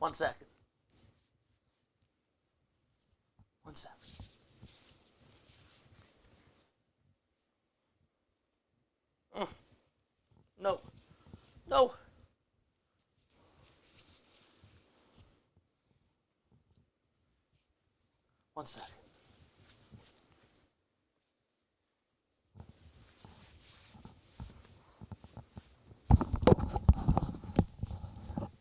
1 second. 1 second. No. No. One second.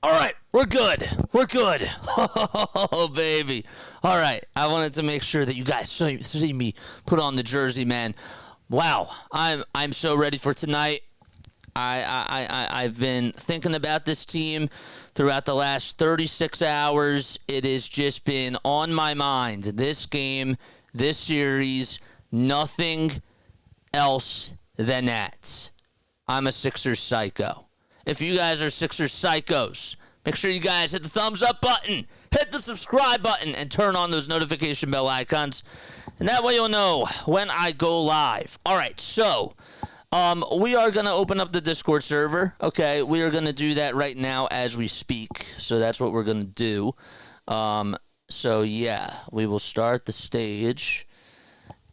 All right, we're good. We're good. Oh, baby. All right, I wanted to make sure that you guys see me put on the jersey, man. Wow, I'm so ready for tonight. I've been thinking about this team throughout the last 36 hours. It has just been on my mind. This game, this series, nothing else than that. I'm a Sixers psycho. If you guys are Sixers psychos, make sure you guys hit the thumbs up button, hit the subscribe button, and turn on those notification bell icons. And that way you'll know when I go live. All right, so we are going to open up the Discord server. Okay, we are going to do that right now as we speak. So that's what we're going to do. So, yeah, we will start the stage.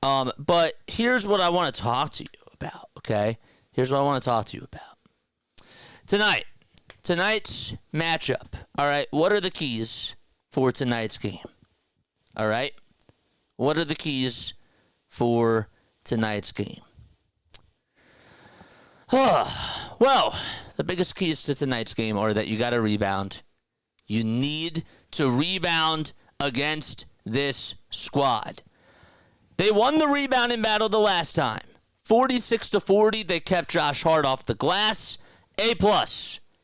But here's what I want to talk to you about, okay? Here's what I want to talk to you about. Tonight's matchup, all right? What are the keys for tonight's game? All right? What are the keys for tonight's game? Well, the biggest keys to tonight's game are that you got to rebound. You need to rebound against this squad. They won the rebounding battle the last time. 46-40, they kept Josh Hart off the glass. A+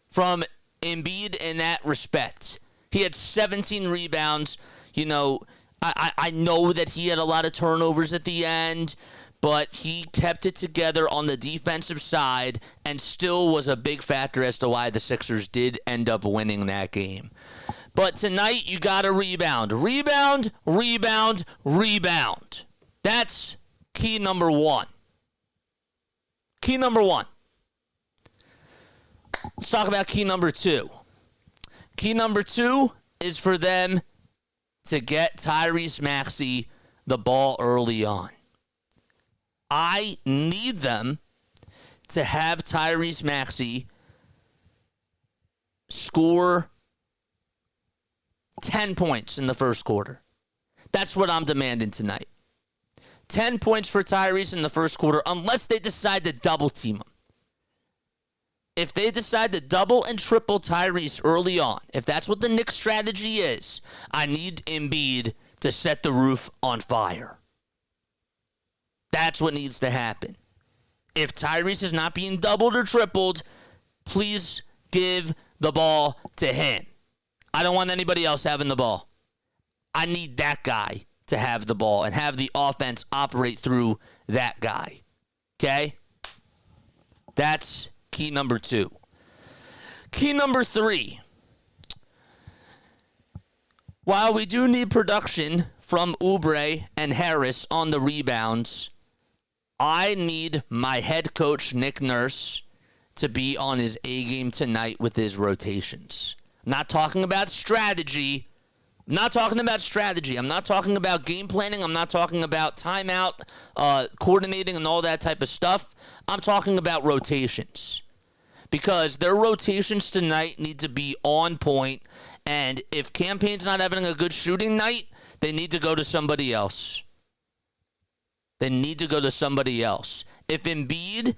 from Embiid in that respect. He had 17 rebounds. You know, I know that he had a lot of turnovers at the end, but he kept it together on the defensive side and still was a big factor as to why the Sixers did end up winning that game. But tonight, you got to rebound. Rebound, rebound, rebound. That's key number one. Key number one. Let's talk about key number two. Key number two is for them to get Tyrese Maxey the ball early on. I need them to have Tyrese Maxey score 10 points in the first quarter. That's what I'm demanding tonight. 10 points for Tyrese in the first quarter, unless they decide to double team him. If they decide to double and triple Tyrese early on, if that's what the Knicks strategy is, I need Embiid to set the roof on fire. That's what needs to happen. If Tyrese is not being doubled or tripled, please give the ball to him. I don't want anybody else having the ball. I need that guy to have the ball and have the offense operate through that guy. Okay? That's key number two. Key number three. While we do need production from Oubre and Harris on the rebounds, I need my head coach, Nick Nurse, to be on his A-game tonight with his rotations. I'm not talking about strategy. I'm not talking about game planning. I'm not talking about timeout, coordinating, and all that type of stuff. I'm talking about rotations. Because their rotations tonight need to be on point. And if Campaign's not having a good shooting night, they need to go to somebody else. If Embiid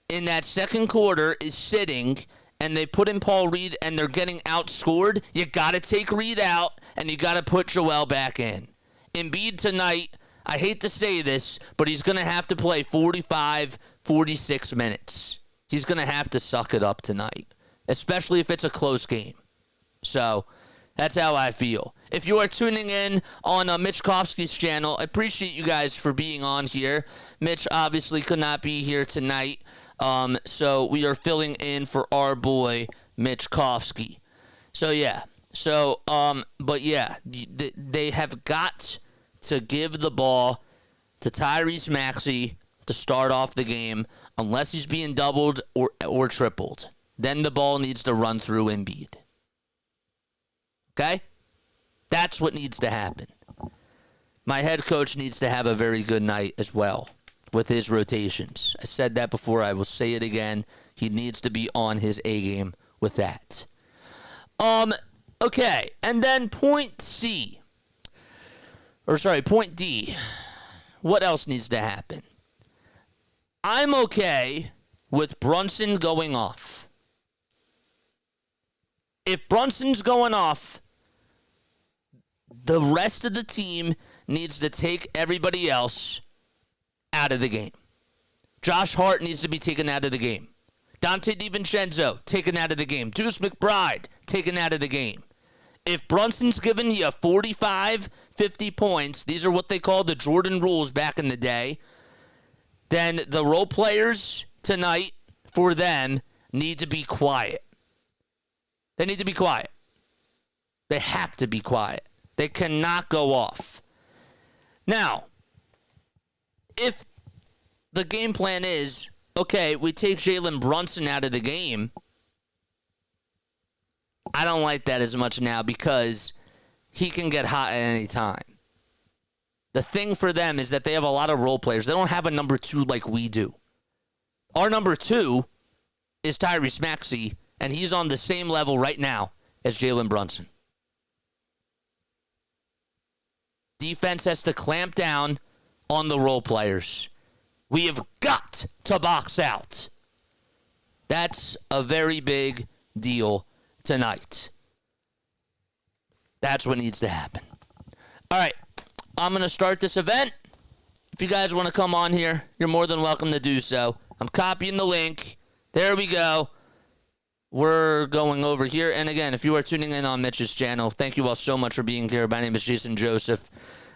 in that second quarter is sitting and they put in Paul Reed and they're getting outscored, you got to take Reed out and you got to put Joel back in. Embiid tonight, I hate to say this, but he's going to have to play 45, 46 minutes. He's going to have to suck it up tonight, especially if it's a close game. So that's how I feel. If you are tuning in on Mitch Kofsky's channel, I appreciate you guys for being on here. Mitch obviously could not be here tonight, so we are filling in for our boy, Mitch Kofsky. So, yeah. But, yeah, they have got to give the ball to Tyrese Maxey to start off the game, unless he's being doubled or tripled. Then the ball needs to run through Embiid. Okay? That's what needs to happen. My head coach needs to have a very good night as well with his rotations. I said that before. I will say it again. He needs to be on his A game with that. Okay. And then point D. What else needs to happen? I'm okay with Brunson going off. If Brunson's going off, the rest of the team needs to take everybody else out of the game. Josh Hart needs to be taken out of the game. Dante DiVincenzo, taken out of the game. Deuce McBride, taken out of the game. If Brunson's giving you 45, 50 points, these are what they call the Jordan rules back in the day, then the role players tonight, for them, need to be quiet. They need to be quiet. They have to be quiet. They cannot go off. Now, if the game plan is, okay, we take Jalen Brunson out of the game, I don't like that as much now because he can get hot at any time. The thing for them is that they have a lot of role players. They don't have a number 2 like we do. Our number 2 is Tyrese Maxey, and he's on the same level right now as Jalen Brunson. Defense has to clamp down on the role players. We have got to box out. That's a very big deal tonight. That's what needs to happen. All right, I'm going to start this event. If you guys want to come on here, you're more than welcome to do so. I'm copying the link. There we go. We're going over here. And again, if you are tuning in on Mitch's channel, thank you all so much for being here. My name is Jason Joseph.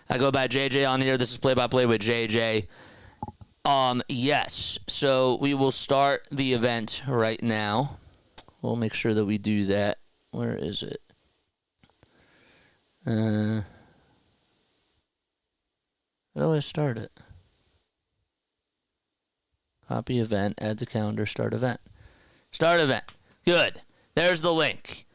I go by JJ on here. This is Play-by-Play with JJ. Yes. So we will start the event right now. We'll make sure that we do that. Where is it? How do I start it? Copy event, add to calendar, start event. Start event. Good. There's the link.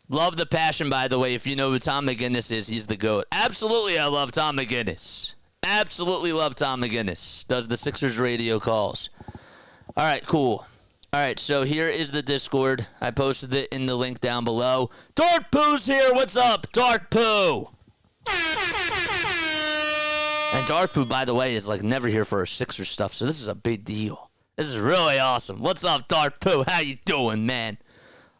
Love the passion, by the way. If you know who Tom McGinnis is, he's the GOAT. Absolutely, I love Tom McGinnis. Absolutely love Tom McGinnis. Does the Sixers radio calls. All right, cool. All right, so here is the Discord. I posted it in the link down below. Dark Poo's here. What's up, Dark Poo? And Dark Poo, by the way, is like never here for our Sixers stuff, so this is a big deal. This is really awesome. What's up, Dark Poo? How you doing, man?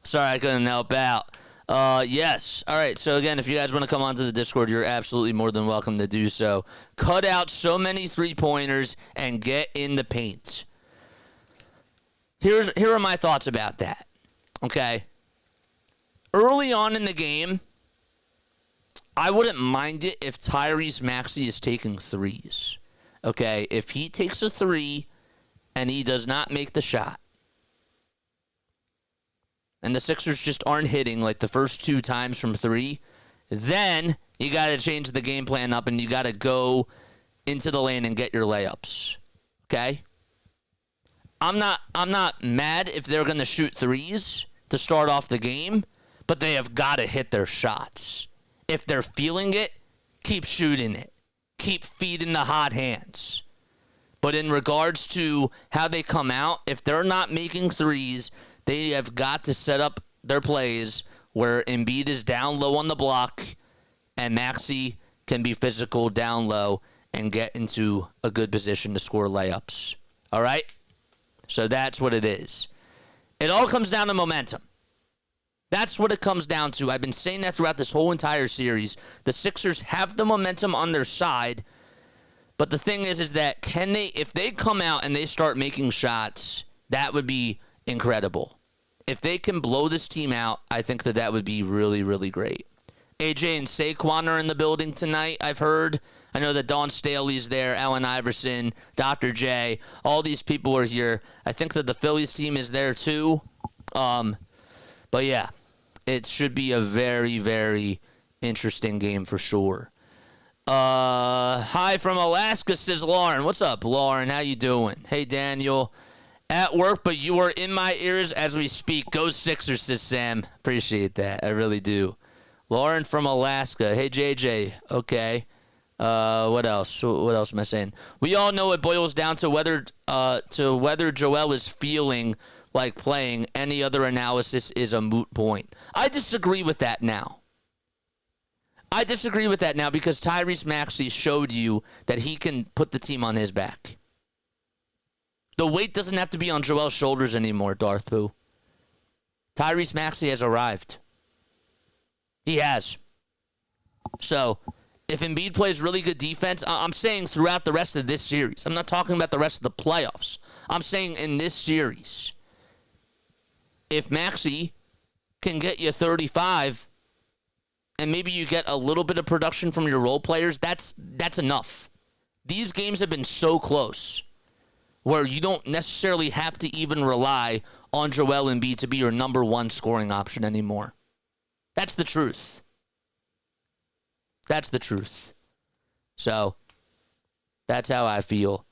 Sorry I couldn't help out. Yes. All right, so again, if you guys want to come onto the Discord, you're absolutely more than welcome to do so. Cut out so many three-pointers and get in the paint. Here are my thoughts about that, okay? Early on in the game, I wouldn't mind it if Tyrese Maxey is taking threes, okay? If he takes a three and he does not make the shot, and the Sixers just aren't hitting like the first 2 times from 3, then you got to change the game plan up and you got to go into the lane and get your layups, okay? I'm not mad if they're going to shoot threes to start off the game, but they have got to hit their shots. If they're feeling it, keep shooting it. Keep feeding the hot hands. But in regards to how they come out, if they're not making threes, they have got to set up their plays where Embiid is down low on the block and Maxey can be physical down low and get into a good position to score layups. All right? So that's what it is. It all comes down to momentum. That's what it comes down to. I've been saying that throughout this whole entire series. The Sixers have the momentum on their side, but the thing is that if they come out and they start making shots, that would be incredible. If they can blow this team out, I think that would be really, really great. AJ and Saquon are in the building tonight, I've heard. I know that Dawn Staley's there, Allen Iverson, Dr. J. All these people are here. I think that the Phillies team is there too. But yeah, it should be a very, very interesting game for sure. Hi from Alaska, says Lauren. What's up, Lauren? How you doing? Hey, Daniel. At work, but you are in my ears as we speak. Go Sixers, says Sam. Appreciate that. I really do. A Lauren from Alaska. Hey, JJ. Okay. What else? What else am I saying? We all know it boils down to whether Joel is feeling like playing. Any other analysis is a moot point. I disagree with that now. Because Tyrese Maxey showed you that he can put the team on his back. The weight doesn't have to be on Joel's shoulders anymore, Darth Pooh. Tyrese Maxey has arrived. He has. So, if Embiid plays really good defense, I'm saying throughout the rest of this series. I'm not talking about the rest of the playoffs. I'm saying in this series. If Maxey can get you 35, and maybe you get a little bit of production from your role players, that's enough. These games have been so close where you don't necessarily have to even rely on Joel Embiid to be your number one scoring option anymore. That's the truth. That's the truth. So, that's how I feel.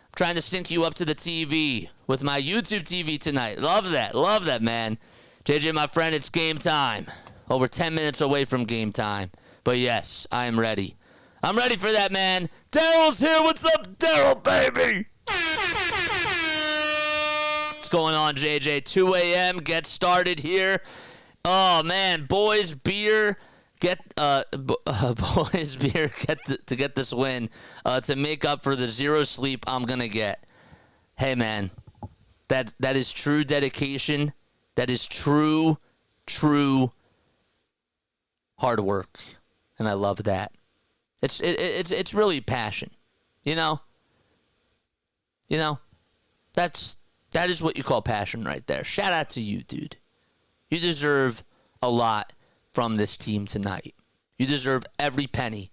I'm trying to sync you up to the TV with my YouTube TV tonight. Love that, man. JJ, my friend, it's game time. Over 10 minutes away from game time. But yes, I am ready. I'm ready for that, man. Daryl's here. What's up, Daryl, baby? What's going on, JJ? 2 a.m. Get started here. Oh, man. Boys, beer. Get this win to make up for the zero sleep I'm going to get. Hey, man. That is true dedication. That is true hard work. And I love that. It's really passion. You know, that is what you call passion right there. Shout out to you, dude. You deserve a lot from this team tonight. You deserve every penny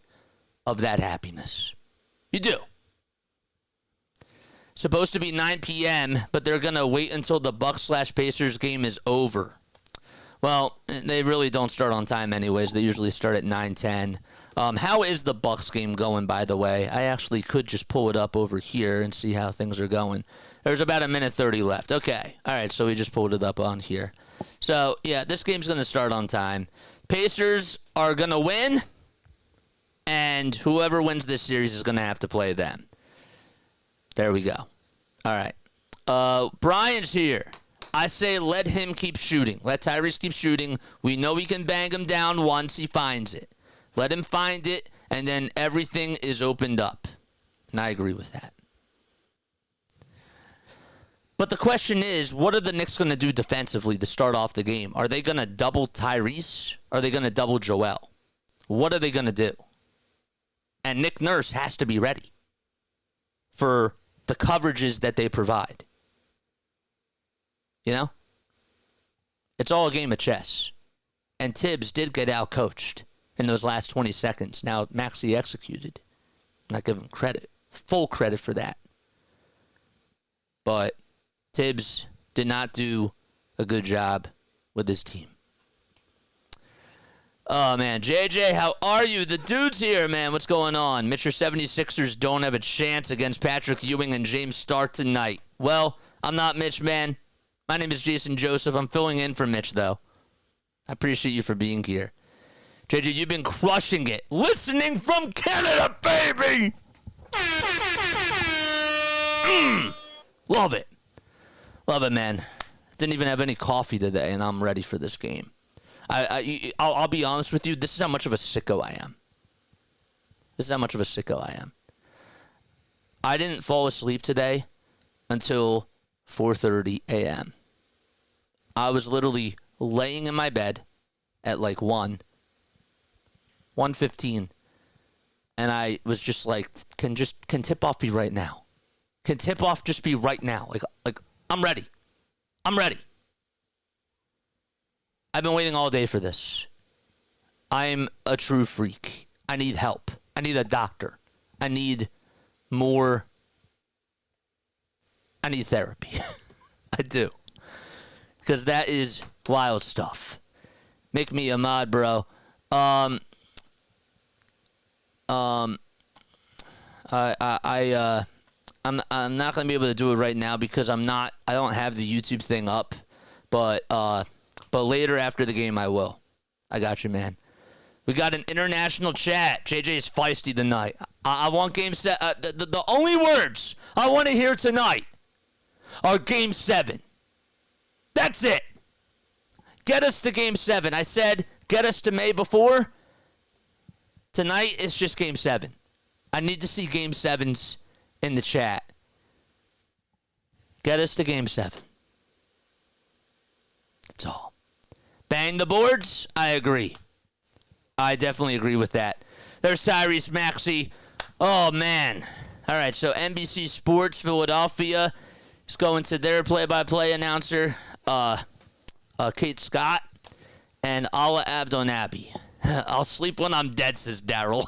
of that happiness. You do. Supposed to be 9 p.m., but they're going to wait until the Bucks/Pacers game is over. Well, they really don't start on time anyways. They usually start at 9:10. How is the Bucks game going, by the way? I actually could just pull it up over here and see how things are going. There's about 1:30 left. Okay. All right, so we just pulled it up on here. So, yeah, this game's going to start on time. Pacers are going to win, and whoever wins this series is going to have to play them. There we go. All right. Brian's here. I say let him keep shooting. Let Tyrese keep shooting. We know he can bang him down once he finds it. Let him find it, and then everything is opened up. And I agree with that. But the question is, what are the Knicks going to do defensively to start off the game? Are they going to double Tyrese? Are they going to double Joel? What are they going to do? And Nick Nurse has to be ready for the coverages that they provide. You know? It's all a game of chess. And Tibbs did get out-coached in those last 20 seconds. Now, Maxey executed. I give him credit. Full credit for that. But Tibbs did not do a good job with his team. Oh, man. JJ, how are you? The dude's here, man. What's going on? Mitchell 76ers don't have a chance against Patrick Ewing and James Stark tonight. Well, I'm not Mitch, man. My name is Jason Joseph. I'm filling in for Mitch, though. I appreciate you for being here. JJ, you've been crushing it. Listening from Canada, baby! Love it. Love it, man. Didn't even have any coffee today, and I'm ready for this game. I'll be honest with you. This is how much of a sicko I am. I didn't fall asleep today until 4:30 a.m. I was literally laying in my bed at like 1:15, and I was just like, can tip-off be right now? Can tip-off just be right now? Like I'm ready. I've been waiting all day for this. I'm a true freak. I need help. I need a doctor. I need therapy. I do. Because that is wild stuff. Make me a mod, bro. I'm not gonna be able to do it right now because I don't have the YouTube thing up, but later after the game I will. I got you, man. We got an international chat. JJ's feisty tonight. I want Game 7. The only words I want to hear tonight are Game 7. That's it. Get us to Game 7. I said get us to May before. Tonight, it's just Game 7. I need to see Game 7s in the chat. Get us to Game 7. That's all. Bang the boards? I agree. I definitely agree with that. There's Tyrese Maxey. Oh, man. All right, so NBC Sports Philadelphia is going to their play-by-play announcer, Kate Scott, and Allah Abdonabi. I'll sleep when I'm dead, says Daryl.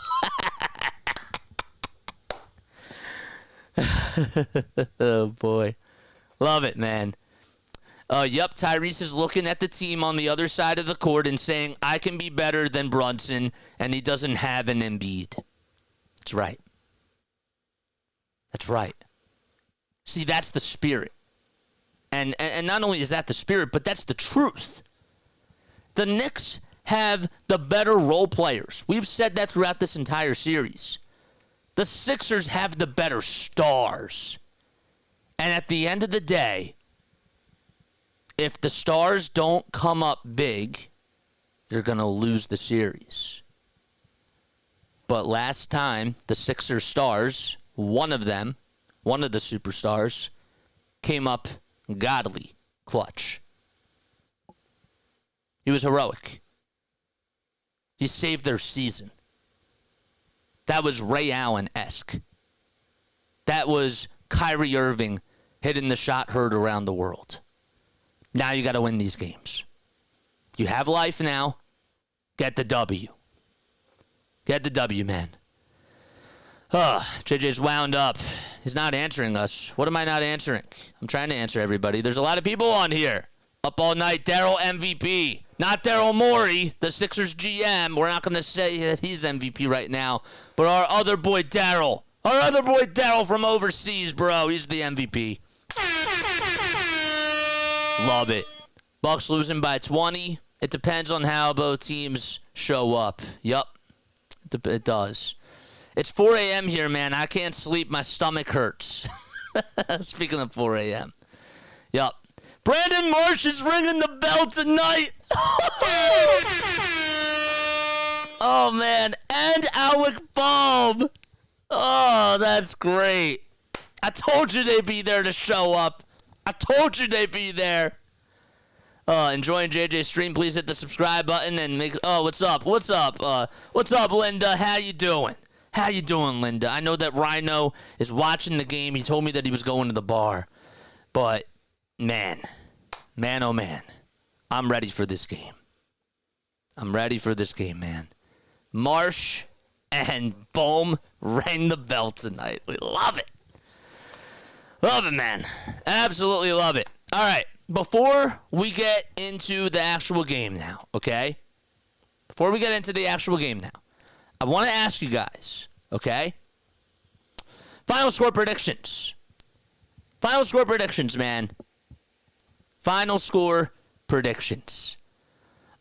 Oh, boy. Love it, man. Yep, Tyrese is looking at the team on the other side of the court and saying, I can be better than Brunson, and he doesn't have an Embiid. That's right. That's right. See, that's the spirit. And not only is that the spirit, but that's the truth. The Knicks have the better role players. We've said that throughout this entire series. The Sixers have the better stars. And at the end of the day, if the stars don't come up big, you're going to lose the series. But last time, the Sixers stars, one of them, one of the superstars, came up godly clutch. He was heroic. He saved their season. That was Ray Allen-esque. That was Kyrie Irving hitting the shot heard around the world. Now you got to win these games. You have life now. Get the W. Get the W, man. JJ's wound up. He's not answering us. What am I not answering? I'm trying to answer everybody. There's a lot of people on here. Up all night, Daryl MVP. Not Daryl Morey, the Sixers GM. We're not going to say that he's MVP right now. But our other boy, Daryl. Our other boy, Daryl from overseas, bro. He's the MVP. Love it. Bucks losing by 20. It depends on how both teams show up. Yup. It does. It's 4 a.m. here, man. I can't sleep. My stomach hurts. Speaking of 4 a.m. Yup. Brandon Marsh is ringing the bell tonight. Oh, man. And Alec Baum. Oh, that's great. I told you they'd be there to show up. I told you they'd be there. Enjoying JJ's stream, please hit the subscribe button and make... Oh, what's up? What's up? What's up, Linda? How you doing? How you doing, Linda? I know that Rhino is watching the game. He told me that he was going to the bar. But, man, oh, man, I'm ready for this game. I'm ready for this game, man. Marsh and Bohm rang the bell tonight. We love it. Love it, man. Absolutely love it. All right. Before we get into the actual game now, okay? Before we get into the actual game now, I want to ask you guys, okay? Final score predictions. Final score predictions, man. Final score predictions.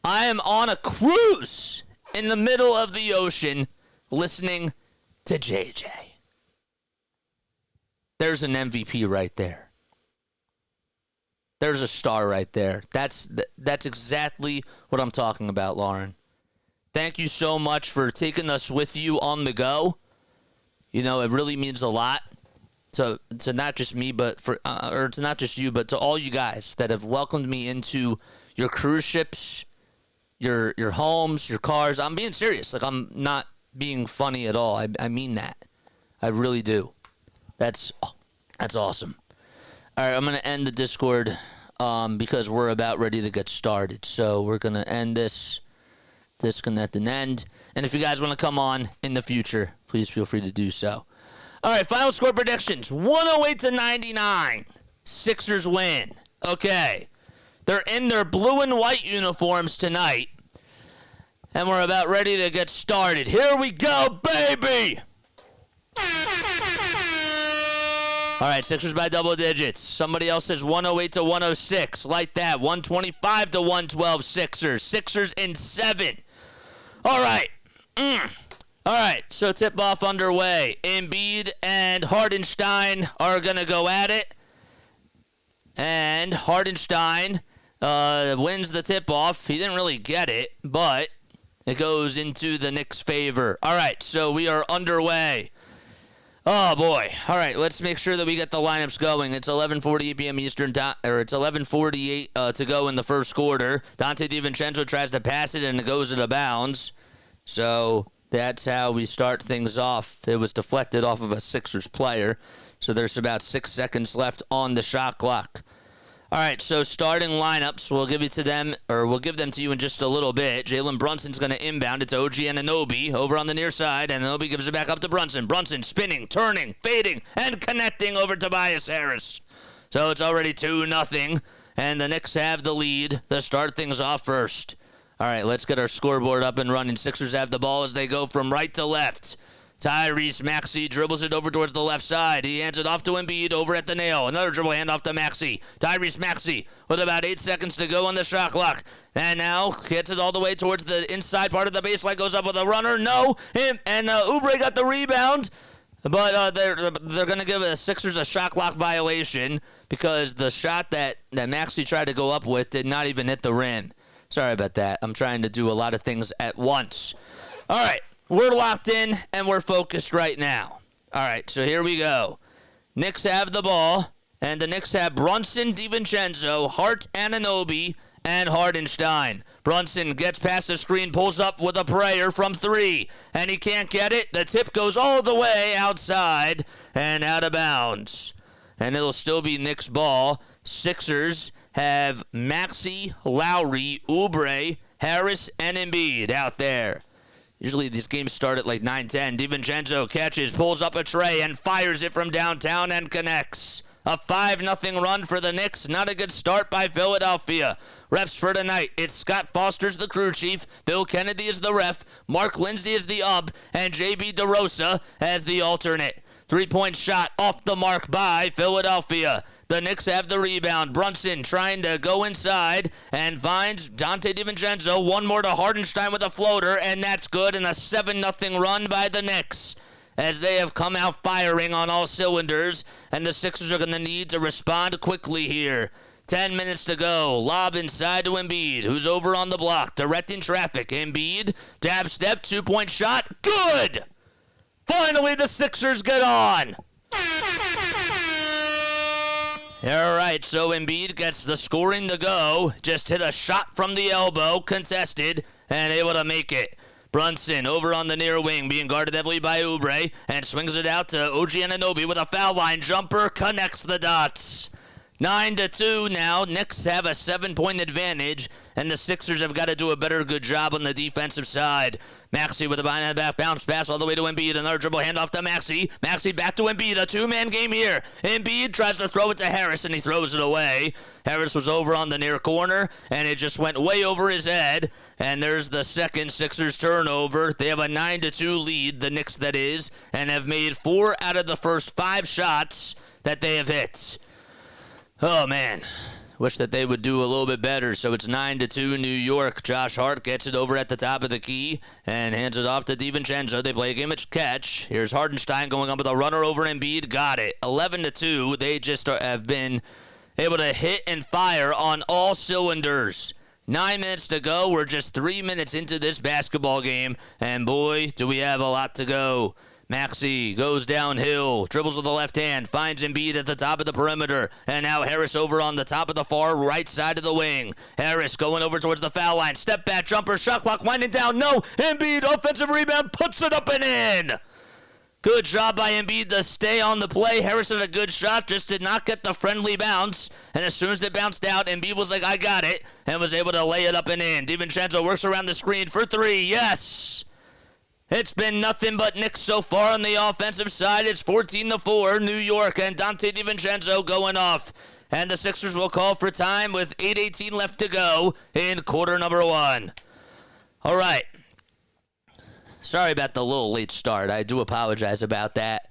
I am on a cruise in the middle of the ocean listening to JJ. There's an MVP right there. There's a star right there. That's exactly what I'm talking about, Lauren. Thank you so much for taking us with you on the go. You know, it really means a lot to not just me, but or to not just you, but to all you guys that have welcomed me into your cruise ships, your homes, your cars. I'm being serious. Like, I'm not being funny at all. I mean that. I really do. That's awesome. All right, I'm going to end the Discord because we're about ready to get started. So we're going to end this, disconnect and end. And if you guys want to come on in the future, please feel free to do so. All right, final score predictions. 108-99. Sixers win. Okay. They're in their blue and white uniforms tonight. And we're about ready to get started. Here we go, baby! All right, Sixers by double digits. Somebody else says 108-106. Like that. 125-112 Sixers. Sixers in 7. All right. All right, so tip-off underway. Embiid and Hardenstein are going to go at it. And Hardenstein wins the tip-off. He didn't really get it, but it goes into the Knicks' favor. All right, so we are underway. Oh, boy. All right, let's make sure that we get the lineups going. It's 11:48 p.m. Eastern time, or it's 11:48 to go in the first quarter. Donte DiVincenzo tries to pass it, and it goes out of bounds. So that's how we start things off. It was deflected off of a Sixers player, so there's about 6 seconds left on the shot clock. All right, so starting lineups, we'll give them to you in just a little bit. Jalen Brunson's going to inbound it to OG Anunoby over on the near side, and Anunoby gives it back up to Brunson. Brunson spinning, turning, fading, and connecting over Tobias Harris. So it's already 2-0, and the Knicks have the lead to start things off first. All right, let's get our scoreboard up and running. Sixers have the ball as they go from right to left. Tyrese Maxey dribbles it over towards the left side. He hands it off to Embiid over at the nail. Another dribble handoff to Maxey. Tyrese Maxey with about 8 seconds to go on the shot clock. And now gets it all the way towards the inside part of the baseline. Goes up with a runner. No. And Oubre got the rebound. But they're going to give the Sixers a shot clock violation because the shot that Maxey tried to go up with did not even hit the rim. Sorry about that. I'm trying to do a lot of things at once. All right. We're locked in, and we're focused right now. All right, so here we go. Knicks have the ball, and the Knicks have Brunson, DiVincenzo, Hart, Anunoby, and Hardenstein. Brunson gets past the screen, pulls up with a prayer from 3, and he can't get it. The tip goes all the way outside and out of bounds. And it'll still be Knicks ball. Sixers have Maxey, Lowry, Oubre, Harris, and Embiid out there. Usually these games start at like 9-10. DiVincenzo catches, pulls up a tray, and fires it from downtown and connects. A 5-0 run for the Knicks. Not a good start by Philadelphia. Refs for tonight. It's Scott Foster's the crew chief. Bill Kennedy is the ref. Mark Lindsay is the ump. And J.B. DeRosa as the alternate. 3-point shot off the mark by Philadelphia. The Knicks have the rebound. Brunson trying to go inside and finds Donte DiVincenzo. One more to Hardenstein with a floater, and that's good. And a 7-0 run by the Knicks as they have come out firing on all cylinders. And the Sixers are going to need to respond quickly here. 10 minutes to go. Lob inside to Embiid, who's over on the block, directing traffic. Embiid, dab step, 2-point shot. Good! Finally, the Sixers get on. All right, so Embiid gets the scoring to go. Just hit a shot from the elbow, contested, and able to make it. Brunson over on the near wing, being guarded heavily by Oubre, and swings it out to OG Anunoby with a foul line jumper, connects the dots. 9-2 now. Knicks have a 7-point advantage, and the Sixers have got to do a good job on the defensive side. Maxey with a behind back bounce pass all the way to Embiid. Another dribble handoff to Maxey. Maxey back to Embiid. A 2-man game here. Embiid tries to throw it to Harris, and he throws it away. Harris was over on the near corner, and it just went way over his head. And there's the second Sixers turnover. They have a 9-2 lead, the Knicks that is, and have made 4 out of the first 5 shots that they have hit. Oh, man. Wish that they would do a little bit better. So it's 9-2 New York. Josh Hart gets it over at the top of the key and hands it off to DiVincenzo. They play a game of catch. Here's Hardenstein going up with a runner over Embiid. Got it. 11-2. They just have been able to hit and fire on all cylinders. 9 minutes to go. We're just 3 minutes into this basketball game. And boy, do we have a lot to go. Maxey goes downhill, dribbles with the left hand, finds Embiid at the top of the perimeter, and now Harris over on the top of the far right side of the wing. Harris going over towards the foul line, step back, jumper, shot clock winding down, no, Embiid, offensive rebound, puts it up and in. Good job by Embiid to stay on the play. Harris had a good shot, just did not get the friendly bounce, and as soon as it bounced out, Embiid was like, I got it, and was able to lay it up and in. DiVincenzo works around the screen for 3, yes! It's been nothing but Knicks so far on the offensive side. It's 14-4, New York, and Donte DiVincenzo going off. And the Sixers will call for time with 8:18 left to go in quarter number 1. All right. Sorry about the little late start. I do apologize about that.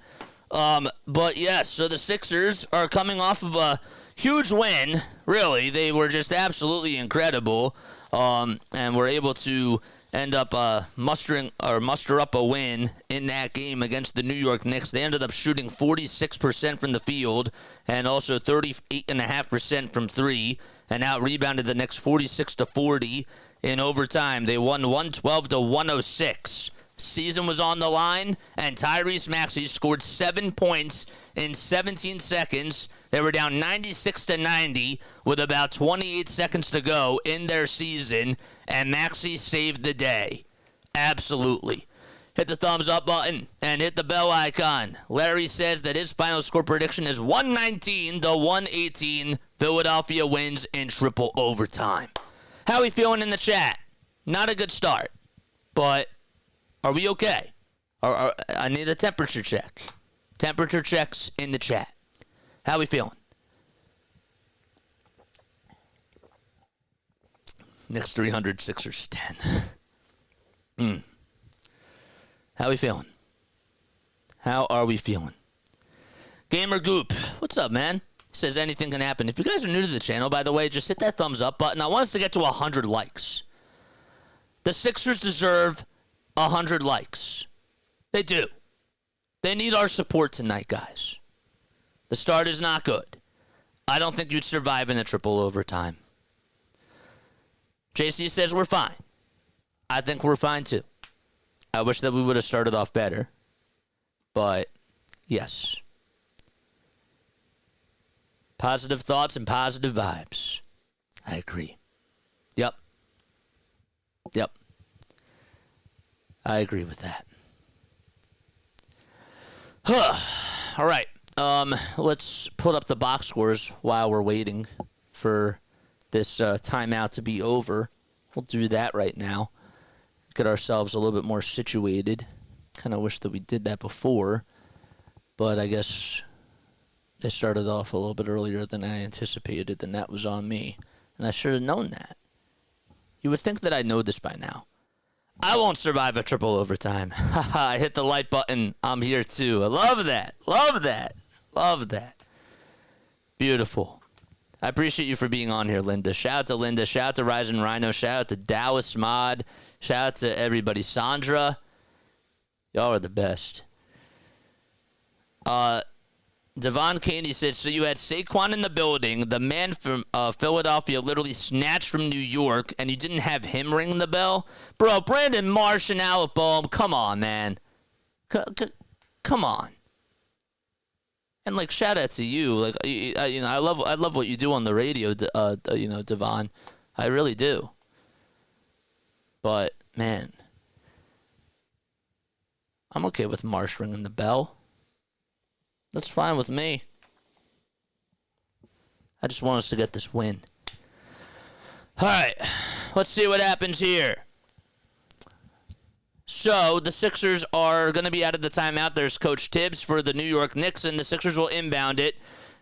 But yes, so the Sixers are coming off of a huge win. Really, they were just absolutely incredible. And were able to end up muster up a win in that game against the New York Knicks. They ended up shooting 46% from the field and also 38.5% from three, and out-rebounded the Knicks 46-40 in overtime. They won 112-106. Season was on the line, and Tyrese Maxey scored 7 points in 17 seconds. They were down 96-90 with about 28 seconds to go in their season, and Maxey saved the day. Absolutely. Hit the thumbs up button and hit the bell icon. Larry says that his final score prediction is 119-118. Philadelphia wins in triple overtime. How are we feeling in the chat? Not a good start, but are we okay? I need a temperature check. Temperature checks in the chat. How we feeling? Knicks 300, Sixers 10. How we feeling? How are we feeling? Gamer Goop, what's up, man? Says anything can happen. If you guys are new to the channel, by the way, just hit that thumbs up button. I want us to get to 100 likes. The Sixers deserve 100 likes. They do. They need our support tonight, guys. The start is not good. I don't think you'd survive in a triple overtime. JC says we're fine. I think we're fine too. I wish that we would have started off better. But, yes. Positive thoughts and positive vibes. I agree. Yep. I agree with that. All right. Let's put up the box scores while we're waiting for this timeout to be over. We'll do that right now. Get ourselves a little bit more situated. Kind of wish that we did that before, but I guess they started off a little bit earlier than I anticipated, and that was on me. And I should have known that. You would think that I know this by now. I won't survive a triple overtime. I hit the like button. I'm here too. I love that. Love that. Love that. Beautiful. I appreciate you for being on here, Linda. Shout out to Linda. Shout out to Ryzen Rhino. Shout out to Dallas Mod. Shout out to everybody. Sandra. Y'all are the best. Devon Caney said, so you had Saquon in the building. The man from Philadelphia literally snatched from New York, and you didn't have him ring the bell? Bro, Brandon Marsh and Alec Boehm, come on, man. Come on. And, like, shout out to you. Like, I love what you do on the radio, Devon. I really do. But, man, I'm okay with Marsh ringing the bell. That's fine with me. I just want us to get this win. All right, let's see what happens here. So the Sixers are going to be out of the timeout. There's Coach Tibbs for the New York Knicks, and the Sixers will inbound it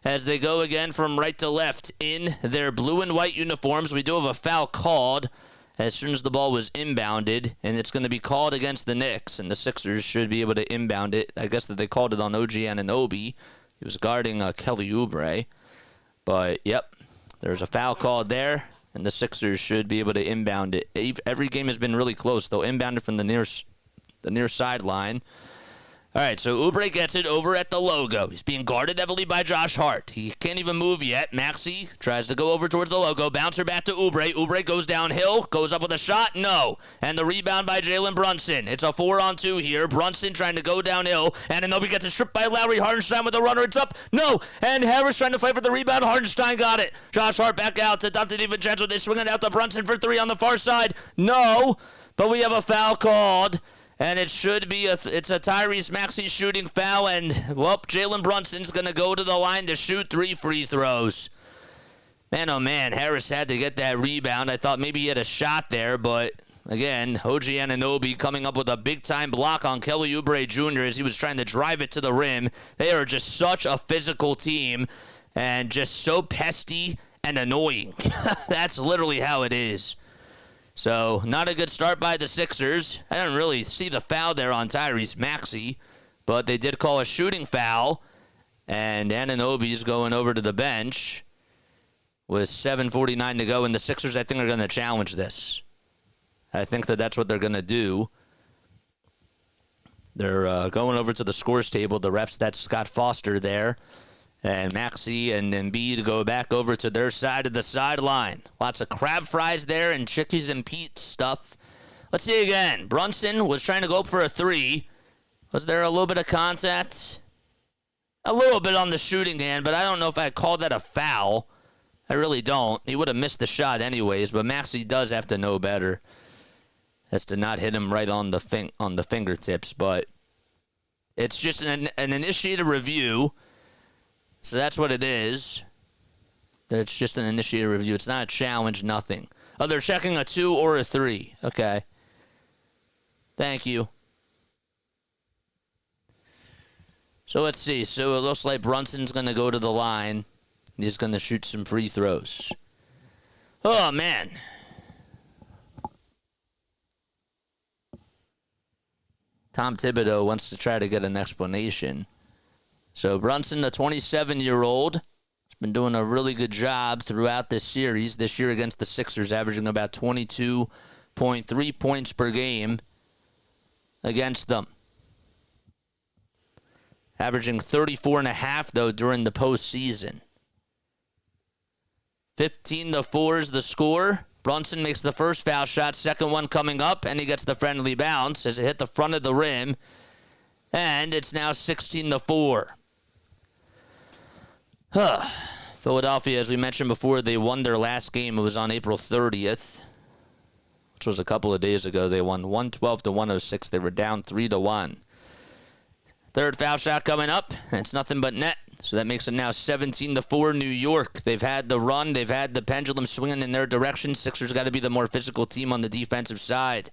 as they go again from right to left in their blue and white uniforms. We do have a foul called as soon as the ball was inbounded, and it's going to be called against the Knicks, and the Sixers should be able to inbound it. I guess that they called it on OG Anunoby. He was guarding Kelly Oubre. But, yep, there's a foul called there, and the Sixers should be able to inbound it. Every game has been really close. They'll inbound it from the near sideline. All right, so Oubre gets it over at the logo. He's being guarded heavily by Josh Hart. He can't even move yet. Maxey tries to go over towards the logo. Bouncer back to Oubre. Oubre goes downhill. Goes up with a shot. No. And the rebound by Jalen Brunson. It's a 4-on-2 here. Brunson trying to go downhill. And Anunoby gets it stripped by Lowry. Hardenstein with a runner. It's up. No. And Harris trying to fight for the rebound. Hardenstein got it. Josh Hart back out to Dante DiVincenzo. They swing it out to Brunson for three on the far side. No. But we have a foul called. And it should be it's a Tyrese Maxey shooting foul, and, well, Jalen Brunson's going to go to the line to shoot 3 free throws. Man, oh, man, Harris had to get that rebound. I thought maybe he had a shot there, but, again, OG Anunoby coming up with a big-time block on Kelly Oubre Jr. as he was trying to drive it to the rim. They are just such a physical team and just so pesky and annoying. That's literally how it is. So, not a good start by the Sixers. I didn't really see the foul there on Tyrese Maxey, but they did call a shooting foul, and Anunoby's going over to the bench with 7:49 to go, and the Sixers, I think, are going to challenge this. I think that's what they're going to do. They're going over to the scores table. The refs, that's Scott Foster there. And Maxey and Embiid go back over to their side of the sideline. Lots of crab fries there and Chickies and Pete stuff. Let's see again. Brunson was trying to go up for a three. Was there a little bit of contact? A little bit on the shooting hand, but I don't know if I call that a foul. I really don't. He would have missed the shot anyways, but Maxey does have to know better as to not hit him right on the fingertips. But it's just an initiated review, so that's what it is. It's just an initiated review. It's not a challenge, nothing. Oh, they're checking a 2 or a 3. Okay. Thank you. So let's see. So it looks like Brunson's going to go to the line. He's going to shoot some free throws. Oh, man. Tom Thibodeau wants to try to get an explanation. So Brunson, the 27-year-old, has been doing a really good job throughout this series. This year against the Sixers, averaging about 22.3 points per game against them. Averaging 34.5, though, during the postseason. 15-4 is the score. Brunson makes the first foul shot, second one coming up, and he gets the friendly bounce as it hit the front of the rim. And it's now 16-4. Philadelphia, as we mentioned before, they won their last game. It was on April 30th, which was a couple of days ago. They won 112-106. They were down 3-1. Third foul shot coming up, and it's nothing but net. So that makes it now 17-4 New York. They've had the run. They've had the pendulum swinging in their direction. Sixers got to be the more physical team on the defensive side.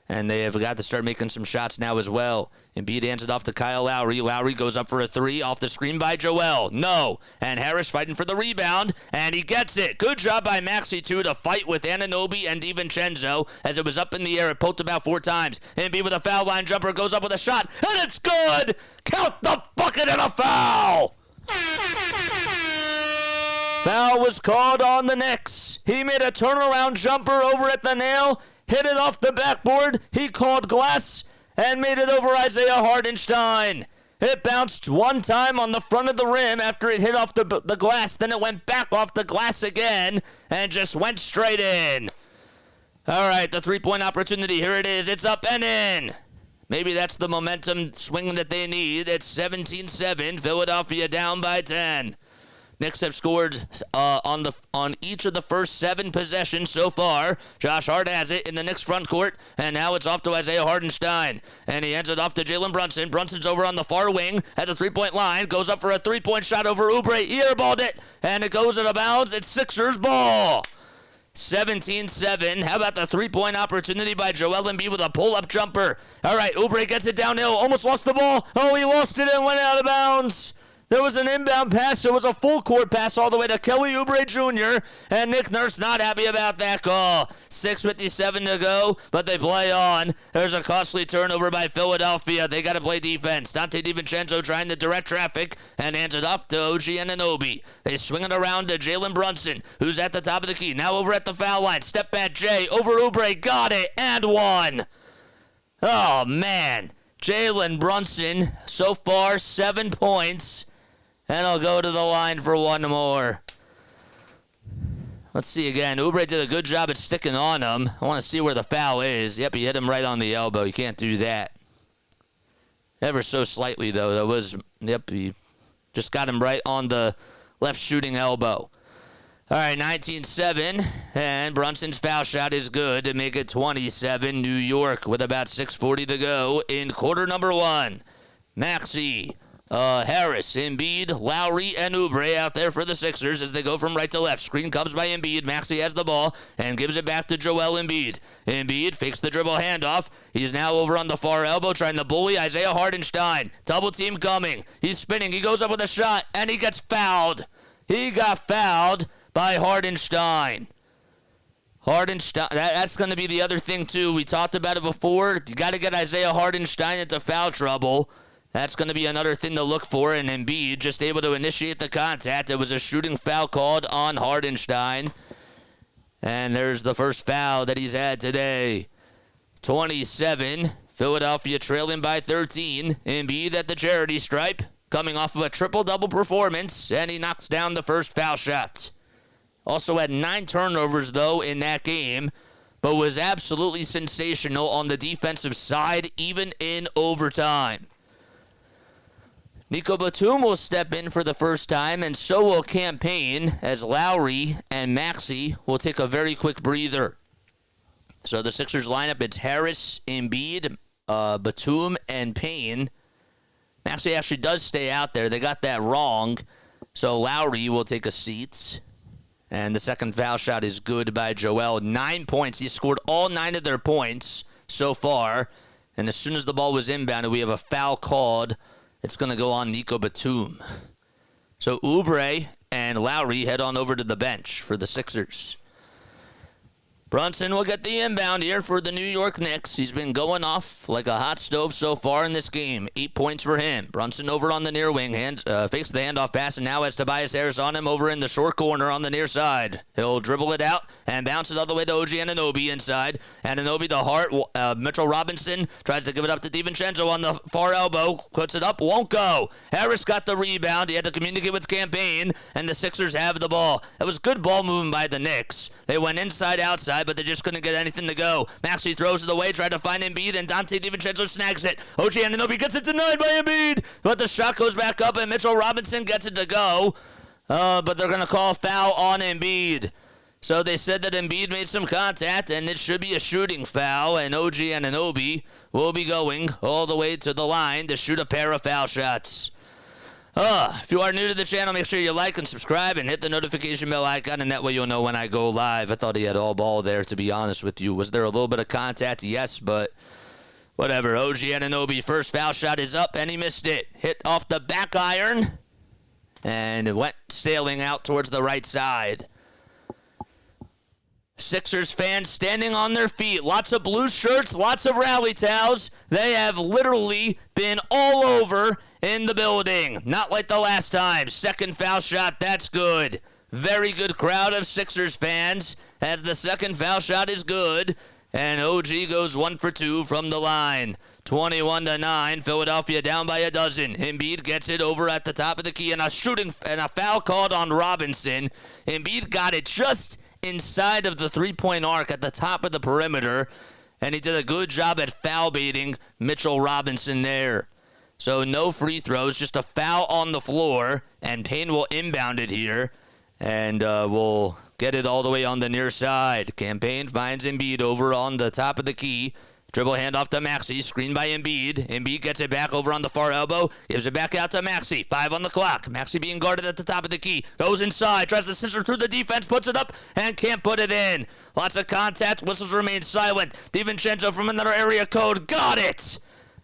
And they have got to start making some shots now as well. Embiid hands it off to Kyle Lowry. Lowry goes up for a three off the screen by Joel. No. And Harris fighting for the rebound, and he gets it. Good job by Maxey, too, to fight with Anunoby and divincenzo as it was up in the air. It poked about 4 times. Embiid with a foul line jumper goes up with a shot, and it's good. Count the bucket and a foul. Foul was called on the Knicks. He made a turnaround jumper over at the nail, hit it off the backboard. He called glass and made it over Isaiah Hartenstein. It bounced one time on the front of the rim after it hit off the glass. Then it went back off the glass again and just went straight in. All right, the three-point opportunity. Here it is. It's up and in. Maybe that's the momentum swing that they need. It's 17-7. Philadelphia down by 10. Knicks have scored on each of the first 7 possessions so far. Josh Hart has it in the Knicks front court, and now it's off to Isaiah Hartenstein. And he hands it off to Jalen Brunson. Brunson's over on the far wing at the three-point line. Goes up for a three-point shot over Oubre. He airballed it, and it goes out of bounds. It's Sixers ball. 17-7. How about the three-point opportunity by Joel Embiid with a pull-up jumper? All right, Oubre gets it downhill. Almost lost the ball. Oh, he lost it and went out of bounds. There was an inbound pass. There was a full-court pass all the way to Kelly Oubre Jr., and Nick Nurse not happy about that call. 6:57 to go, but they play on. There's a costly turnover by Philadelphia. They got to play defense. Dante DiVincenzo trying to direct traffic and hands it off to OG Anunoby. They swing it around to Jalen Brunson, who's at the top of the key. Now over at the foul line. Step back Jay over Oubre. Got it, and one. Oh, man. Jalen Brunson, so far 7 points. And I'll go to the line for one more. Let's see again. Oubre did a good job at sticking on him. I want to see where the foul is. Yep, he hit him right on the elbow. You can't do that. Ever so slightly, though. That was, yep, he just got him right on the left shooting elbow. All right, 19-7, and Brunson's foul shot is good to make it 27 New York with about 6:40 to go in quarter number 1. Maxey. Harris, Embiid, Lowry, and Oubre out there for the Sixers as they go from right to left. Screen comes by Embiid. Maxey has the ball and gives it back to Joel Embiid. Embiid fakes the dribble handoff. He's now over on the far elbow trying to bully Isaiah Hartenstein. Double team coming. He's spinning. He goes up with a shot, and he gets fouled. He got fouled by Hartenstein. That's going to be the other thing, too. We talked about it before. You got to get Isaiah Hartenstein into foul trouble. That's going to be another thing to look for, and Embiid just able to initiate the contact. It was a shooting foul called on Hartenstein. And there's the first foul that he's had today. 27. Philadelphia trailing by 13. Embiid at the charity stripe, coming off of a triple-double performance, and he knocks down the first foul shot. Also had 9 turnovers, though, in that game, but was absolutely sensational on the defensive side, even in overtime. Nico Batum will step in for the first time, and so will Campaign, as Lowry and Maxey will take a very quick breather. So the Sixers lineup, it's Harris, Embiid, Batum, and Payne. Maxey actually does stay out there. They got that wrong, so Lowry will take a seat. And the second foul shot is good by Joel. 9 points. He scored all 9 of their points so far. And as soon as the ball was inbounded, we have a foul called. It's going to go on Nico Batum. So Oubre and Lowry head on over to the bench for the Sixers. Brunson will get the inbound here for the New York Knicks. He's been going off like a hot stove so far in this game. 8 points for him. Brunson over on the near wing. Fakes the handoff pass, and now has Tobias Harris on him over in the short corner on the near side. He'll dribble it out and bounce it all the way to OG Anunoby inside. Anunoby to Hart. Mitchell Robinson tries to give it up to DiVincenzo on the far elbow. Puts it up. Won't go. Harris got the rebound. He had to communicate with Campaign, and the Sixers have the ball. It was good ball movement by the Knicks. They went inside, outside, but they just couldn't get anything to go. Maxey throws it away, tried to find Embiid, and Dante DiVincenzo snags it. OG Anunoby gets it denied by Embiid, but the shot goes back up, and Mitchell Robinson gets it to go. But they're going to call foul on Embiid. So they said that Embiid made some contact, and it should be a shooting foul, and OG Anunoby will be going all the way to the line to shoot a pair of foul shots. If you are new to the channel, make sure you like and subscribe and hit the notification bell icon, and that way you'll know when I go live. I thought he had all ball there, to be honest with you. Was there a little bit of contact? Yes, but whatever. OG Anunoby, first foul shot is up, and he missed it. Hit off the back iron, and it went sailing out towards the right side. Sixers fans standing on their feet. Lots of blue shirts, lots of rally towels. They have literally been all over in the building. Not like the last time. Second foul shot, that's good. Very good crowd of Sixers fans as the second foul shot is good. And OG goes 1 for 2 from the line. 21-9, Philadelphia down by a dozen. Embiid gets it over at the top of the key, and a foul called on Robinson. Embiid got it just inside of the three-point arc at the top of the perimeter, and he did a good job at foul baiting Mitchell Robinson there. So no free throws, just a foul on the floor, and Payne will inbound it here, and will get it all the way on the near side. Campaign finds Embiid over on the top of the key. Dribble handoff to Maxey, screened by Embiid. Embiid gets it back over on the far elbow, gives it back out to Maxey. 5 on the clock. Maxey being guarded at the top of the key. Goes inside, tries to scissor through the defense, puts it up, and can't put it in. Lots of contact, whistles remain silent. DiVincenzo from another area code, got it!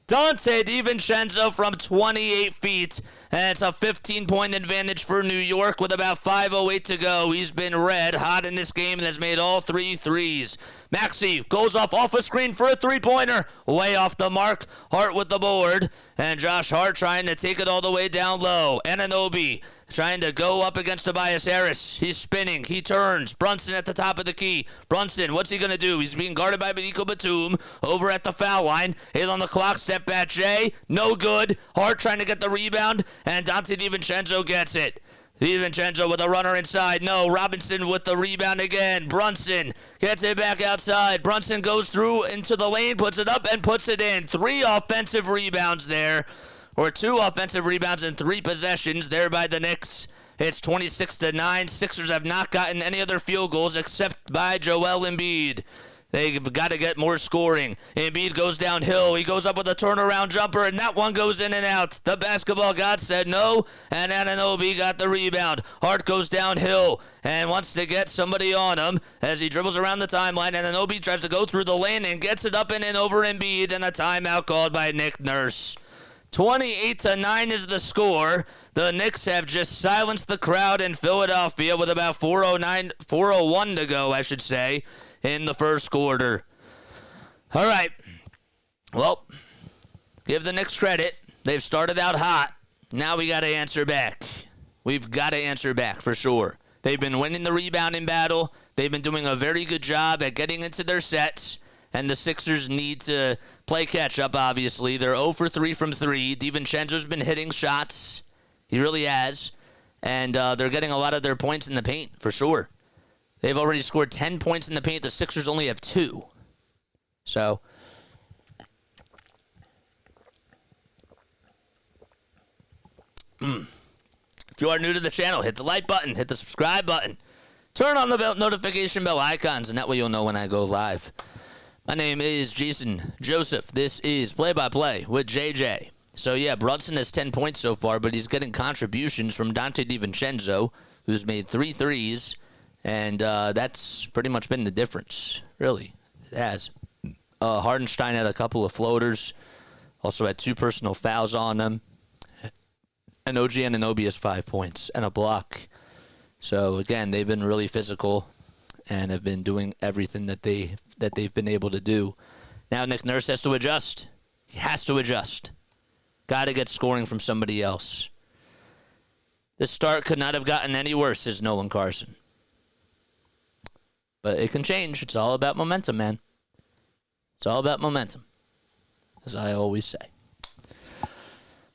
Dante DiVincenzo from 28 feet. And it's a 15-point advantage for New York with about 5:08 to go. He's been red hot in this game and has made all 3 threes. Maxey goes off a screen for a three-pointer. Way off the mark. Hart with the board. And Josh Hart trying to take it all the way down low. Anunoby trying to go up against Tobias Harris. He's spinning. He turns. Brunson at the top of the key. Brunson, what's he going to do? He's being guarded by Nico Batum over at the foul line. 8 on the clock. Step back Jay. No good. Hart trying to get the rebound, and Dante DiVincenzo gets it. DiVincenzo with a runner inside. No. Robinson with the rebound again. Brunson gets it back outside. Brunson goes through into the lane, puts it up, and puts it in. 3 offensive rebounds there. Or 2 offensive rebounds in 3 possessions there by the Knicks. It's 26-9. Sixers have not gotten any other field goals except by Joel Embiid. They've got to get more scoring. Embiid goes downhill. He goes up with a turnaround jumper, and that one goes in and out. The basketball god said no, and Anunoby got the rebound. Hart goes downhill and wants to get somebody on him as he dribbles around the timeline. Anunoby tries to go through the lane and gets it up and in over Embiid, and a timeout called by Nick Nurse. 28-9 is the score. The Knicks have just silenced the crowd in Philadelphia with about 4:01 to go, I should say, in the first quarter. All right. Well, give the Knicks credit. They've started out hot. Now we got to answer back. We've got to answer back for sure. They've been winning the rebounding battle. They've been doing a very good job at getting into their sets. And the Sixers need to play catch-up, obviously. They're 0 for 3 from 3. DiVincenzo's been hitting shots. He really has. And they're getting a lot of their points in the paint, for sure. They've already scored 10 points in the paint. The Sixers only have 2. So, if you are new to the channel, hit the like button, hit the subscribe button. Turn on the notification bell icons, and that way you'll know when I go live. My name is Jason Joseph. This is Play-by-Play with JJ. So, yeah, Brunson has 10 points so far, but he's getting contributions from Donte DiVincenzo, who's made 3 threes, and that's pretty much been the difference, really. It has. Hardenstein had a couple of floaters, also had 2 personal fouls on them, and OG Anunoby has 5 points and a block. So, again, they've been really physical and have been doing everything that they've been able to do. Now Nick Nurse has to adjust. He has to adjust. Got to get scoring from somebody else. This start could not have gotten any worse, says Nolan Carson. But it can change. It's all about momentum, man. It's all about momentum, as I always say.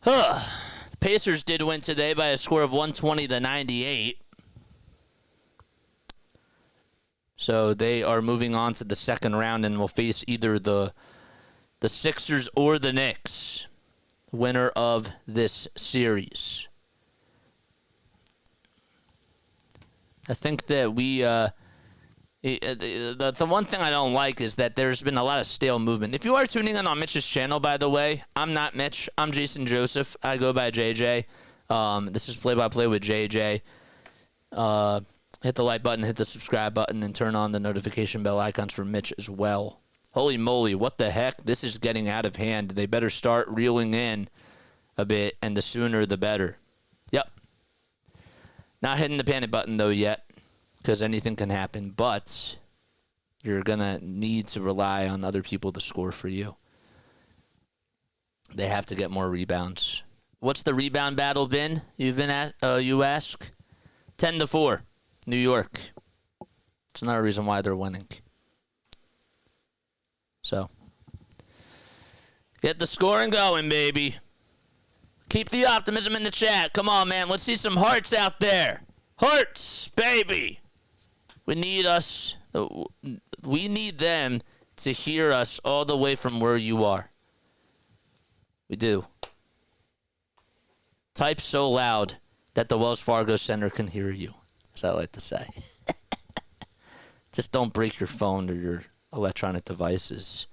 The Pacers did win today by a score of 120-98. So they are moving on to the second round and will face either the Sixers or the Knicks, the winner of this series. I think that the one thing I don't like is that there's been a lot of stale movement. If you are tuning in on Mitch's channel, by the way, I'm not Mitch. I'm Jason Joseph. I go by JJ. This is Play-by-Play with JJ. Hit the like button, hit the subscribe button, and turn on the notification bell icons for Mitch as well. Holy moly, what the heck? This is getting out of hand. They better start reeling in a bit, and the sooner the better. Yep. Not hitting the panic button, though, yet, because anything can happen, but you're going to need to rely on other people to score for you. They have to get more rebounds. What's the rebound battle been? You ask? 10-4. New York. It's another reason why they're winning. So, get the scoring going, baby. Keep the optimism in the chat. Come on, man. Let's see some hearts out there. Hearts, baby. We need them to hear us all the way from where you are. We do. Type so loud that the Wells Fargo Center can hear you, as I like to say. Just don't break your phone or your electronic devices.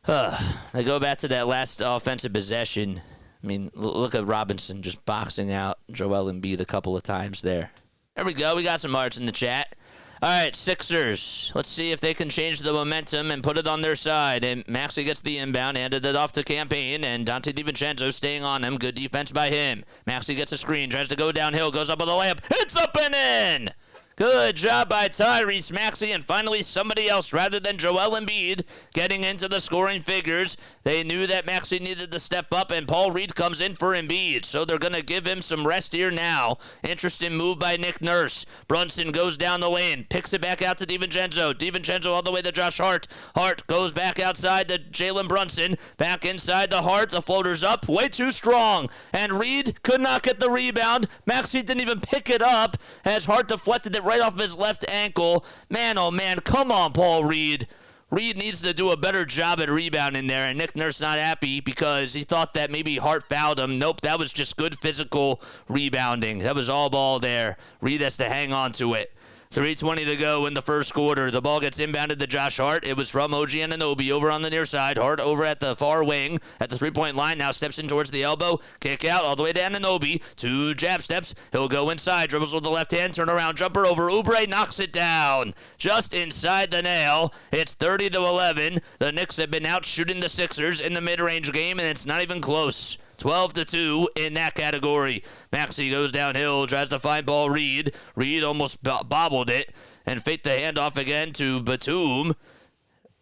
They go back to that last offensive possession. I mean, look at Robinson just boxing out Joel Embiid a couple of times there. There we go. We got some hearts in the chat. All right, Sixers. Let's see if they can change the momentum and put it on their side. And Maxey gets the inbound, handed it off to Campaign, and Donte DiVincenzo staying on him. Good defense by him. Maxey gets a screen, tries to go downhill, goes up with a layup. It's up and in! Good job by Tyrese Maxey, and finally somebody else rather than Joel Embiid getting into the scoring figures. They knew that Maxey needed to step up, and Paul Reed comes in for Embiid, so they're going to give him some rest here now. Interesting move by Nick Nurse. Brunson goes down the lane, picks it back out to DiVincenzo. DiVincenzo all the way to Josh Hart. Hart goes back outside to Jalen Brunson. Back inside the Hart. The floater's up, way too strong, and Reed could not get the rebound. Maxey didn't even pick it up as Hart deflected it right off of his left ankle. Man, oh man, come on, Paul Reed. Reed needs to do a better job at rebounding there, and Nick Nurse not happy because he thought that maybe Hart fouled him. Nope, that was just good physical rebounding. That was all ball there. Reed has to hang on to it. 3:20 to go in the first quarter. The ball gets inbounded to Josh Hart. It was from OG Anunoby over on the near side. Hart over at the far wing at the three-point line. Now steps in towards the elbow. Kick out all the way to Anunoby. 2 jab steps. He'll go inside. Dribbles with the left hand. Turn around jumper over Oubre. Knocks it down. Just inside the nail. It's 30-11. The Knicks have been out shooting the Sixers in the mid-range game, and it's not even close. 12-2 in that category. Maxey goes downhill, tries to find Paul Reed. Reed almost bobbled it and faked the handoff again to Batum.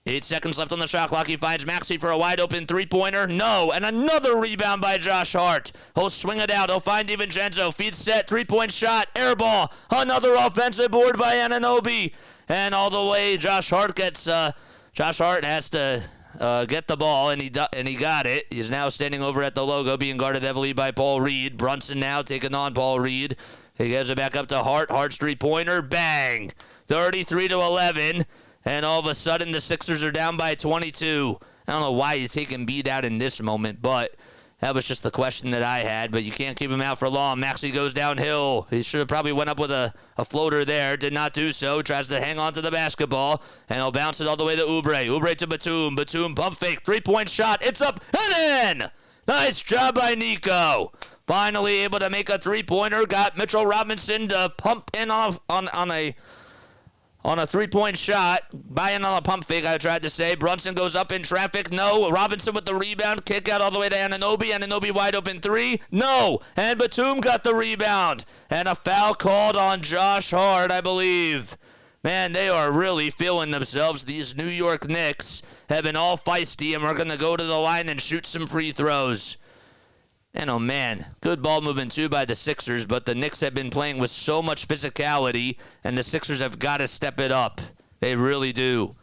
8 seconds left on the shot clock. He finds Maxey for a wide-open three-pointer. No, and another rebound by Josh Hart. He'll swing it out. He'll find DiVincenzo. Feed set, three-point shot, air ball. Another offensive board by Anunoby. And all the way, Josh Hart has to get the ball, and he got it. He's now standing over at the logo, being guarded heavily by Paul Reed. Brunson now taking on Paul Reed. He gives it back up to Hart. Hart's three-pointer, bang! 33-11, and all of a sudden the Sixers are down by 22. I don't know why you take Embiid out in this moment, but that was just the question that I had. But you can't keep him out for long. Maxey goes downhill. He should have probably went up with a floater there. Did not do so. Tries to hang on to the basketball, and he'll bounce it all the way to Oubre. Oubre to Batum. Batum pump fake. Three-point shot. It's up and in! Nice job by Nico. Finally able to make a three-pointer. Got Mitchell Robinson to pump in on a three-point shot. Buy-in on a pump fake, I tried to say. Brunson goes up in traffic. No. Robinson with the rebound. Kick out all the way to Anunoby. Anunoby wide open three. No. And Batum got the rebound. And a foul called on Josh Hart, I believe. Man, they are really feeling themselves. These New York Knicks have been all feisty and are going to go to the line and shoot some free throws. And oh man, good ball movement too by the Sixers, but the Knicks have been playing with so much physicality, and the Sixers have got to step it up. They really do.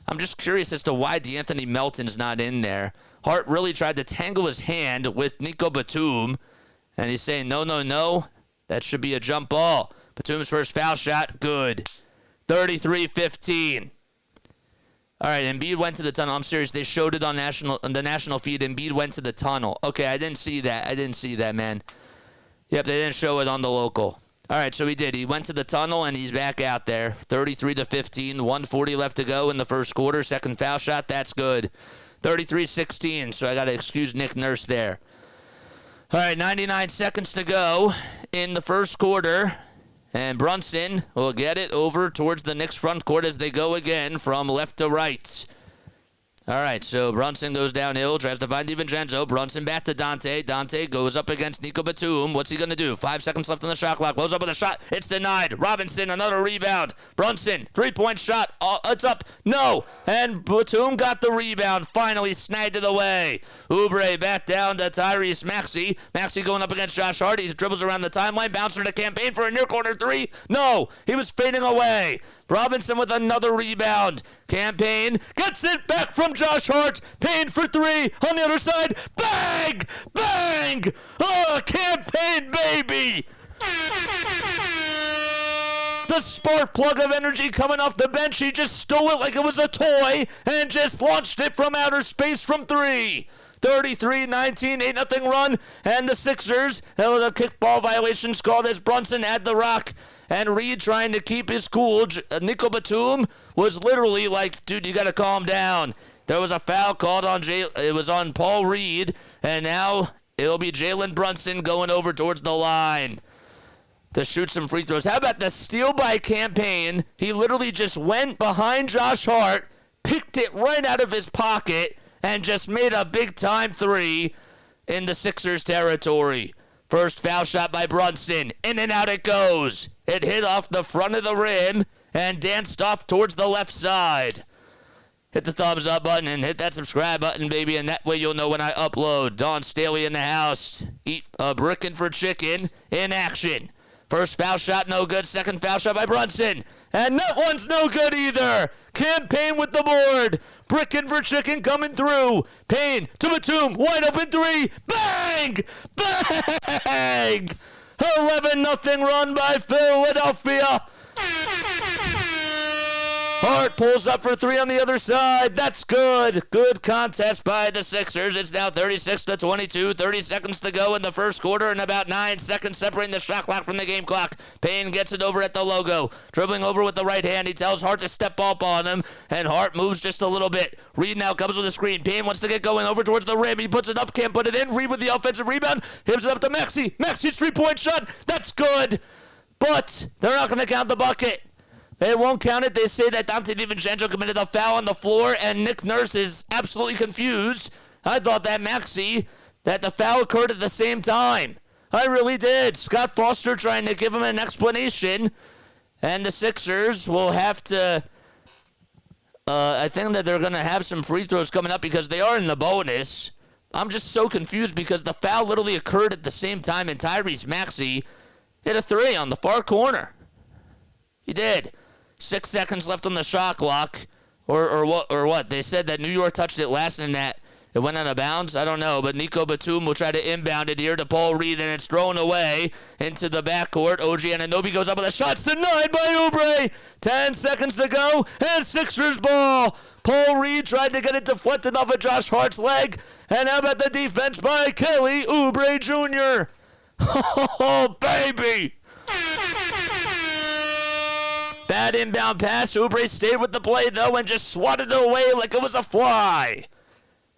I'm just curious as to why DeAnthony Melton's not in there. Hart really tried to tangle his hand with Nico Batum, and he's saying, no, that should be a jump ball. Batum's first foul shot, good. 33-15. All right, Embiid went to the tunnel. I'm serious. They showed it on the national feed. Embiid went to the tunnel. Okay, I didn't see that, man. Yep, they didn't show it on the local. All right, so he did. He went to the tunnel, and he's back out there. 33-15, 1:40 left to go in the first quarter. Second foul shot, that's good. 33-16, so I got to excuse Nick Nurse there. All right, 99 seconds to go in the first quarter. And Brunson will get it over towards the Knicks front court as they go again from left to right. All right, so Brunson goes downhill, tries to find DiVincenzo. Brunson back to Dante. Dante goes up against Nico Batum. What's he going to do? 5 seconds left on the shot clock. Blows up with a shot. It's denied. Robinson, another rebound. Brunson, three-point shot. It's up. No. And Batum got the rebound. Finally snagged it away. Oubre back down to Tyrese Maxey. Maxey going up against Josh Hart. He dribbles around the timeline. Bouncer to Campaign for a near-corner three. No. He was fading away. Robinson with another rebound. Campaign gets it back from Josh Hart. Payne for three on the other side. Bang! Bang! Oh, Campaign, baby! The spark plug of energy coming off the bench. He just stole it like it was a toy and just launched it from outer space from three. 33-19, 8-0 run, and the Sixers, there was a kickball violation called as Brunson had the rock, and Reed trying to keep his cool. Nico Batum was literally like, dude, you got to calm down. There was a foul called on it was on Paul Reed, and now it'll be Jalen Brunson going over towards the line to shoot some free throws. How about the steal by Campaign? He literally just went behind Josh Hart, picked it right out of his pocket, and just made a big-time three in the Sixers territory. First foul shot by Brunson. In and out it goes. It hit off the front of the rim and danced off towards the left side. Hit the thumbs up button and hit that subscribe button, baby, and that way you'll know when I upload. Don Staley in the house. Eat a brickin' for chicken in action. First foul shot, no good. Second foul shot by Brunson. And that one's no good either. Campaign with the board. Brickin' for chicken coming through. Payne to Batum. Wide open three. Bang! Bang! 11-0 run by Philadelphia. Hart pulls up for three on the other side. That's good. Good contest by the Sixers. It's now 36-22. 30 seconds to go in the first quarter and about 9 seconds separating the shot clock from the game clock. Payne gets it over at the logo. Dribbling over with the right hand. He tells Hart to step up on him, and Hart moves just a little bit. Reed now comes with a screen. Payne wants to get going over towards the rim. He puts it up, can't put it in. Reed with the offensive rebound. Gives it up to Maxey. Maxey's three-point shot. That's good. But they're not going to count the bucket. They won't count it. They say that Dante DiVincenzo committed a foul on the floor, and Nick Nurse is absolutely confused. I thought that the foul occurred at the same time. I really did. Scott Foster trying to give him an explanation, and the Sixers will have to, I think that they're going to have some free throws coming up because they are in the bonus. I'm just so confused because the foul literally occurred at the same time, and Tyrese Maxey hit a three on the far corner. He did. 6 seconds left on the shot clock. Or what? They said that New York touched it last and that it went out of bounds? I don't know. But Nico Batum will try to inbound it here to Paul Reed, and it's thrown away into the backcourt. OG Anunoby goes up with a shot. Denied by Oubre. 10 seconds to go, and Sixers ball. Paul Reed tried to get it deflected off of Josh Hart's leg. And how about the defense by Kelly Oubre Jr.? Oh, baby. Bad inbound pass. Oubre stayed with the play, though, and just swatted it away like it was a fly.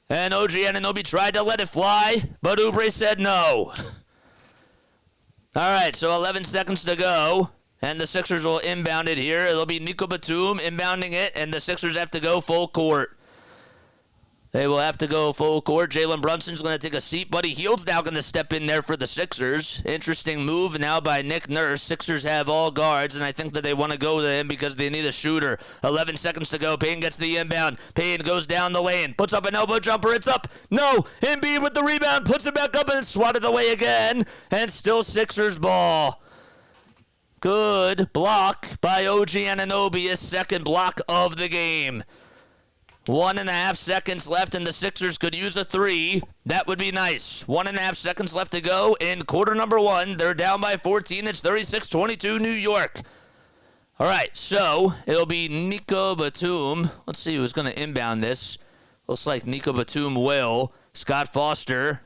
And OG Anunoby tried to let it fly, but Oubre said no. All right, so 11 seconds to go, and the Sixers will inbound it here. It'll be Nico Batum inbounding it, and the Sixers have to go full court. They will have to go full court. Jalen Brunson's going to take a seat. Buddy Hield's now going to step in there for the Sixers. Interesting move now by Nick Nurse. Sixers have all guards, and I think that they want to go to him because they need a shooter. 11 seconds to go. Payne gets the inbound. Payne goes down the lane. Puts up an elbow jumper. It's up. No. Embiid with the rebound. Puts it back up and it's swatted away again. And still Sixers ball. Good block by OG Anunoby. His second block of the game. 1.5 seconds left, and the Sixers could use a 3. That would be nice. 1.5 seconds left to go in quarter number 1. They're down by 14. It's 36-22 New York. All right, so it'll be Nico Batum. Let's see who's going to inbound this. Looks like Nico Batum will. Scott Foster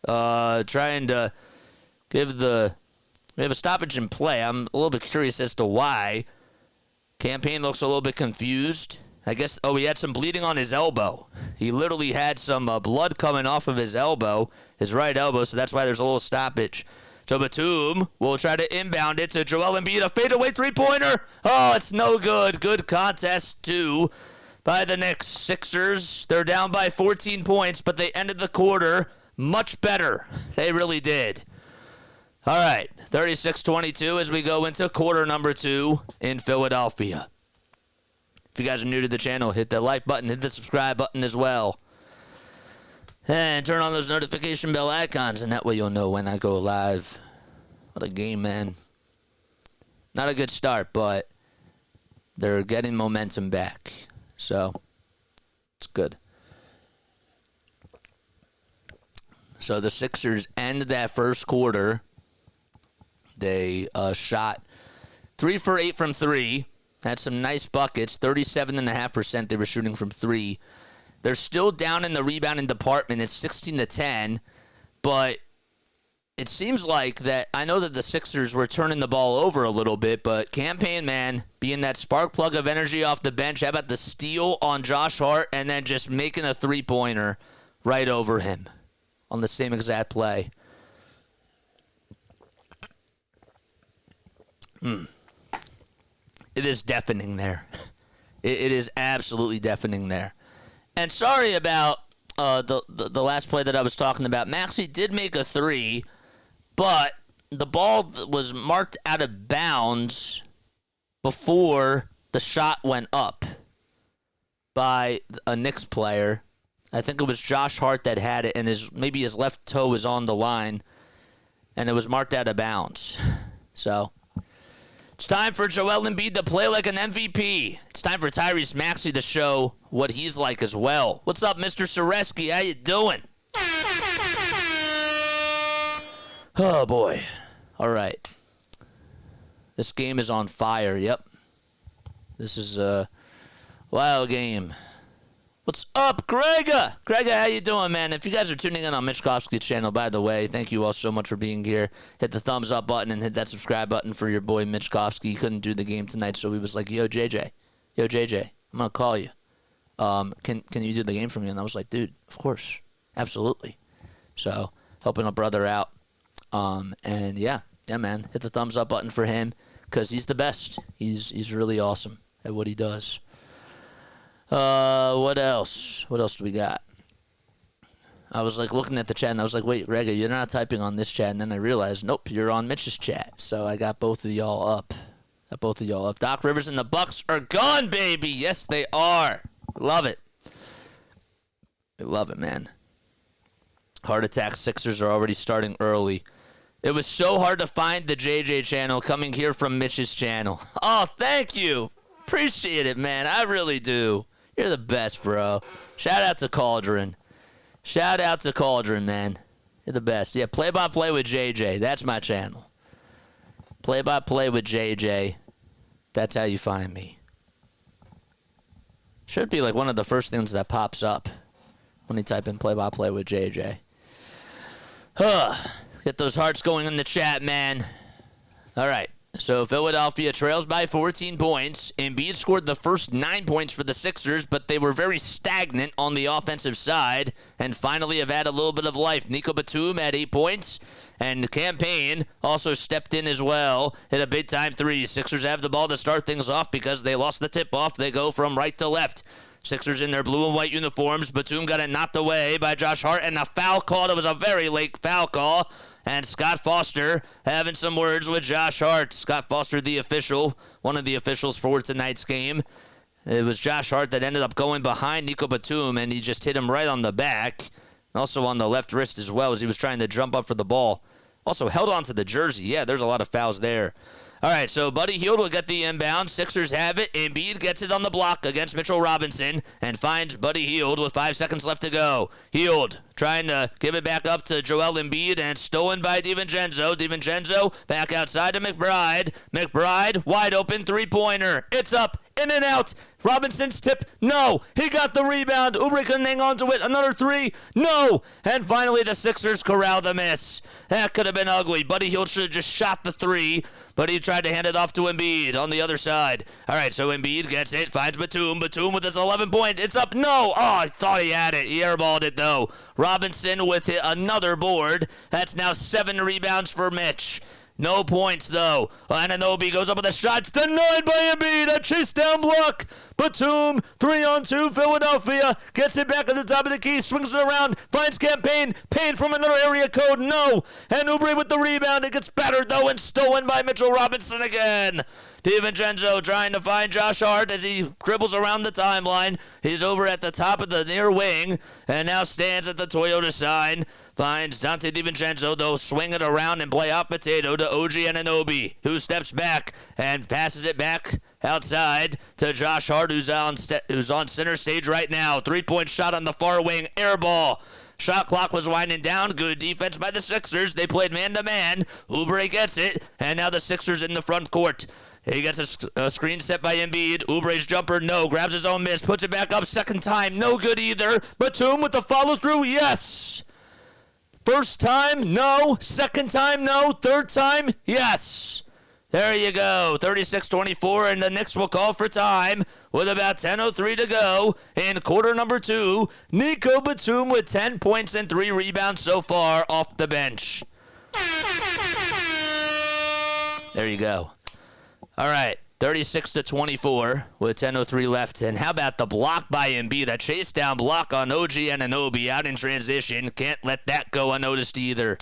trying to give the... We have a stoppage in play. I'm a little bit curious as to why. Campaign looks a little bit confused. I guess, he had some bleeding on his elbow. He literally had some blood coming off of his elbow, his right elbow, so that's why there's a little stoppage. So Batum will try to inbound it to Joel Embiid, a fadeaway three-pointer. Oh, it's no good. Good contest, too, by the Knicks. Sixers, they're down by 14 points, but they ended the quarter much better. They really did. All right, 36-22 as we go into quarter number 2 in Philadelphia. If you guys are new to the channel, hit that like button, hit the subscribe button as well. And turn on those notification bell icons, and that way you'll know when I go live. What a game, man. Not a good start, but they're getting momentum back. So, it's good. So the Sixers end that first quarter. They shot 3 for 8 from 3. Had some nice buckets, 37.5% they were shooting from 3. They're still down in the rebounding department. It's 16-10, but it seems like that. I know that the Sixers were turning the ball over a little bit, but Campaign, man, being that spark plug of energy off the bench, how about the steal on Josh Hart and then just making a three-pointer right over him on the same exact play. It is deafening there. It is absolutely deafening there. And sorry about the last play that I was talking about. Maxey did make a 3, but the ball was marked out of bounds before the shot went up by a Knicks player. I think it was Josh Hart that had it, and maybe his left toe was on the line, and it was marked out of bounds. So... it's time for Joel Embiid to play like an MVP. It's time for Tyrese Maxey to show what he's like as well. What's up, Mr. Sereski? How you doing? Oh, boy. All right. This game is on fire. Yep. This is a wild game. What's up, Grega? Grega, how you doing, man? If you guys are tuning in on Mitch Kofsky's channel, by the way, thank you all so much for being here. Hit the thumbs up button and hit that subscribe button for your boy Mitch Kofsky. He couldn't do the game tonight, so he was like, yo, JJ, I'm going to call you. Can you do the game for me? And I was like, dude, of course. Absolutely. So, helping a brother out. And yeah, man, hit the thumbs up button for him because he's the best. He's really awesome at what he does. What else? What else do we got? I was like looking at the chat and I was like, wait, Rega, you're not typing on this chat. And then I realized, nope, you're on Mitch's chat. So I got both of y'all up. Doc Rivers and the Bucks are gone, baby. Yes, they are. Love it. I love it, man. Heart attack Sixers are already starting early. It was so hard to find the JJ channel coming here from Mitch's channel. Oh, thank you. Appreciate it, man. I really do. You're the best, bro. Shout out to Cauldron. Shout out to Cauldron, man. You're the best. Yeah, play-by-play with JJ. That's my channel. Play-by-play with JJ. That's how you find me. Should be like one of the first things that pops up when you type in play-by-play with JJ. Get those hearts going in the chat, man. All right. So Philadelphia trails by 14 points. Embiid scored the first 9 points for the Sixers, but they were very stagnant on the offensive side and finally have had a little bit of life. Nico Batum had 8 points, and Campaign also stepped in as well. Hit a big-time three. Sixers have the ball to start things off because they lost the tip-off. They go from right to left. Sixers in their blue and white uniforms. Batum got it knocked away by Josh Hart, and a foul call. It was a very late foul call. And Scott Foster having some words with Josh Hart. Scott Foster, the official, one of the officials for tonight's game. It was Josh Hart that ended up going behind Nico Batum, and he just hit him right on the back. And also on the left wrist as well as he was trying to jump up for the ball. Also held onto the jersey. Yeah, there's a lot of fouls there. All right, so Buddy Hield will get the inbound. Sixers have it. Embiid gets it on the block against Mitchell Robinson and finds Buddy Hield with 5 seconds left to go. Hield trying to give it back up to Joel Embiid, and stolen by DiVincenzo. DiVincenzo back outside to McBride. McBride, wide open three-pointer. It's up, in and out. Robinson's tip, no. He got the rebound. Oubre couldn't hang on to it. Another three, no. And finally, the Sixers corral the miss. That could have been ugly. Buddy Hield should have just shot the three, but he tried to hand it off to Embiid on the other side. All right, so Embiid gets it, finds Batum. Batum with his 11-point. It's up, no. Oh, I thought he had it. He airballed it, though. Robinson with another board. That's now 7 rebounds for Mitch. No points, though. Anunoby goes up with a shot. It's denied by Embiid. A chase down block. Batum, 3-on-2. Philadelphia gets it back at the top of the key. Swings it around. Finds Campaign. Payne from another area code. No. And Oubre with the rebound. It gets battered, though, and stolen by Mitchell Robinson again. DiVincenzo trying to find Josh Hart as he dribbles around the timeline. He's over at the top of the near wing and now stands at the Toyota sign. Finds Dante DiVincenzo, though, swing it around and play out potato to OG Anunoby, who steps back and passes it back outside to Josh Hart, who's on center stage right now. 3-point shot on the far wing, air ball. Shot clock was winding down. Good defense by the Sixers. They played man-to-man. Oubre gets it, and now the Sixers in the front court. He gets a screen set by Embiid. Oubre's jumper, no. Grabs his own miss. Puts it back up. Second time, no good either. Batum with the follow-through, yes. First time, no. Second time, no. Third time, yes. There you go. 36-24, and the Knicks will call for time with about 10:03 to go in quarter number 2. Nico Batum with 10 points and 3 rebounds so far off the bench. There you go. All right, 36-24 with 10:03 left. And how about the block by Embiid? A chase down block on OG Anunoby out in transition. Can't let that go unnoticed either.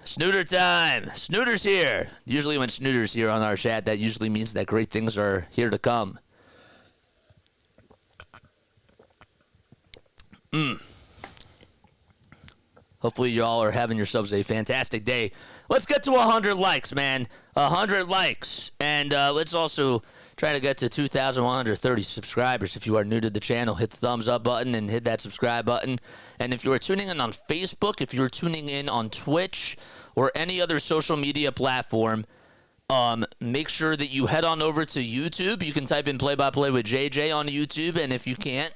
Snooter time. Snooter's here. Usually when Snooter's here on our chat, that usually means that great things are here to come. Hopefully you all are having yourselves a fantastic day. Let's get to 100 likes, man. 100 likes. And let's also try to get to 2,130 subscribers. If you are new to the channel, hit the thumbs up button and hit that subscribe button. And if you are tuning in on Facebook, if you're tuning in on Twitch or any other social media platform, make sure that you head on over to YouTube. You can type in play-by-play with JJ on YouTube. And if you can't,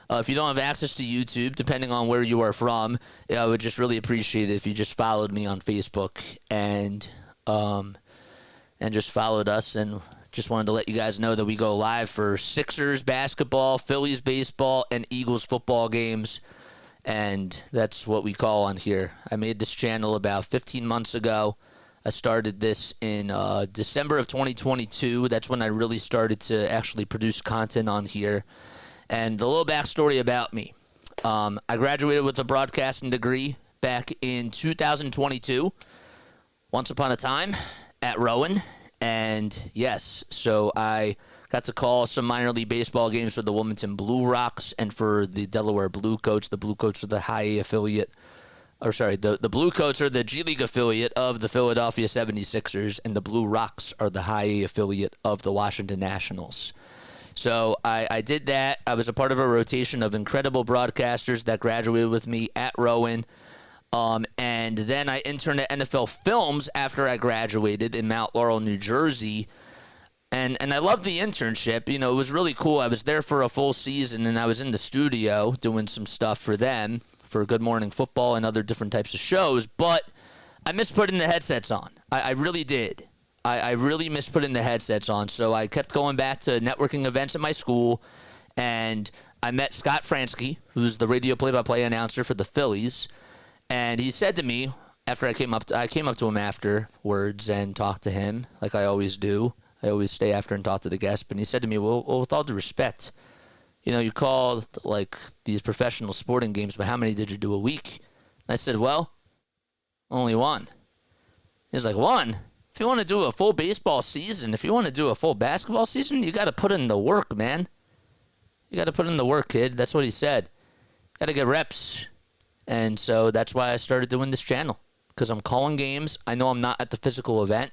if you don't have access to YouTube, depending on where you are from, I would just really appreciate it if you just followed me on Facebook and just followed us. And just wanted to let you guys know that we go live for Sixers basketball, Phillies baseball, and Eagles football games. And that's what we call on here. I made this channel about 15 months ago. I started this in December of 2022. That's when I really started to actually produce content on here. And a little backstory about me. I graduated with a broadcasting degree back in 2022, once upon a time, at Rowan. And yes, so I got to call some minor league baseball games for the Wilmington Blue Rocks and for the Delaware Blue Coats. The Blue Coats are the high A affiliate the Blue Coats are the G League affiliate of the Philadelphia 76ers, and the Blue Rocks are the High A affiliate of the Washington Nationals. So I did that. I was a part of a rotation of incredible broadcasters that graduated with me at Rowan. And then I interned at NFL Films after I graduated in Mount Laurel, New Jersey. And I loved the internship. You know, it was really cool. I was there for a full season, and I was in the studio doing some stuff for them, for Good Morning Football and other different types of shows. But I missed putting the headsets on. I really did. I really missed putting the headsets on. So I kept going back to networking events at my school, and I met Scott Fransky, who's the radio play-by-play announcer for the Phillies. And he said to me, after I came up to him afterwards and talked to him, like I always do. I always stay after and talk to the guest. But he said to me, well, with all due respect, you know, you called like these professional sporting games, but how many did you do a week? And I said, well, only one. He was like, one? If you want to do a full baseball season, if you want to do a full basketball season, you got to put in the work, man. You got to put in the work, kid. That's what he said. Got to get reps. And so that's why I started doing this channel, because I'm calling games. I know I'm not at the physical event,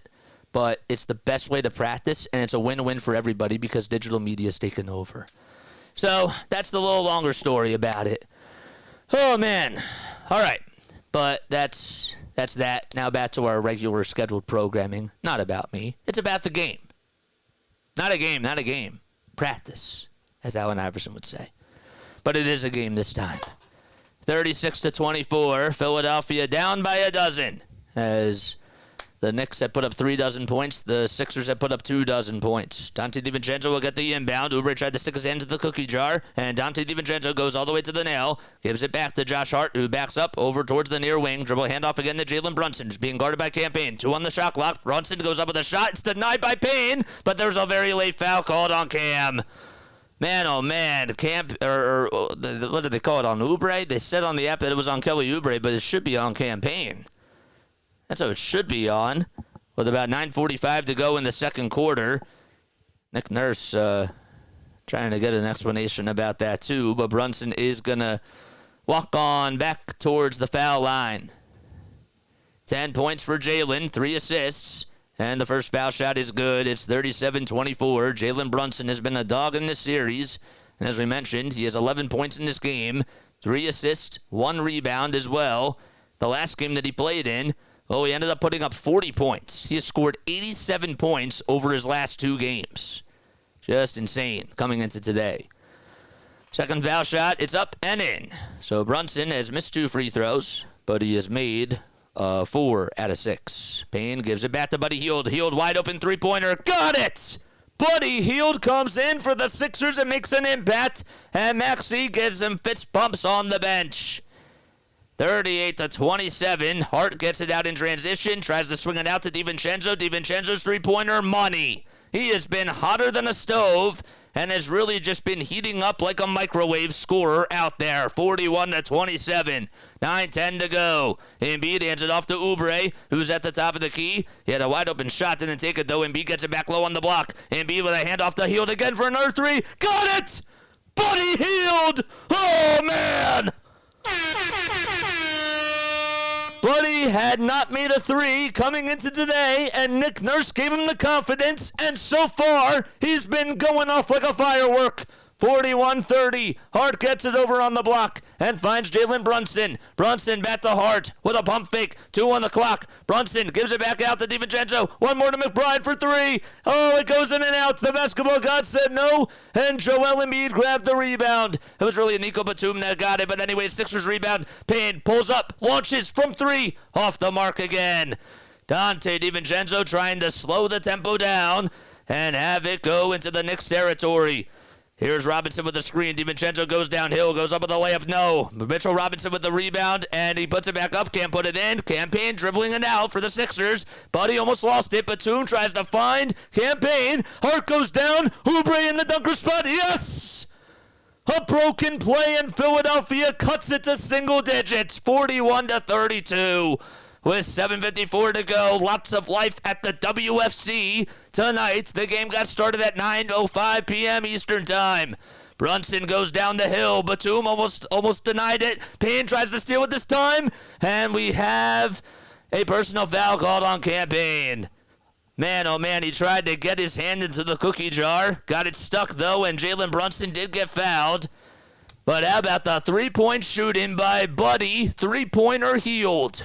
but it's the best way to practice, and it's a win-win for everybody because digital media is taking over. So that's the little longer story about it. Oh, man. All right. But that's that. Now back to our regular scheduled programming. Not about me. It's about the game. Not a game. Practice, as Allen Iverson would say. But it is a game this time. 36-24, Philadelphia down by a dozen. As the Knicks have put up 3 dozen points, the Sixers have put up 2 dozen points. Dante DiVincenzo will get the inbound. Oubre tried to stick his hand in the cookie jar, and Dante DiVincenzo goes all the way to the nail, gives it back to Josh Hart, who backs up over towards the near wing. Dribble handoff again to Jalen Brunson, who's being guarded by Campaign. 2 on the shot clock. Brunson goes up with a shot. It's denied by Payne, but there's a very late foul called on Cam. Man, oh man, what did they call it, on Oubre? They said on the app that it was on Kelly Oubre, but it should be on Campaign. That's how it should be on. With about 9:45 to go in the second quarter. Nick Nurse trying to get an explanation about that too, but Brunson is going to walk on back towards the foul line. 10 points for Jalen, 3 assists. And the first foul shot is good. It's 37-24. Jalen Brunson has been a dog in this series. And as we mentioned, he has 11 points in this game, 3 assists, 1 rebound as well. The last game that he played in, he ended up putting up 40 points. He has scored 87 points over his last 2 games. Just insane coming into today. Second foul shot, it's up and in. So Brunson has missed 2 free throws, but he has made 4 out of 6. Payne gives it back to Buddy Hield. Hield wide open 3-pointer. Got it! Buddy Hield comes in for the Sixers and makes an impact. And Maxey gives him fist bumps on the bench. 38-27. Hart gets it out in transition. Tries to swing it out to DiVincenzo. DiVincenzo's 3-pointer. Money. He has been hotter than a stove and has really just been heating up like a microwave scorer out there. 41-27. 9:10 to go. Embiid hands it off to Oubre, who's at the top of the key. He had a wide open shot, didn't take it though. Embiid gets it back low on the block. Embiid with a handoff to Hield again for another 3. Got it! Buddy Hield! Oh, man! Buddy had not made a 3 coming into today, and Nick Nurse gave him the confidence, and so far, he's been going off like a firework. 41-30. Hart gets it over on the block and finds Jalen Brunson. Brunson back to Hart with a pump fake. 2 on the clock. Brunson gives it back out to DiVincenzo. 1 more to McBride for 3. Oh, it goes in and out. The basketball god said no, and Joel Embiid grabbed the rebound. It was really Nico Batum that got it, but anyway, Sixers rebound. Payne pulls up, launches from 3. Off the mark again. Dante DiVincenzo trying to slow the tempo down and have it go into the Knicks territory. Here's Robinson with the screen. DiVincenzo goes downhill, goes up with a layup. No. Mitchell Robinson with the rebound, and he puts it back up. Can't put it in. Campaign dribbling it out for the Sixers. Buddy almost lost it. Batum tries to find Campaign. Hart goes down. Oubre in the dunker spot. Yes! A broken play, and Philadelphia cuts it to single digits. 41-32. With 7:54 to go, lots of life at the WFC tonight. The game got started at 9:05 p.m. Eastern Time. Brunson goes down the hill. Batum almost denied it. Payne tries to steal it this time. And we have a personal foul called on Campaign. Man, oh man, he tried to get his hand into the cookie jar. Got it stuck, though, and Jalen Brunson did get fouled. But how about the three-point shooting by Buddy? Three-pointer Hield.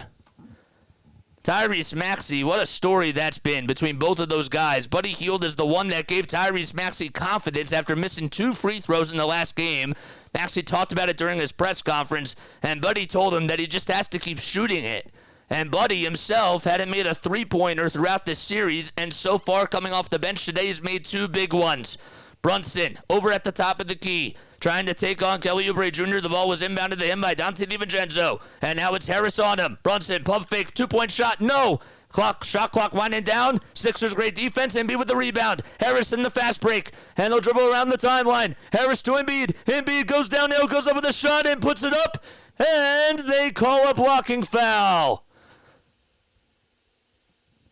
Tyrese Maxey, what a story that's been between both of those guys. Buddy Hield is the one that gave Tyrese Maxey confidence after missing 2 free throws in the last game. Maxey talked about it during his press conference, and Buddy told him that he just has to keep shooting it. And Buddy himself hadn't made a three-pointer throughout this series, and so far coming off the bench today, he's made 2 big ones. Brunson over at the top of the key, trying to take on Kelly Oubre Jr. The ball was inbounded to him by Dante DiVincenzo. And now it's Harris on him. Brunson, pump fake, 2-point shot. No. Shot clock winding down. Sixers great defense. Embiid with the rebound. Harris in the fast break. And they'll dribble around the timeline. Harris to Embiid. Embiid goes downhill, goes up with a shot and puts it up. And they call a blocking foul.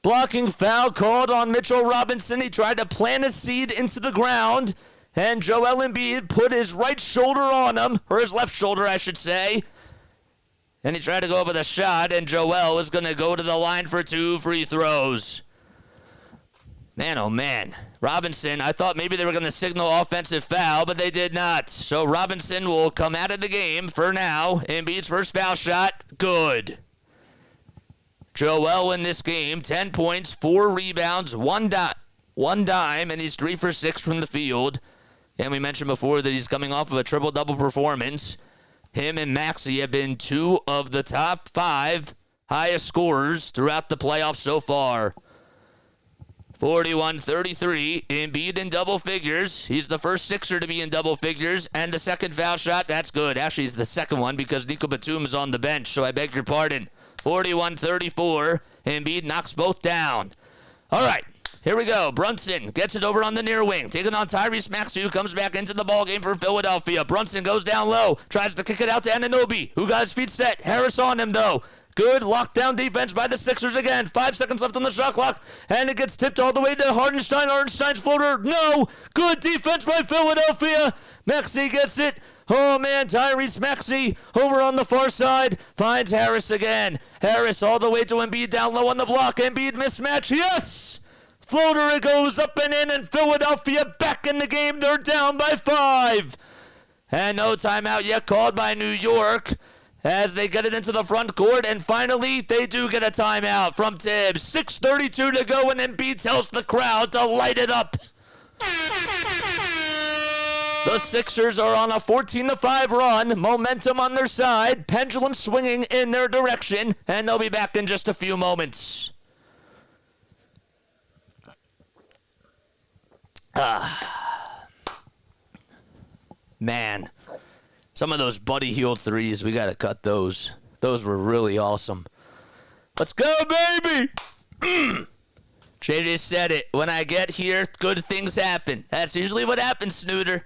Blocking foul called on Mitchell Robinson. He tried to plant a seed into the ground. And Joel Embiid put his right shoulder on him, or his left shoulder, I should say. And he tried to go up with a shot, and Joel was going to go to the line for 2 free throws. Man, oh man. Robinson, I thought maybe they were going to signal offensive foul, but they did not. So Robinson will come out of the game for now. Embiid's first foul shot, good. Joel in this game, 10 points, 4 rebounds, one dime, and he's 3 for 6 from the field. And we mentioned before that he's coming off of a triple-double performance. Him and Maxey have been 2 of the top 5 highest scorers throughout the playoffs so far. 41-33, Embiid in double figures. He's the first Sixer to be in double figures. And the second foul shot, that's good. Actually, it's the second one because Nico Batum is on the bench, so I beg your pardon. 41-34, Embiid knocks both down. All right, here we go. Brunson gets it over on the near wing, taking on Tyrese Maxey, who comes back into the ballgame for Philadelphia. Brunson goes down low, tries to kick it out to Anunoby, who got his feet set. Harris on him, though. Good lockdown defense by the Sixers again. 5 seconds left on the shot clock, and it gets tipped all the way to Hardenstein. Hardenstein's floater, no. Good defense by Philadelphia. Maxey gets it. Oh, man, Tyrese Maxey over on the far side finds Harris again. Harris all the way to Embiid down low on the block. Embiid mismatch, yes! Floater, it goes up and in, and Philadelphia back in the game. They're down by 5. And no timeout yet called by New York as they get it into the front court. And finally, they do get a timeout from Tibbs. 6:32 to go, and Embiid tells the crowd to light it up. The Sixers are on a 14-5 run, momentum on their side, pendulum swinging in their direction, and they'll be back in just a few moments. Man, some of those Buddy Hield threes, we got to cut those. Those were really awesome. Let's go, baby! Jay just said it. When I get here, good things happen. That's usually what happens, Snooter.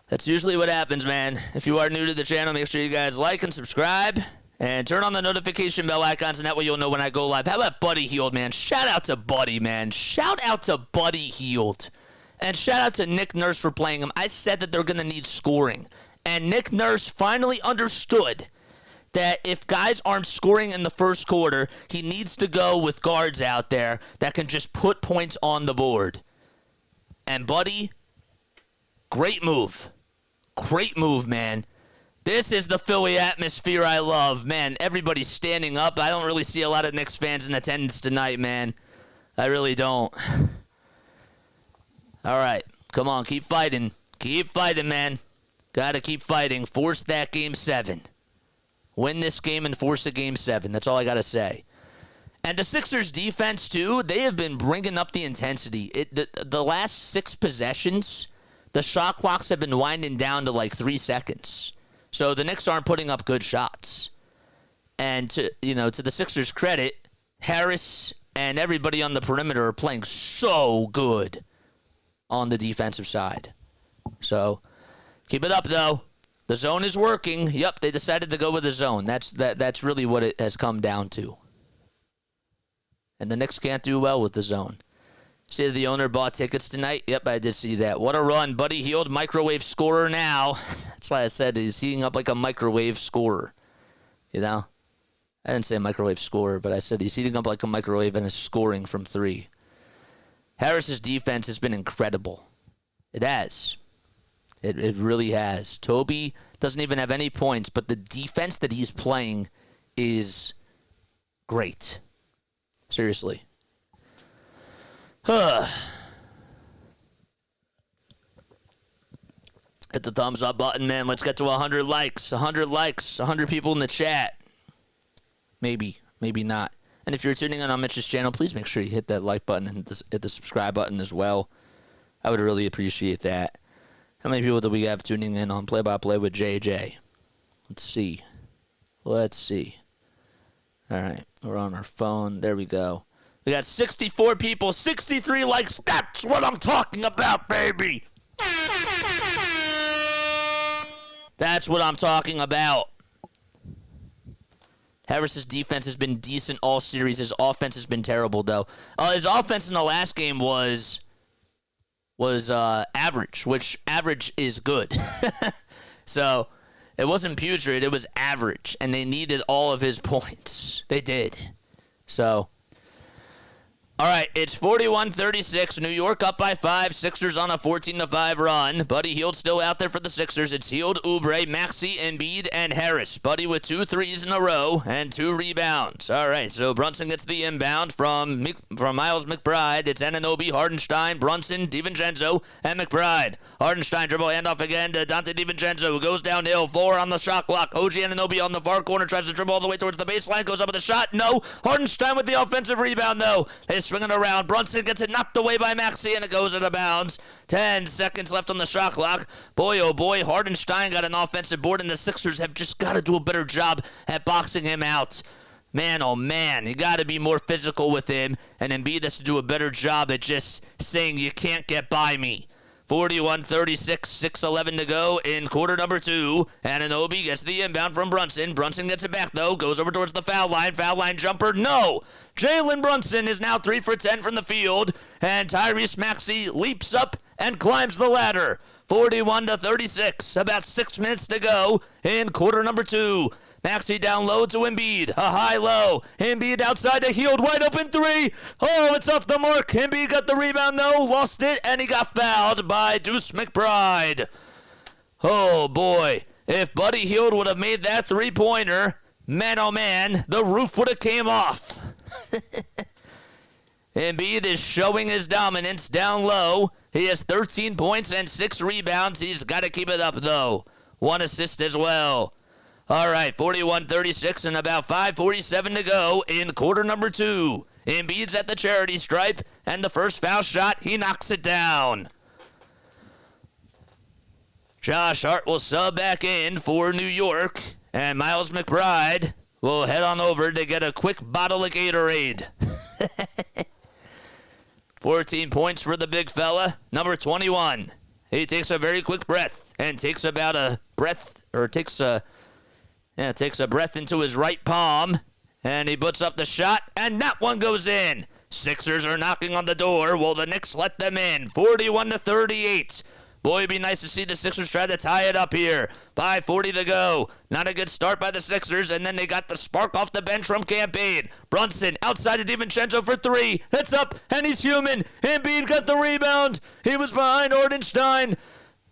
That's usually what happens, man. If you are new to the channel, make sure you guys like and subscribe. And turn on the notification bell icons, and that way you'll know when I go live. How about Buddy Hield, man? Shout out to Buddy, man. Shout out to Buddy Hield. And shout out to Nick Nurse for playing him. I said that they're going to need scoring. And Nick Nurse finally understood that if guys aren't scoring in the first quarter, he needs to go with guards out there that can just put points on the board. And Buddy, great move. Great move, man. This is the Philly atmosphere I love. Man, everybody's standing up. I don't really see a lot of Knicks fans in attendance tonight, man. I really don't. All right. Come on, keep fighting. Keep fighting, man. Gotta keep fighting. Force that Game 7. Win this game and force a Game 7. That's all I gotta say. And the Sixers' defense, too, they have been bringing up the intensity. The last 6 possessions, the shot clocks have been winding down to like 3 seconds. So the Knicks aren't putting up good shots. And to the Sixers' credit, Harris and everybody on the perimeter are playing so good on the defensive side. So keep it up, though. The zone is working. Yep, they decided to go with the zone. That's really what it has come down to. And the Knicks can't do well with the zone. See the owner bought tickets tonight? Yep, I did see that. What a run. Buddy Hield, microwave scorer now. That's why I said he's heating up like a microwave scorer. You know? I didn't say microwave scorer, but I said he's heating up like a microwave and is scoring from 3. Harris's defense has been incredible. It has. It really has. Toby doesn't even have any points, but the defense that he's playing is great. Seriously. Hit the thumbs up button, man. Let's get to 100 likes. 100 likes. 100 people in the chat. Maybe. Maybe not. And if you're tuning in on Mitch's channel, please make sure you hit that like button and hit the subscribe button as well. I would really appreciate that. How many people do we have tuning in on Play-by-Play with JJ? Let's see. All right. We're on our phone. There we go. We got 64 people, 63 likes. That's what I'm talking about, baby. That's what I'm talking about. Harris's defense has been decent all series. His offense has been terrible, though. His offense in the last game was average, which average is good. So it wasn't putrid. It was average, and they needed all of his points. They did. So... all right, it's 41-36. New York up by 5. Sixers on a 14-5 run. Buddy Hield still out there for the Sixers. It's Hield, Oubre, Maxey, Embiid, and Harris. Buddy with 2 threes in a row and 2 rebounds. All right, so Brunson gets the inbound from Miles McBride. It's Anunoby, Hardenstein, Brunson, DiVincenzo, and McBride. Hardenstein dribble handoff again to Dante DiVincenzo, who goes downhill. 4 on the shot clock. OG Anunoby on the far corner tries to dribble all the way towards the baseline. Goes up with a shot. No. Hardenstein with the offensive rebound, though. They swinging around. Brunson gets it knocked away by Maxey, and it goes out of bounds. 10 seconds left on the shot clock. Boy, oh boy, Hardenstein got an offensive board, and the Sixers have just got to do a better job at boxing him out. Man, oh man, you got to be more physical with him, and Embiid has to do a better job at just saying you can't get by me. 41-36, 6:11 to go in quarter number 2. Anunoby gets the inbound from Brunson. Brunson gets it back, though. Goes over towards the foul line. Foul line jumper. No! Jalen Brunson is now 3 for 10 from the field. And Tyrese Maxey leaps up and climbs the ladder. 41-36. About 6 minutes to go in quarter number 2. Maxey down low to Embiid. A high-low. Embiid outside to Hield. Wide open 3. Oh, it's off the mark. Embiid got the rebound, though. Lost it, and he got fouled by Deuce McBride. Oh, boy. If Buddy Hield would have made that three-pointer, man, oh, man, the roof would have came off. Embiid is showing his dominance down low. He has 13 points and 6 rebounds. He's got to keep it up, though. 1 assist as well. All right, 41-36 and about 5:47 to go in quarter number 2. Embiid's at the charity stripe, and the first foul shot, he knocks it down. Josh Hart will sub back in for New York, and Miles McBride will head on over to get a quick bottle of Gatorade. 14 points for the big fella, number 21. He takes a very quick breath and takes about a breath, or takes a breath into his right palm, and he puts up the shot, and that one goes in. Sixers are knocking on the door. Will the Knicks let them in? 41-38. Boy, it'd be nice to see the Sixers try to tie it up here. 5:40 to go. Not a good start by the Sixers, and then they got the spark off the bench from Campaign. Brunson outside of DiVincenzo for 3. It's up, and he's human. Embiid got the rebound. He was behind Hardenstein.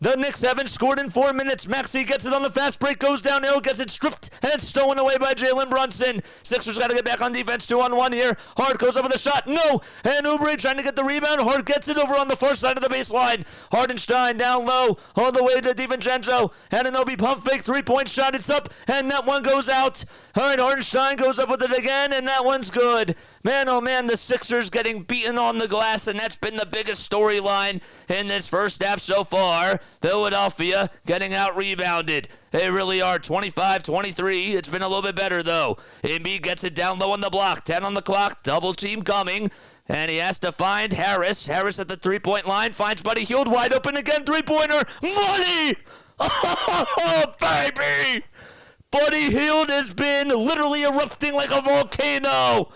The Knicks haven't scored in 4 minutes. Maxey gets it on the fast break, goes downhill, gets it stripped, and stolen away by Jalen Brunson. Sixers got to get back on defense, 2-on-1 here. Hart goes up with a shot. No! And Oubre trying to get the rebound. Hart gets it over on the far side of the baseline. Hardenstein down low, all the way to DiVincenzo. Anunoby pump fake, three-point shot. It's up, and that one goes out. All right, Hardenstein goes up with it again, and that one's good. Man, oh man, the Sixers getting beaten on the glass, and that's been the biggest storyline in this first half so far. Philadelphia getting out-rebounded. They really are 25-23. It's been a little bit better, though. Embiid gets it down low on the block. 10 on the clock. Double team coming. And he has to find Harris. Harris at the three-point line. Finds Buddy Hield wide open again. Three-pointer. Money! Oh, baby! Buddy Hield has been literally erupting like a volcano.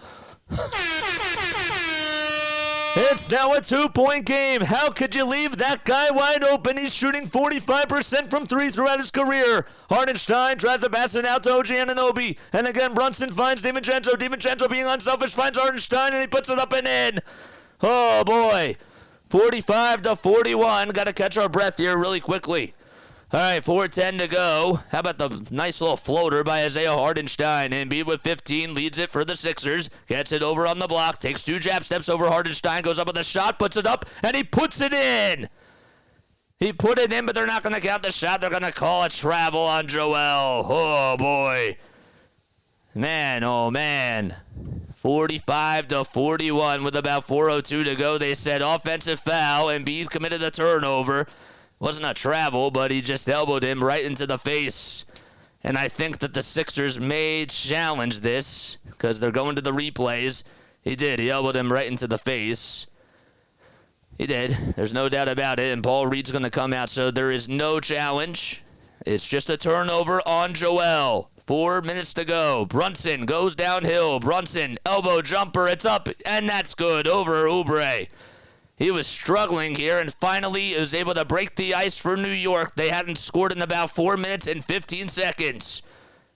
It's now a 2-point game. How could you leave that guy wide open? He's shooting 45% from three throughout his career. Hartenstein drives the basket out to OG Anunoby. And again, Brunson finds divincenzo. divincenzo being unselfish finds Hartenstein, and he puts it up and in. Oh, boy. 45-41. Got to catch our breath here really quickly. All right, 4:10 to go. How about the nice little floater by Isaiah Hartenstein? Embiid with 15 leads it for the Sixers. Gets it over on the block. Takes 2 jab steps over Hartenstein. Goes up with a shot. Puts it up. And he puts it in. He put it in, but they're not going to count the shot. They're going to call a travel on Joel. Oh, boy. Man, oh, man. 45-41 with about 4:02 to go. They said offensive foul. Embiid committed the turnover. Wasn't a travel, but he just elbowed him right into the face. And I think that the Sixers may challenge this because they're going to the replays. He did. He elbowed him right into the face. He did. There's no doubt about it. And Paul Reed's going to come out, so there is no challenge. It's just a turnover on Joel. 4 minutes to go. Brunson goes downhill. Brunson, elbow jumper. It's up, and that's good over Oubre. He was struggling here, and finally was able to break the ice for New York. They hadn't scored in about 4 minutes and 15 seconds.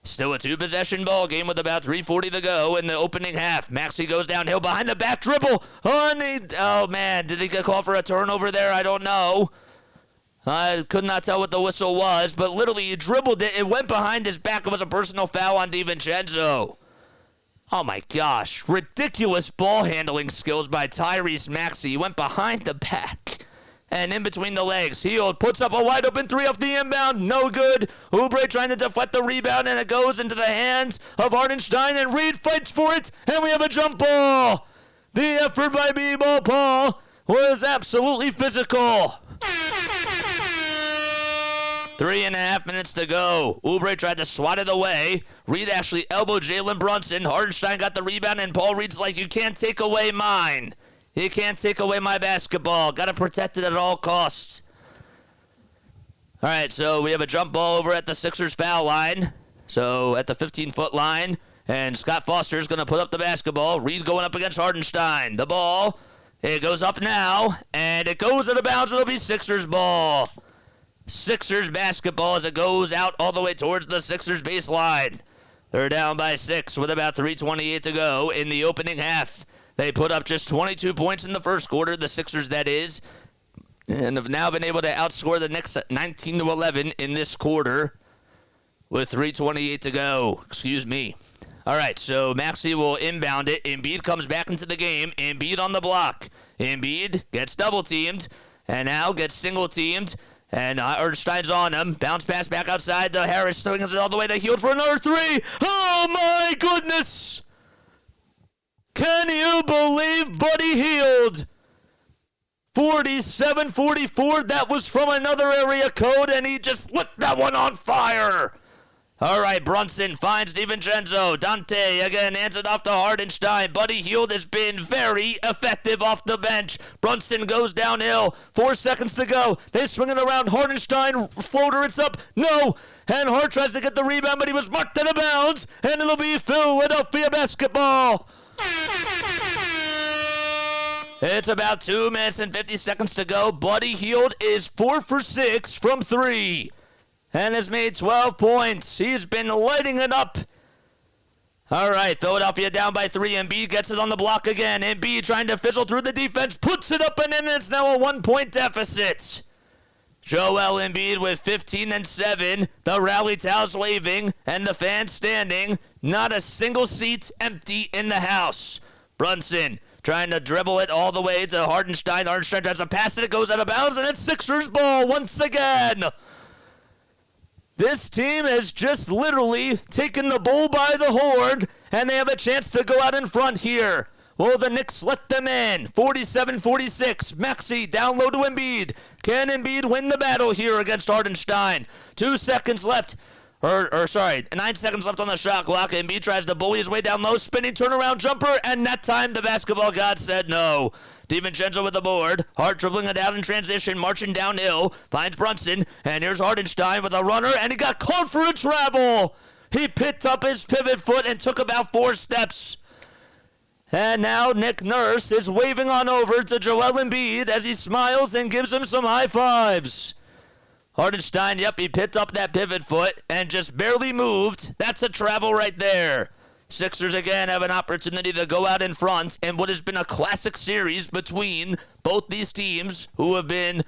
Still a 2-possession ball game with about 3:40 to go in the opening half. Maxey goes downhill behind the back dribble. Oh, man, did he get called for a turnover there? I don't know. I could not tell what the whistle was, but literally he dribbled it. It went behind his back. It was a personal foul on divincenzo. Oh, my gosh. Ridiculous ball handling skills by Tyrese Maxey. He went behind the back and in between the legs. Hield puts up a wide-open 3 off the inbound. No good. Oubre trying to deflect the rebound, and it goes into the hands of Hartenstein, and Reed fights for it, and we have a jump ball. The effort by B-Ball Paul was absolutely physical. 3.5 minutes to go. Oubre tried to swat it away. Reed actually elbowed Jalen Brunson. Hartenstein got the rebound, and Paul Reed's like, you can't take away mine. You can't take away my basketball. Got to protect it at all costs. All right, so we have a jump ball over at the Sixers foul line. So at the 15-foot line, and Scott Foster's going to put up the basketball. Reed going up against Hartenstein. The ball, it goes up now, and it goes out of bounds. It'll be Sixers ball. Sixers basketball as it goes out all the way towards the Sixers baseline. They're down by 6 with about 3:28 to go in the opening half. They put up just 22 points in the first quarter, the Sixers that is, and have now been able to outscore the Knicks 19-11 in this quarter with 3:28 to go. Excuse me. All right, so Maxey will inbound it. Embiid comes back into the game. Embiid on the block. Embiid gets double-teamed and now gets single-teamed. And Hartenstein's on him. Bounce pass back outside to Harris. Swings it all the way to Hield for another 3. Oh, my goodness. Can you believe Buddy Hield? 47-44. That was from another area code, and he just lit that one on fire. All right, Brunson finds divincenzo. Dante again hands it off to Hartenstein. Buddy Hield has been very effective off the bench. Brunson goes downhill. 4 seconds to go. They swing it around. Hartenstein floater. It's up. No. And Hart tries to get the rebound, but he was marked out of bounds. And it'll be Philadelphia basketball. It's about 2 minutes and 50 seconds to go. Buddy Hield is 4 for 6 from 3. And has made 12 points. He's been lighting it up. All right, Philadelphia down by 3. Embiid gets it on the block again. Embiid trying to fizzle through the defense. Puts it up and in. It's now a 1-point deficit. Joel Embiid with 15 and 7. The rally towels waving and the fans standing. Not a single seat empty in the house. Brunson trying to dribble it all the way to Hartenstein. Hartenstein tries to pass it. It goes out of bounds, and it's Sixers ball once again. This team has just literally taken the bull by the horn, and they have a chance to go out in front here. Will the Knicks let them in? 47-46. Maxey down low to Embiid. Can Embiid win the battle here against Hartenstein? 2 seconds left. 9 seconds left on the shot clock. Embiid tries to bully his way down low. Spinning turnaround jumper, and that time the basketball god said no. divincenzo with the board. Hart dribbling it out in transition, marching downhill. Finds Brunson, and here's Hartenstein with a runner, and he got called for a travel. He picked up his pivot foot and took about 4 steps. And now Nick Nurse is waving on over to Joel Embiid as he smiles and gives him some high fives. Hartenstein, yep, he picked up that pivot foot and just barely moved. That's a travel right there. Sixers again have an opportunity to go out in front in what has been a classic series between both these teams who have been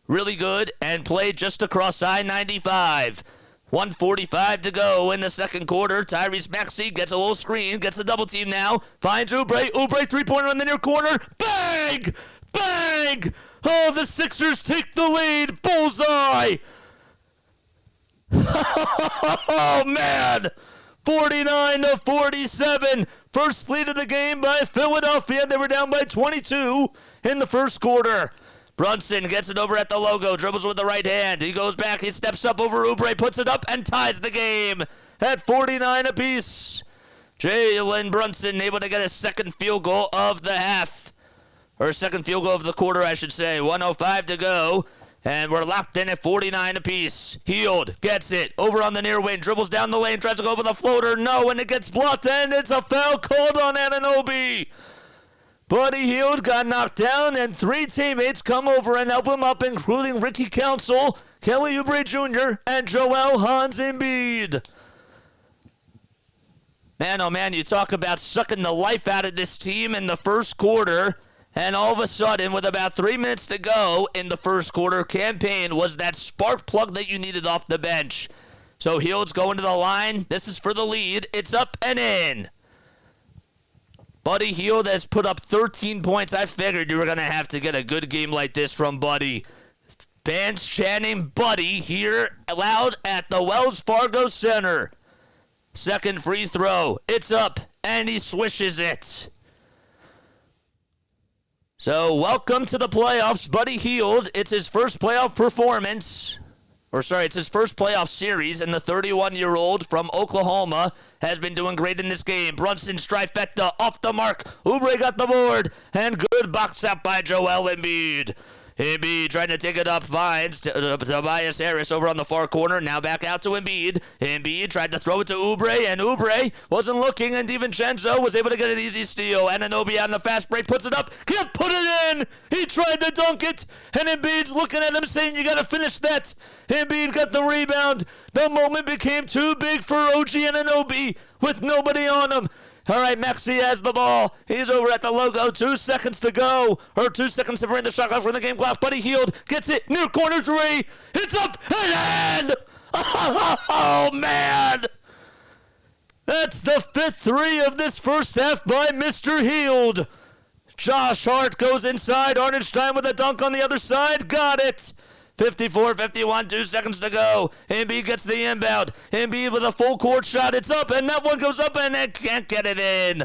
really good and played just across I-95. 1:45 to go in the second quarter. Tyrese Maxey gets a little screen, gets the double team now, finds Oubre. Oubre three-pointer in the near corner. Bang! Bang! Oh, the Sixers take the lead. Bullseye! Oh, man! 49-47. First lead of the game by Philadelphia. They were down by 22 in the first quarter. Brunson gets it over at the logo, dribbles with the right hand. He goes back, he steps up over Oubre, puts it up, and ties the game at 49 apiece. Jalen Brunson able to get a second field goal of the half. Or second field goal of the quarter, I should say. 1:05 to go. And we're locked in at 49 apiece. Hield gets it over on the near wing, dribbles down the lane, tries to go for the floater. No, and it gets blocked, and it's a foul called on anunoby. Buddy Hield got knocked down, and three teammates come over and help him up, including Ricky Council, Kelly Oubre Jr., and Joel Hans Embiid. Man, oh man, you talk about sucking the life out of this team in the first quarter. And all of a sudden, with about 3 minutes to go in the first quarter, campaign was that spark plug that you needed off the bench. So Hield's going to the line. This is for the lead. It's up and in. Buddy Hield has put up 13 points. I figured you were going to have to get a good game like this from Buddy. Fans chanting Buddy here loud at the Wells Fargo Center. Second free throw. It's up, and he swishes it. So, welcome to the playoffs, Buddy Hield. It's his first playoff performance. It's his first playoff series, and the 31-year-old from Oklahoma has been doing great in this game. Brunson's trifecta off the mark. Oubre got the board, and good box out by Joel Embiid. Embiid trying to take it up, finds Tobias Harris over on the far corner. Now back out to Embiid. Embiid tried to throw it to Oubre, and Oubre wasn't looking, and DiVincenzo was able to get an easy steal. Anunoby on the fast break puts it up. Can't put it in. He tried to dunk it, and Embiid's looking at him saying, you got to finish that. Embiid got the rebound. The moment became too big for OG Anunoby with nobody on him. All right, Maxey has the ball. He's over at the logo. 2 seconds to go. Or 2 seconds to bring the shot clock from the game clock. Buddy Hield gets it. Near corner three. It's up and in. Oh, man. That's the fifth three of this first half by Mr. Hield. Josh Hart goes inside. Hartenstein with a dunk on the other side. Got it. 54-51, 2 seconds to go. Embiid gets the inbound. Embiid with a full court shot. It's up, and that one goes up, and it can't get it in.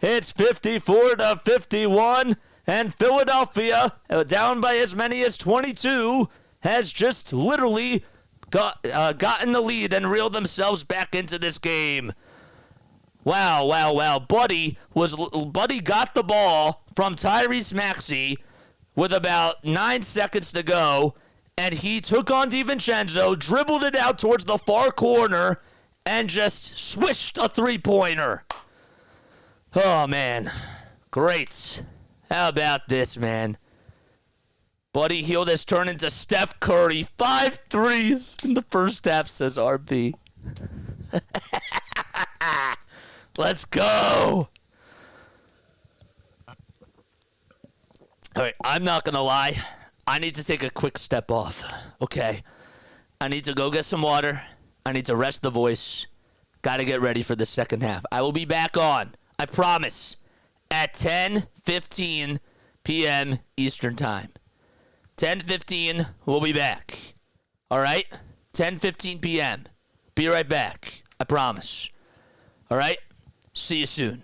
It's 54-51, and Philadelphia, down by as many as 22, has just literally gotten the lead and reeled themselves back into this game. Wow, wow, wow. Buddy got the ball from Tyrese Maxey with about 9 seconds to go, and he took on DiVincenzo, dribbled it out towards the far corner, and just swished a three-pointer. Oh, man. Great. How about this, man? Buddy Hield has turned into Steph Curry. 5 threes in the first half, says RB. Let's go. All right, I'm not going to lie. I need to take a quick step off, okay? I need to go get some water. I need to rest the voice. Got to get ready for the second half. I will be back on, I promise, at 10:15 p.m. Eastern Time. 10:15, we'll be back. All right? 10:15 p.m. Be right back. I promise. All right? See you soon.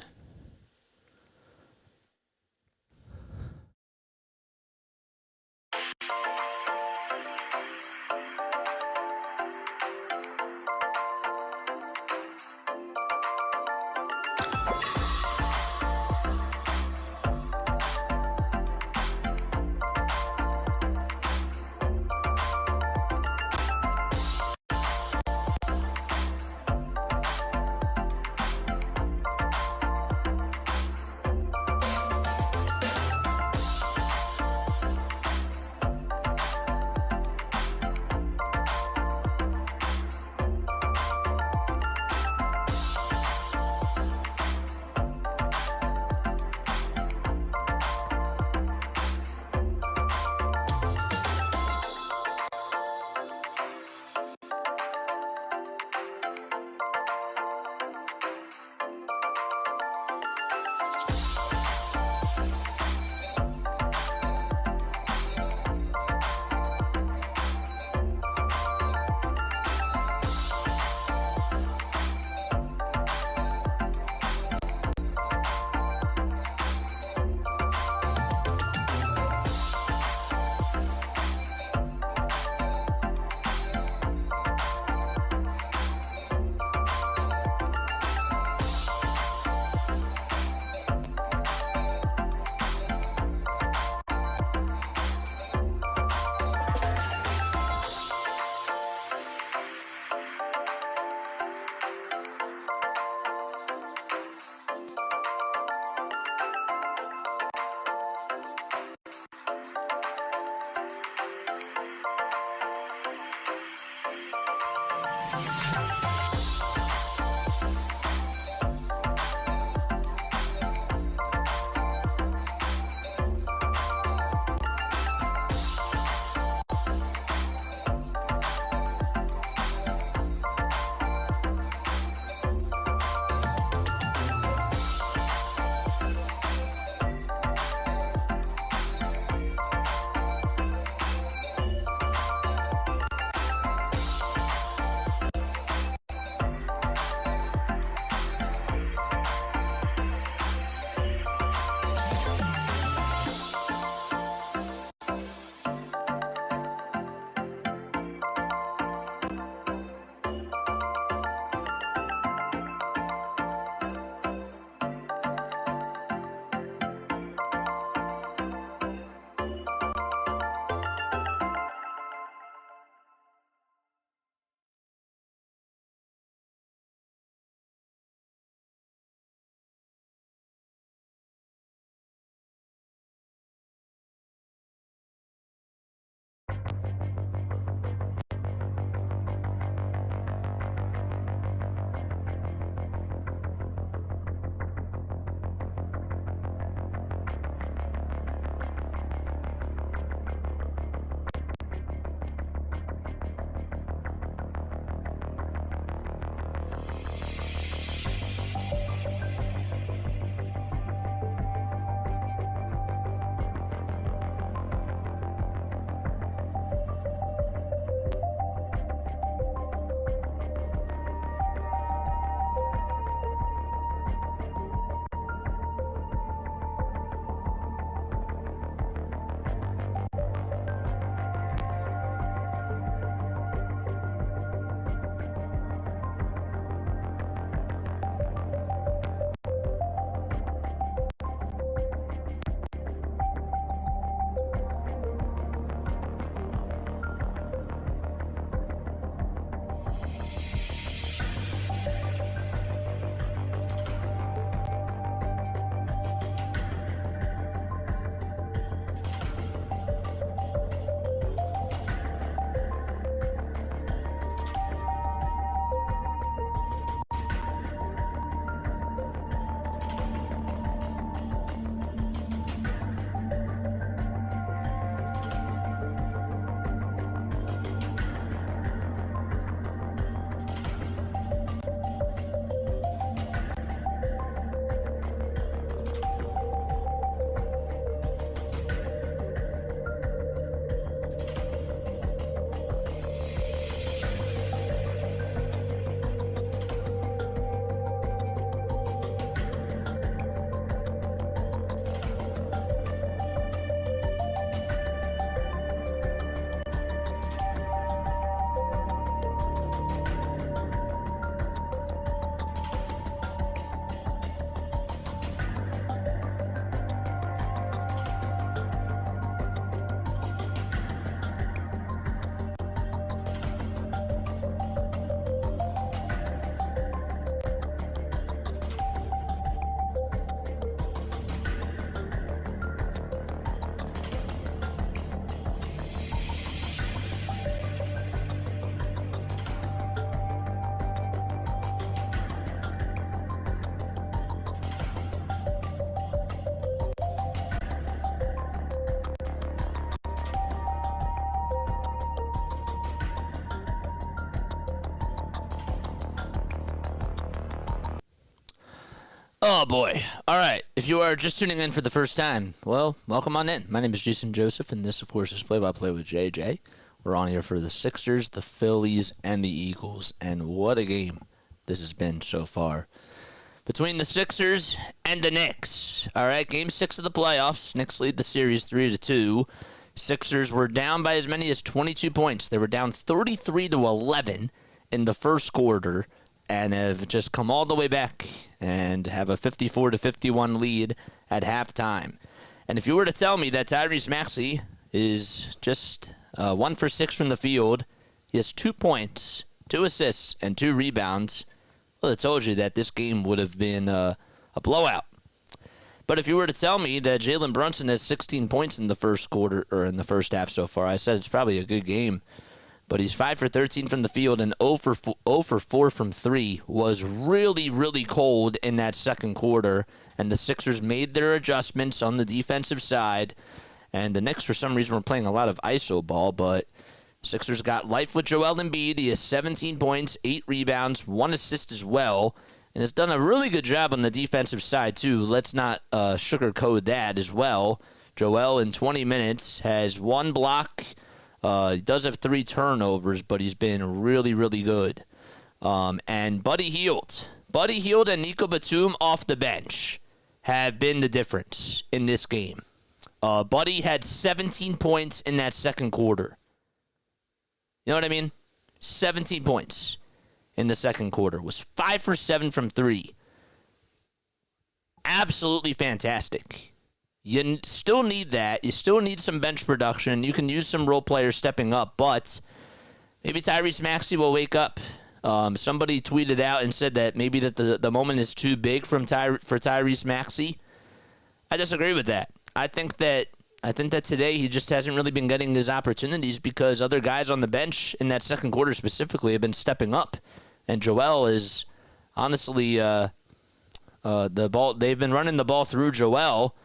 Oh, boy. All right. If you are just tuning in for the first time, well, welcome on in. My name is Jason Joseph, and this, of course, is Play-by-Play with JJ. We're on here for the Sixers, the Phillies, and the Eagles, and what a game this has been so far. Between the Sixers and the Knicks. All right, Game 6 of the playoffs. Knicks lead the series 3-2. Sixers were down by as many as 22 points. They were down 33-11 in the first quarter and have just come all the way back and have a 54-51 lead at halftime. And if you were to tell me that Tyrese Maxey is just 1 for 6 from the field, he has 2 points, 2 assists, and 2 rebounds, well, I told you that this game would have been a blowout. But if you were to tell me that Jalen Brunson has 16 points in the first quarter or in the first half so far, I said it's probably a good game. But he's 5 for 13 from the field and 0 for 4 from 3. Was really, really cold in that second quarter. And the Sixers made their adjustments on the defensive side. And the Knicks, for some reason, were playing a lot of iso ball. But Sixers got life with Joel Embiid. He has 17 points, 8 rebounds, 1 assist as well. And has done a really good job on the defensive side, too. Let's not sugarcoat that as well. Joel, in 20 minutes, has 1 block. He does have 3 turnovers, but he's been really, really good. And Buddy Hield and Nico Batum off the bench have been the difference in this game. Buddy had 17 points in that second quarter. You know what I mean? 17 points in the second quarter. Was 5 for 7 from 3. Absolutely fantastic. You still need that. You still need some bench production. You can use some role players stepping up, but maybe Tyrese Maxey will wake up. Somebody tweeted out and said that maybe that the moment is too big for Tyrese Maxey. I disagree with that. I think that today he just hasn't really been getting his opportunities because other guys on the bench in that second quarter specifically have been stepping up, and Joel is honestly the ball. They've been running the ball through Joel.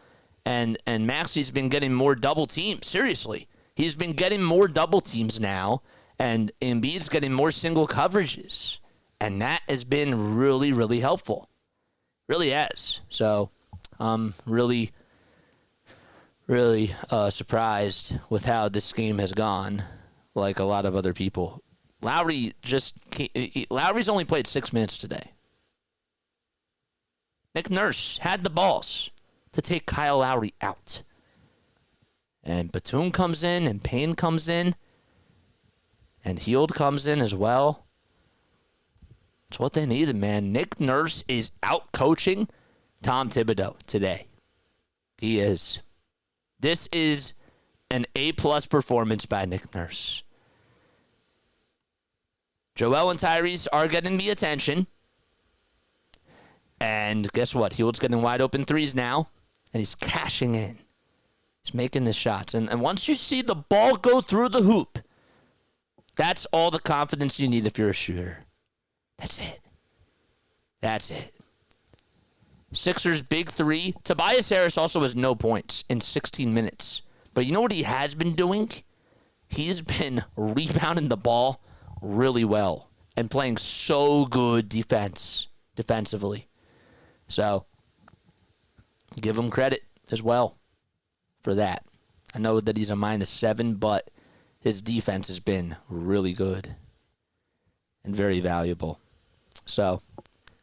And Maxey's been getting more double teams. Seriously. He's been getting more double teams now. And Embiid's getting more single coverages. And that has been really, really helpful. Really has. So I'm really, really surprised with how this game has gone, like a lot of other people. Lowry's only played 6 minutes today. Nick Nurse had the balls to take Kyle Lowry out. And Batum comes in, and Payne comes in, and Hield comes in as well. It's what they needed, man. Nick Nurse is out-coaching Tom Thibodeau today. He is. This is an A-plus performance by Nick Nurse. Joel and Tyrese are getting the attention. And guess what? Hield's getting wide open threes now. And he's cashing in. He's making the shots. And once you see the ball go through the hoop, that's all the confidence you need if you're a shooter. That's it. That's it. Sixers big 3. Tobias Harris also has no points in 16 minutes. But you know what he has been doing? He's been rebounding the ball really well and playing so good defensively. So give him credit as well for that. I know that he's a -7, but his defense has been really good and very valuable. So,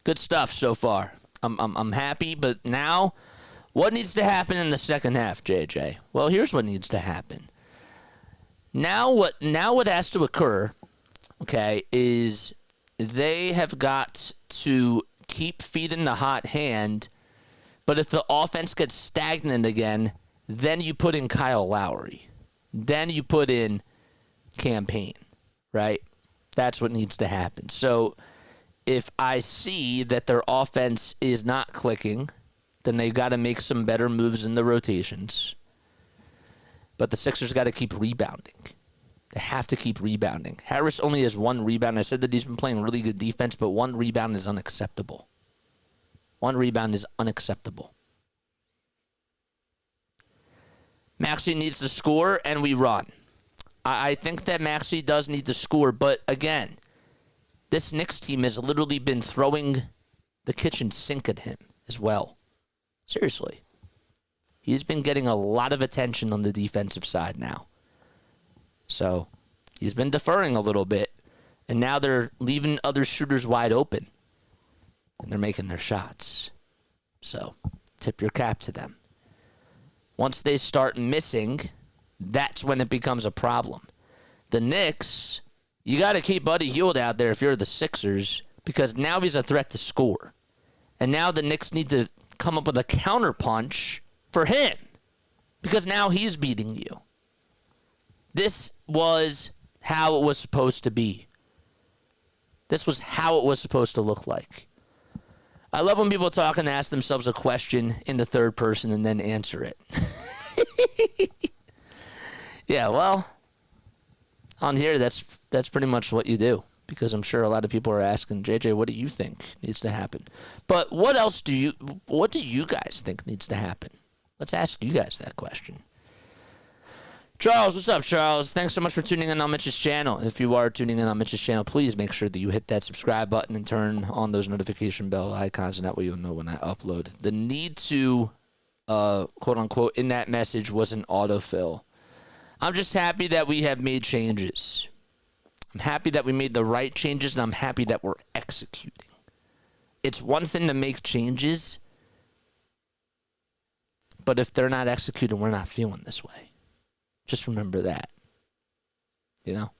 good stuff so far. I'm happy, but now, what needs to happen in the second half, JJ? Well, here's what needs to happen. Now what has to occur, okay, is they have got to keep feeding the hot hand. But if the offense gets stagnant again, then you put in Kyle Lowry. Then you put in Campaign, right? That's what needs to happen. So if I see that their offense is not clicking, then they've got to make some better moves in the rotations. But the Sixers got to keep rebounding. They have to keep rebounding. Harris only has 1 rebound. I said that he's been playing really good defense, but 1 rebound is unacceptable. 1 rebound is unacceptable. Maxey needs to score, and we run. I think that Maxey does need to score, but again, this Knicks team has literally been throwing the kitchen sink at him as well. Seriously. He's been getting a lot of attention on the defensive side now. So, he's been deferring a little bit, and now they're leaving other shooters wide open. And they're making their shots. So, tip your cap to them. Once they start missing, that's when it becomes a problem. The Knicks, you got to keep Buddy Hield out there if you're the Sixers, because now he's a threat to score. And now the Knicks need to come up with a counterpunch for him, because now he's beating you. This was how it was supposed to be. This was how it was supposed to look like. I love when people talk and ask themselves a question in the third person and then answer it. Yeah, well, on here, that's that's pretty much what you do, because I'm sure a lot of people are asking, JJ, what do you think needs to happen? But what do you guys think needs to happen? Let's ask you guys that question. Charles, what's up, Charles? Thanks so much for tuning in on Mitch's channel. If you are tuning in on Mitch's channel, please make sure that you hit that subscribe button and turn on those notification bell icons, and that way you'll know when I upload. The need to, quote-unquote, in that message was an autofill. I'm just happy that we have made changes. I'm happy that we made the right changes, and I'm happy that we're executing. It's one thing to make changes, but if they're not executed, we're not feeling this way. Just remember that. You know?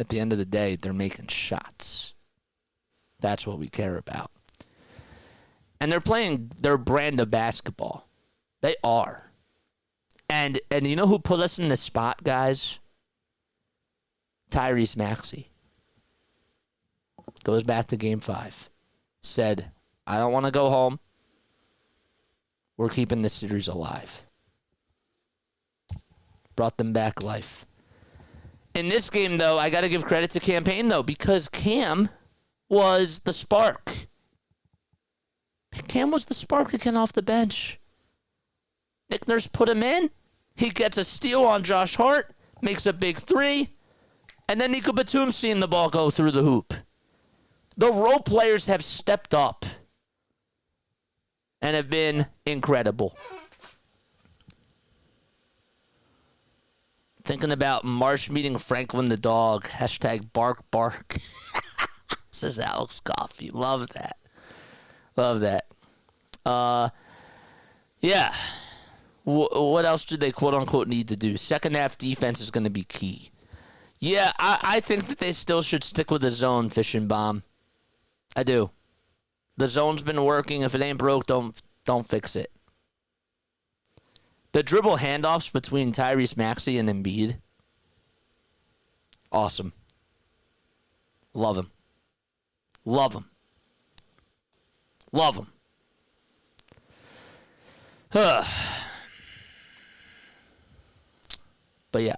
At the end of the day, they're making shots. That's what we care about. And they're playing their brand of basketball. They are. And you know who put us in this spot, guys? Tyrese Maxey. Goes back to Game 5. Said, I don't want to go home. We're keeping this series alive. Brought them back life. In this game, though, I got to give credit to Campaign, though, because Cam was the spark. Cam was the spark again off the bench. Nick Nurse put him in. He gets a steal on Josh Hart, makes a big three, and then Nico Batum seeing the ball go through the hoop. The role players have stepped up and have been incredible. Thinking about Marsh meeting Franklin the dog. Hashtag bark bark. Says Alex Coffey. Love that. Love that. Yeah. What else do they quote unquote need to do? Second half defense is going to be key. Yeah, I think that they still should stick with the zone, Fishing Bomb. I do. The zone's been working. If it ain't broke, don't fix it. The dribble handoffs between Tyrese Maxey and Embiid. Awesome. Love him. Love him. Love him. But yeah.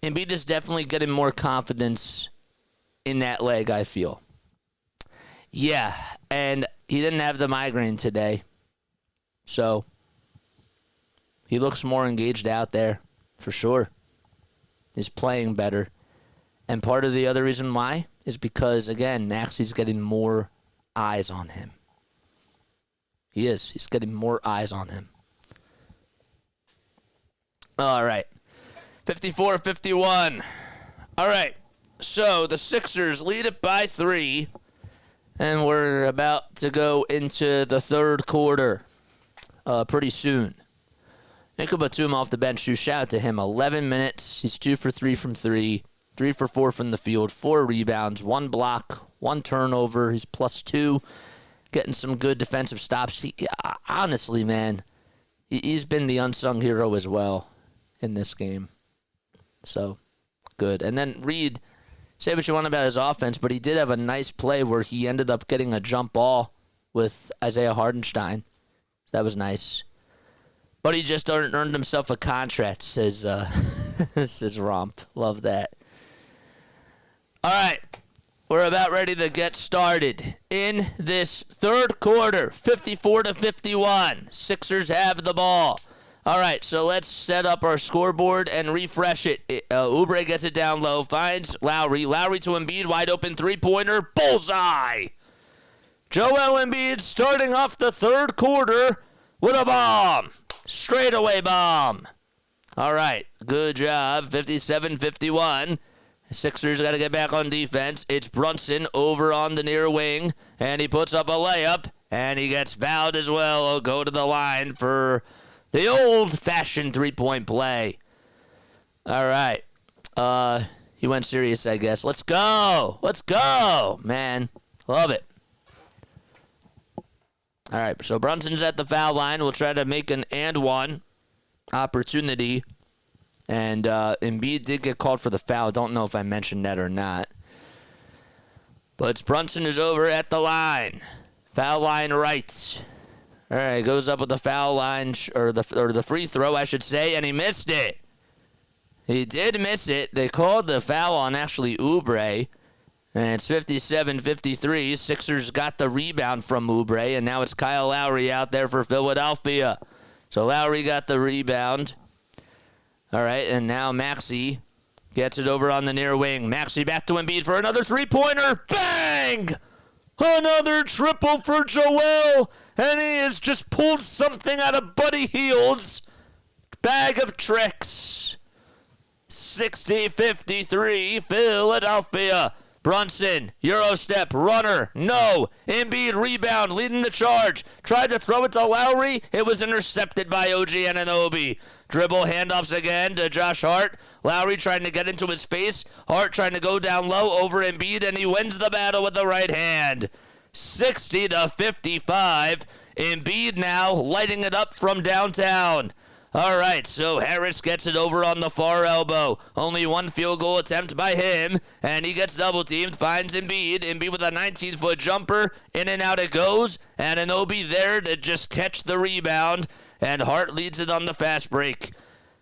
Embiid is definitely getting more confidence in that leg, I feel. Yeah, and he didn't have the migraine today. So he looks more engaged out there, for sure. He's playing better. And part of the other reason why is because, again, Maxey's getting more eyes on him. He is. He's getting more eyes on him. All right. 54-51. All right. So the Sixers lead it by 3. And we're about to go into the third quarter pretty soon. Nico Batum off the bench, too. Shout out to him. 11 minutes. He's 2 for 3 from 3. 3 for 4 from the field. 4 rebounds. 1 block. 1 turnover. He's +2. Getting some good defensive stops. Honestly, man, he's been the unsung hero as well in this game. So, good. And then Reed, say what you want about his offense, but he did have a nice play where he ended up getting a jump ball with Isaiah Hardenstein. That was nice. But he just earned himself a contract, says Romp. Love that. All right. We're about ready to get started in this third quarter, 54-51. Sixers have the ball. All right, so let's set up our scoreboard and refresh it. Oubre gets it down low, finds Lowry. Lowry to Embiid, wide open three-pointer, bullseye. Joel Embiid starting off the third quarter with a bomb. Straightaway bomb. All right, good job, 57-51. Sixers got to get back on defense. It's Brunson over on the near wing, and he puts up a layup, and he gets fouled as well. He'll go to the line for the old-fashioned three-point play. All right. He went serious, I guess. Let's go. Let's go, man. Love it. All right, so Brunson's at the foul line. We'll try to make an and one opportunity. And Embiid did get called for the foul. Don't know if I mentioned that or not. But Brunson is over at the line. Foul line right. All right, goes up with the foul line, or the free throw, I should say, and he missed it. He did miss it. They called the foul on actually Oubre. And it's 57-53. Sixers got the rebound from Oubre, and now it's Kyle Lowry out there for Philadelphia. So Lowry got the rebound. All right, and now Maxey gets it over on the near wing. Maxey back to Embiid for another three-pointer. Bang! Another triple for Joel, and he has just pulled something out of Buddy Hield's bag of tricks. 60-53, Philadelphia. Brunson, Euro step, runner, no. Embiid rebound, leading the charge. Tried to throw it to Lowry. It was intercepted by OG Anunoby. Dribble handoffs again to Josh Hart. Lowry trying to get into his face. Hart trying to go down low over Embiid, and he wins the battle with the right hand. 60-55. Embiid now lighting it up from downtown. All right, so Harris gets it over on the far elbow. Only one field goal attempt by him, and he gets double-teamed, finds Embiid. Embiid with a 19-foot jumper. In and out it goes, and Anunoby there to just catch the rebound, and Hart leads it on the fast break.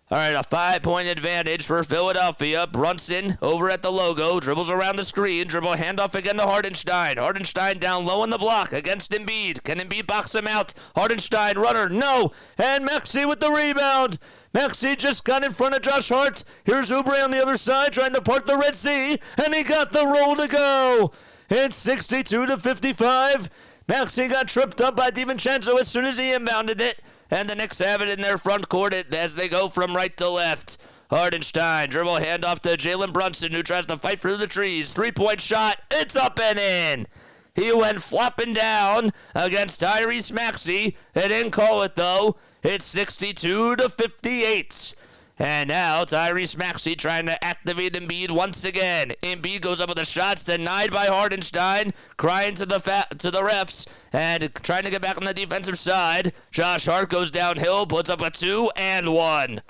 All right, a 5-point advantage for Philadelphia. Brunson over at the logo, dribbles around the screen, dribble handoff again to Hartenstein. Hartenstein down low on the block against Embiid. Can Embiid box him out? Hartenstein, runner, no. And Maxey with the rebound. Maxey just got in front of Josh Hart. Here's Oubre on the other side trying to part the Red Sea, and he got the roll to go. It's 62-55. Maxey got tripped up by DiVincenzo as soon as he inbounded it. And the Knicks have it in their front court as they go from right to left. Hartenstein, dribble handoff to Jalen Brunson, who tries to fight through the trees. Three-point shot, it's up and in. He went flopping down against Tyrese Maxey. They didn't call it, though. It's 62-58. And now Tyrese Maxey trying to activate Embiid once again. Embiid goes up with the shots denied by Hartenstein, crying to the refs and trying to get back on the defensive side. Josh Hart goes downhill, puts up a 2 and 1.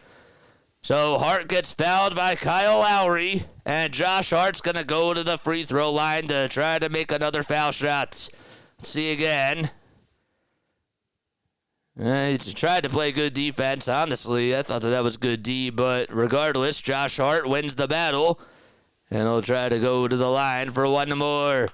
So Hart gets fouled by Kyle Lowry, and Josh Hart's going to go to the free throw line to try to make another foul shot. Let's see again. He tried to play good defense. Honestly, I thought that was good D, but regardless, Josh Hart wins the battle, and he'll try to go to the line for one more.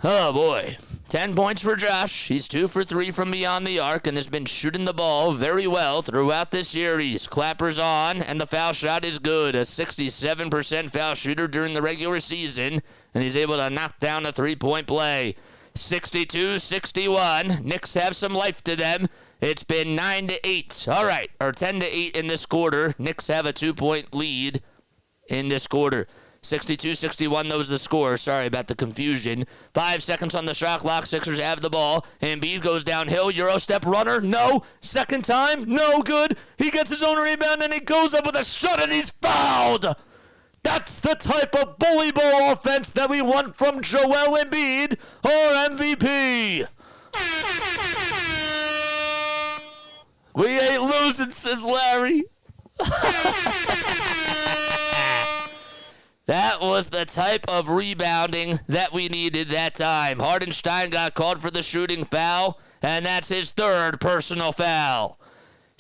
Oh, boy. 10 points for Josh. He's 2 for 3 from beyond the arc and has been shooting the ball very well throughout this series. Clapper's on, and the foul shot is good. A 67% foul shooter during the regular season, and he's able to knock down a three-point play. 62-61. Knicks have some life to them. It's been 9-8. All right, or 10-8 in this quarter. Knicks have a 2-point lead in this quarter. 62-61, that was the score. Sorry about the confusion. 5 seconds on the shot clock. Sixers have the ball. Embiid goes downhill. Euro step runner. No. Second time. No good. He gets his own rebound, and he goes up with a shot, and he's fouled. That's the type of bully ball offense that we want from Joel Embiid, our MVP. We ain't losing, says Larry. That was the type of rebounding that we needed that time. Hartenstein got called for the shooting foul, and that's his third personal foul.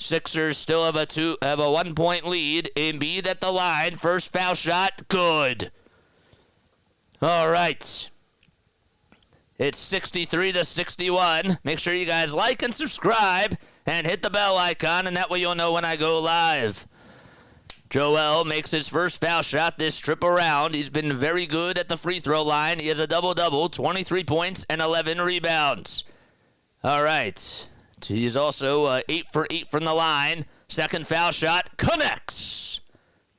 Sixers still have a 1-point lead. Embiid at the line. First foul shot. Good. All right. It's 63-61. Make sure you guys like and subscribe and hit the bell icon, and that way you'll know when I go live. Joel makes his first foul shot this trip around. He's been very good at the free throw line. He has a double-double, 23 points and 11 rebounds. All right. He's also 8 for 8 from the line. Second foul shot connects.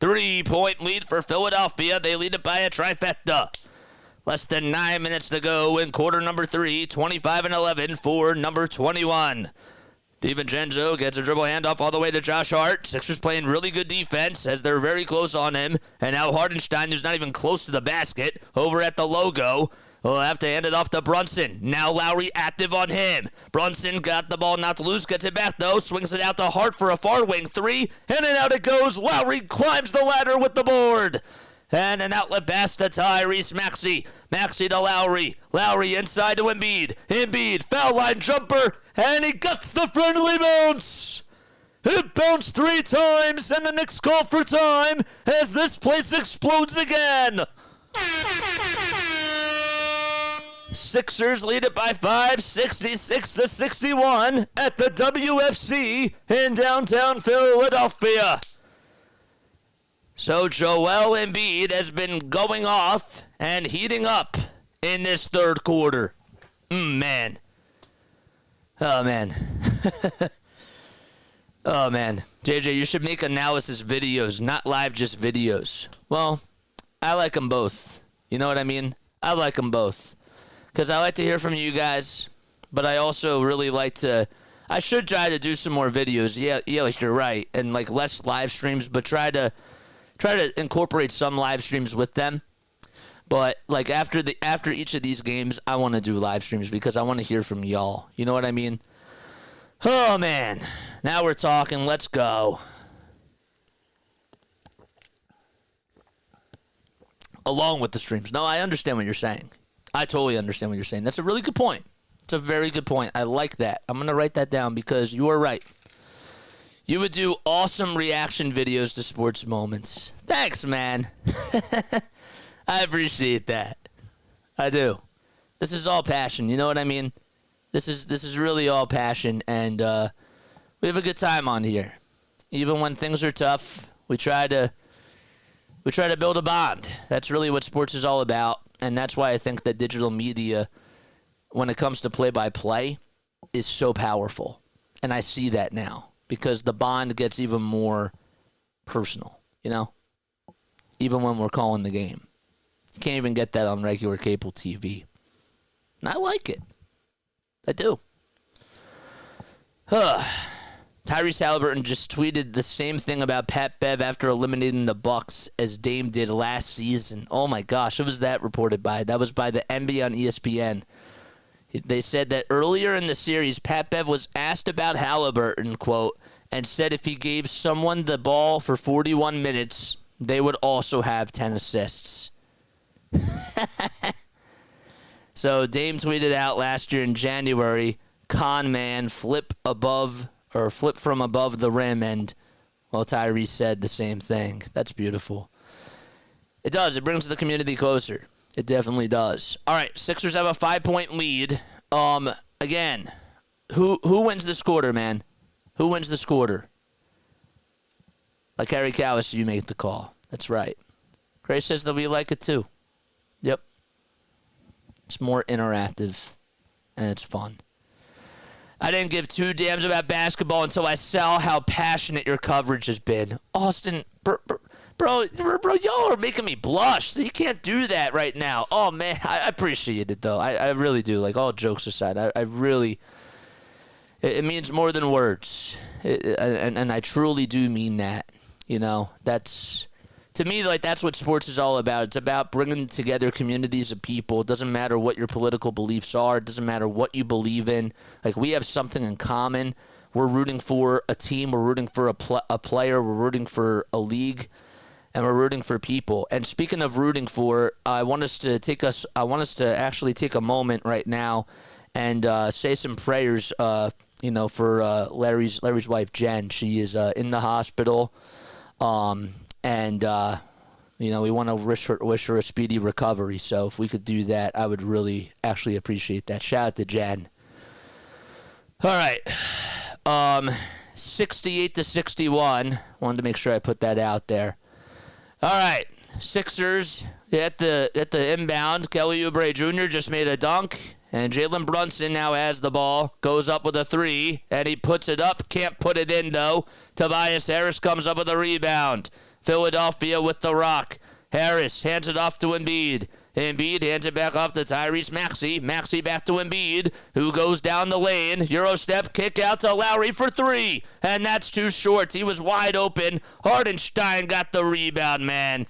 3-point lead for Philadelphia. They lead it by a trifecta. Less than 9 minutes to go in quarter number 3. 25-11 for number 21. DiVincenzo gets a dribble handoff all the way to Josh Hart. Sixers playing really good defense as they're very close on him. And now Hartenstein, who's not even close to the basket, over at the logo. We'll have to hand it off to Brunson. Now Lowry active on him. Brunson got the ball not loose, gets it back though, swings it out to Hart for a far wing 3, in and out it goes. Lowry climbs the ladder with the board. And an outlet pass to Tyrese Maxey. Maxey to Lowry. Lowry inside to Embiid. Embiid, foul line jumper, and he guts the friendly bounce. It bounced 3 times, and the Knicks call for time as this place explodes again. Sixers lead it by 5, 66-61 at the WFC in downtown Philadelphia. So Joel Embiid has been going off and heating up in this third quarter. Man. Oh, man. Oh, man. JJ, you should make analysis videos, not live, just videos. Well, I like them both. You know what I mean? I like them both. Because I like to hear from you guys, but I also really like to... I should try to do some more videos. Yeah, like you're right. And like less live streams, but try to incorporate some live streams with them. But like after each of these games, I want to do live streams because I want to hear from y'all. You know what I mean? Oh, man. Now we're talking. Let's go. Along with the streams. No, I understand what you're saying. I totally understand what you're saying. That's a really good point. It's a very good point. I like that. I'm going to write that down because you are right. You would do awesome reaction videos to sports moments. Thanks, man. I appreciate that. I do. This is all passion. You know what I mean? This is really all passion, and we have a good time on here. Even when things are tough, we try to build a bond. That's really what sports is all about. And that's why I think that digital media, when it comes to play-by-play, is so powerful. And I see that now because the bond gets even more personal, you know? Even when we're calling the game. You can't even get that on regular cable TV. And I like it. I do. Tyrese Halliburton just tweeted the same thing about Pat Bev after eliminating the Bucks as Dame did last season. Oh my gosh, who was that reported by? That was by the NBA on ESPN. They said that earlier in the series, Pat Bev was asked about Halliburton, quote, and said if he gave someone the ball for 41 minutes, they would also have 10 assists. So Dame tweeted out last year in January, con man, flip from above the rim, and, well, Tyrese said the same thing. That's beautiful. It does. It brings the community closer. It definitely does. All right, Sixers have a 5-point lead. Again, who wins this quarter, man? Who wins this quarter? Like Harry Callis, you make the call. That's right. Grace says that we like it too. Yep. It's more interactive, and it's fun. I didn't give 2 damns about basketball until I saw how passionate your coverage has been. Austin, bro, y'all are making me blush. You can't do that right now. Oh, man, I appreciate it, though. I really do. Like, all jokes aside, I really... It means more than words, and I truly do mean that. You know, that's... To me, like, that's what sports is all about. It's about bringing together communities of people. It doesn't matter what your political beliefs are. It doesn't matter what you believe in. Like, we have something in common. We're rooting for a team. We're rooting for a player. We're rooting for a league. And we're rooting for people. And speaking of rooting for, I want us to actually take a moment right now and say some prayers, for Larry's wife, Jen. She is in the hospital. And we want to wish her a speedy recovery. So if we could do that, I would really actually appreciate that. Shout out to Jen. All right. 68-61. Wanted to make sure I put that out there. All right. Sixers at the inbound. Kelly Oubre Jr. just made a dunk. And Jalen Brunson now has the ball, goes up with a 3, and he puts it up. Can't put it in, though. Tobias Harris comes up with a rebound. Philadelphia with the rock. Harris hands it off to Embiid. Embiid hands it back off to Tyrese Maxey. Maxey back to Embiid, who goes down the lane. Euro step, kick out to Lowry for 3. And that's too short. He was wide open. Hardenstein got the rebound, man.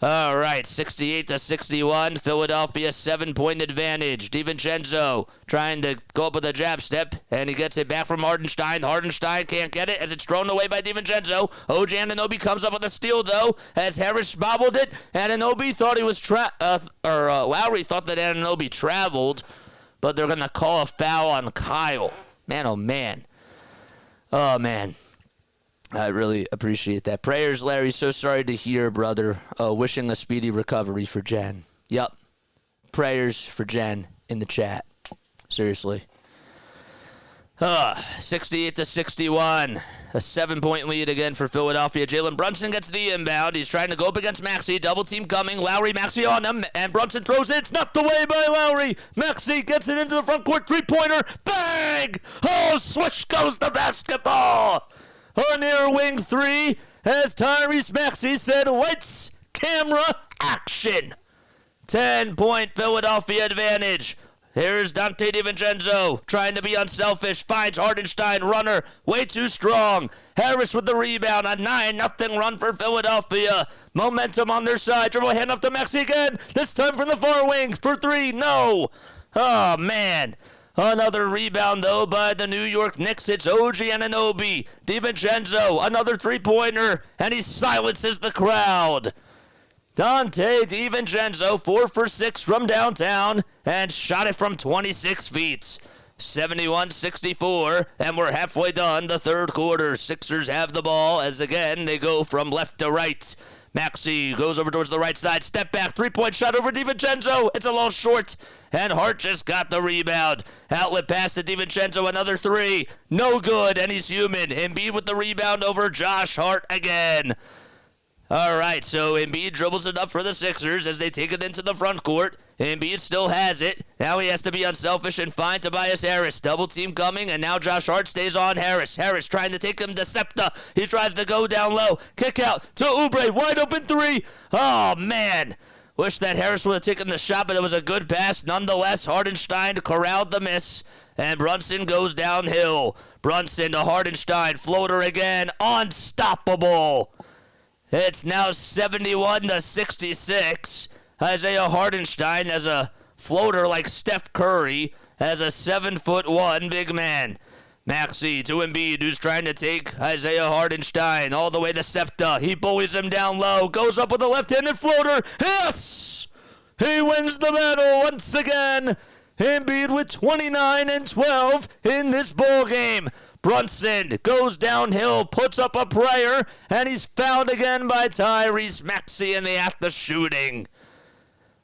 All right, 68-61. Philadelphia 7-point advantage. DiVincenzo trying to go up with a jab step, and he gets it back from Hardenstein. Hardenstein can't get it as it's thrown away by DiVincenzo. OG Anunoby comes up with a steal, though, as Harris bobbled it. Anunoby thought he was Lowry thought that Anunoby traveled, but they're going to call a foul on Kyle. Man, oh, man. Oh, man. I really appreciate that. Prayers, Larry. So sorry to hear, brother. Wishing a speedy recovery for Jen. Yup. Prayers for Jen in the chat. Seriously. 68-61. A 7-point lead again for Philadelphia. Jalen Brunson gets the inbound. He's trying to go up against Maxey. Double team coming. Lowry, Maxey on him. And Brunson throws it. It's knocked away by Lowry. Maxey gets it into the front court. Three-pointer. Bang! Oh, swish goes the basketball. On near wing three, as Tyrese Maxey said, lights, camera, action. 10-point Philadelphia advantage. Here's Dante DiVincenzo trying to be unselfish. Finds Hardenstein, runner, way too strong. Harris with the rebound. A 9-0 run for Philadelphia. Momentum on their side. Dribble hand off to Maxey again. This time from the far wing for three. No. Oh, man. Another rebound, though, by the New York Knicks. It's OG Anunoby. DiVincenzo, another three-pointer, and he silences the crowd. Dante DiVincenzo, 4 for 6 from downtown, and shot it from 26 feet. 71-64, and we're halfway done the third quarter. Sixers have the ball as, again, they go from left to right. Maxey goes over towards the right side. Step back. Three-point shot over DiVincenzo. It's a little short. And Hart just got the rebound. Outlet pass to DiVincenzo. Another three. No good. And he's human. Embiid with the rebound over Josh Hart again. All right, so Embiid dribbles it up for the Sixers as they take it into the front court. Embiid still has it. Now he has to be unselfish and find Tobias Harris. Double team coming, and now Josh Hart stays on Harris. Harris trying to take him to Septa. He tries to go down low. Kick out to Oubre. Wide open three. Oh, man. Wish that Harris would have taken the shot, but it was a good pass. Nonetheless, Hardenstein corralled the miss, and Brunson goes downhill. Brunson to Hardenstein. Floater again. Unstoppable. It's now 71-66. Isaiah Hardenstein has a floater like Steph Curry, has a 7'1" big man. Maxey to Embiid, who's trying to take Isaiah Hardenstein all the way to Septa. He bullies him down low, goes up with a left-handed floater. Yes! He wins the battle once again. Embiid with 29 and 12 in this ball game. Brunson goes downhill, puts up a prayer, and he's fouled again by Tyrese Maxey in the after shooting.